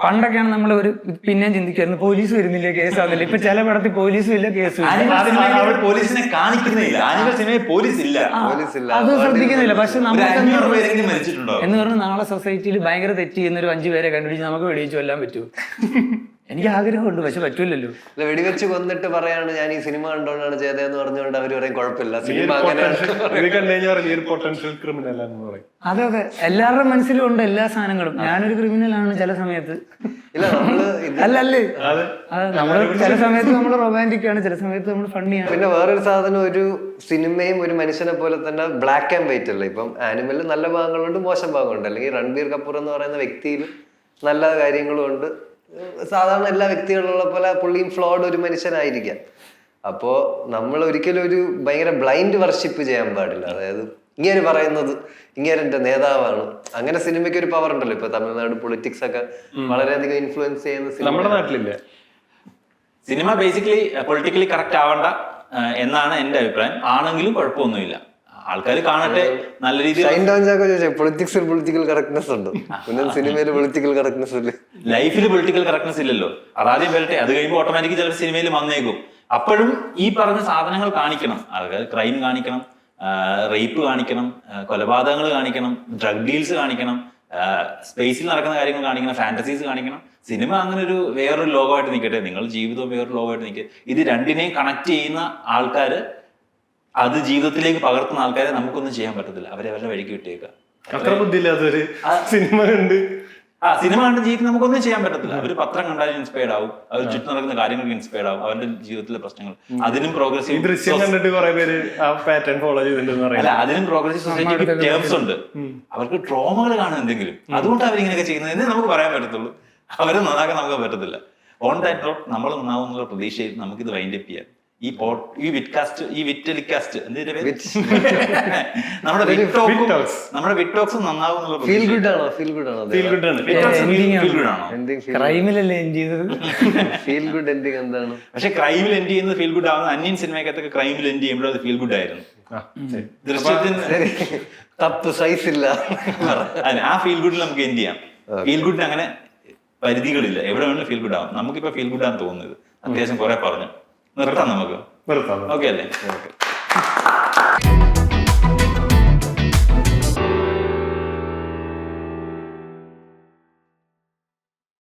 പണ്ടൊക്കെയാണ് നമ്മൾ ഒരു പിന്നെയും ചിന്തിക്കായിരുന്നു പോലീസ് വരുന്നില്ല, കേസാവുന്നില്ല. ഇപ്പൊ ചില പടത്തിൽ പോലീസും ഇല്ല, കേസും ഇല്ല. പോലീസിനെ കാണിക്കുന്നില്ല. ആനിമൽ സിനിമയിൽ പോലീസ് ഇല്ല, അത് ശ്രദ്ധിക്കുന്നില്ല. പക്ഷെ നമുക്ക് മരിച്ചിട്ടുണ്ടോ എന്ന് പറഞ്ഞാൽ നാളെ സൊസൈറ്റിയിൽ ഭയങ്കര തെറ്റ് ചെയ്യുന്ന ഒരു 5 പേരെ കണ്ടുപിടിച്ച് നമുക്ക് വെടിവെച്ച് കൊല്ലാൻ പറ്റുമോ? എനിക്ക് ആഗ്രഹമുണ്ട്, പക്ഷെ പറ്റൂലല്ലോ. വെടിവെച്ച് കൊന്നിട്ട് പറയാണ് ഞാൻ ഈ സിനിമ കണ്ടോണ്ടാണ് ചെയ്തതെന്ന് പറഞ്ഞുകൊണ്ട് അവര് പറയും കുഴപ്പമില്ല, സിനിമ പൊട്ടൻഷ്യൽ ക്രിമിനൽ എന്ന് പറയും. അതെ അതെ, എല്ലാവരുടെ മനസ്സിലും ഉണ്ട് എല്ലാ സാധനങ്ങളും. ഞാനൊരു ക്രിമിനലാണ് ചില സമയത്ത്. ഇല്ല നമ്മള് അല്ലല്ലേ, നമ്മള് ചില സമയത്ത് നമ്മൾ റൊമാൻറ്റിക് ആണ്, ചില സമയത്ത് നമ്മൾ ഫണ്ണിയാണ്. പിന്നെ വേറൊരു സാധനം, ഒരു സിനിമയും ഒരു മനുഷ്യനെ പോലെ തന്നെ ബ്ലാക്ക് ആൻഡ് വൈറ്റ് അല്ല. ഇപ്പം ആനിമലിൽ നല്ല ഭാഗങ്ങളുണ്ട്, മോശം ഭാഗമുണ്ട്. അല്ലെങ്കിൽ രൺബീർ കപൂർ എന്ന് പറയുന്ന വ്യക്തിയിൽ നല്ല കാര്യങ്ങളും ഉണ്ട്. സാധാരണ എല്ലാ വ്യക്തികളുള്ള പോലെ പുള്ളിയും ഫ്ലോഡ് ഒരു മനുഷ്യനായിരിക്കാം. അപ്പോ നമ്മൾ ഒരിക്കലും ഒരു ഭയങ്കര ബ്ലൈൻഡ് വർഷിപ്പ് ചെയ്യാൻ പാടില്ല. അതായത് ഇങ്ങനെ പറയുന്നത് ഇങ്ങനെ എന്റെ നേതാവാണ്, അങ്ങനെ സിനിമയ്ക്ക് ഒരു പവർ ഉണ്ടല്ലോ. ഇപ്പൊ തമിഴ്നാട് പൊളിറ്റിക്സ് ഒക്കെ വളരെയധികം ഇൻഫ്ലുവൻസ് ചെയ്യുന്ന നമ്മുടെ നാട്ടിലില്ല. സിനിമ ബേസിക്കലി പൊളിറ്റിക്കലി കറക്റ്റ് ആവണ്ട എന്നാണ് എന്റെ അഭിപ്രായം. ആണെങ്കിലും കുഴപ്പമൊന്നുമില്ല, ആൾക്കാർ കാണട്ടെ. നല്ല രീതിയിൽ പൊളിറ്റിക്സിൽ പൊളിറ്റിക്കൽ കറക്റ്റ്നെസ് ഉണ്ട്, പിന്നെ സിനിമയിൽ പൊളിറ്റിക്കൽ കറക്റ്റ്നെസ് ഇല്ല. ലൈഫിൽ പൊളിറ്റിക്കൽ കറക്റ്റ്നെസ് ഇല്ലല്ലോ. അതാദ്യം വരട്ടെ, അത് കഴിയുമ്പോൾ ഓട്ടോമാറ്റിക്കലി ചിലപ്പോൾ സിനിമയിൽ വന്നേക്കും. അപ്പോഴും ഈ പറഞ്ഞ സാധനങ്ങൾ കാണിക്കണം. അതായത് ക്രൈം കാണിക്കണം, റേപ്പ് കാണിക്കണം, കൊലപാതകങ്ങൾ കാണിക്കണം, ഡ്രഗ് ഡീൽസ് കാണിക്കണം, സ്പേസിൽ നടക്കുന്ന കാര്യങ്ങൾ കാണിക്കണം, ഫാന്റസീസ് കാണിക്കണം. സിനിമ അങ്ങനെ ഒരു വേറൊരു ലോകമായിട്ട് നിൽക്കട്ടെ, നിങ്ങൾ ജീവിതവും വേറൊരു ലോകമായിട്ട് നിൽക്കട്ടെ. ഇത് രണ്ടിനെയും കണക്ട് ചെയ്യുന്ന ആൾക്കാർ, അത് ജീവിതത്തിലേക്ക് പകർത്തുന്ന ആൾക്കാരെ നമുക്കൊന്നും ചെയ്യാൻ പറ്റത്തില്ല. അവരെ അവരുടെ വഴിക്ക് വിട്ടേക്കുക. അത്ര ബുദ്ധിയില്ലാത്തൊരു സിനിമ കണ്ട് സിനിമ കണ്ട് ജീവിതത്തിൽ നമുക്കൊന്നും ചെയ്യാൻ പറ്റത്തില്ല. അവർ പത്രം കണ്ടാലും ഇൻസ്പയർഡ് ആവും, അവർ ചുറ്റും നടക്കുന്ന കാര്യങ്ങൾക്ക് ഇൻസ്പയർഡ് ആവും, അവരുടെ ജീവിതത്തിലെ പ്രശ്നങ്ങൾ. അതിനും പ്രോഗ്രസീവ് ദൃശ്യം കണ്ടിട്ട് കുറെ പേര് ആ പാറ്റേൺ ഫോളോ ചെയ്തിട്ടുണ്ടെന്ന് പറയാം. അല്ല, അതിനും പ്രോഗ്രസീവ് സൊസൈറ്റിക്ക് ടേംസ് ഉണ്ട്. അവർക്ക് ട്രോമകൾ കാണും എന്തെങ്കിലും, അതുകൊണ്ട് അവരിങ്ങനെയൊക്കെ ചെയ്യുന്നതെന്ന് നമുക്ക് പറയാൻ പറ്റത്തുള്ളൂ. അവരെ നന്നാക്കാൻ നമുക്ക് പറ്റത്തില്ല. ഓൺ ദാറ്റ് നോട്ട് നമ്മൾ നന്നാവും എന്നുള്ള പ്രതീക്ഷയിൽ നമുക്കിത് വൈൻഡ് അപ്പ് ചെയ്യാം. ഈ വിറ്റലിക്കാസ്റ്റ് നമ്മുടെ വിറ്റോക്സും നന്നാവും എന്നുള്ള ഫീൽ ഗുഡ് ആണോ? ഫീൽ ഗുഡ് ആണോ? ക്രൈമിലല്ലേ എൻഡ് ചെയ്തത്? ഫീൽ ഗുഡ് എൻഡിങ് എന്താണ്? പക്ഷെ ക്രൈമിൽ എൻഡ് ചെയ്യുന്നത് ഫീൽ ഗുഡ് ആവുന്ന അന്യൻ സിനിമയ്ക്കകത്തൊക്കെ ക്രൈമിൽ എൻഡ് ചെയ്യുമ്പോൾ അത് ഫീൽ ഗുഡ് ആയിരുന്നു. ദൃശ്യത്തിന് തപ്പ് സൈസ് ഇല്ല. ആ ഫീൽ ഗുഡിൽ നമുക്ക് എൻഡ് ചെയ്യാം. ഫീൽ ഗുഡിന് അങ്ങനെ പരിധികളില്ല, എവിടെ വേണമെങ്കിലും ഫീൽ ഗുഡ് ആവും. നമുക്കിപ്പോ ഫീൽ ഗുഡ് ആണെന്ന് തോന്നുന്നത്. അത്യാവശ്യം കുറെ പറഞ്ഞു നിർത്താം, നമുക്ക് ഓക്കെ അല്ലേ?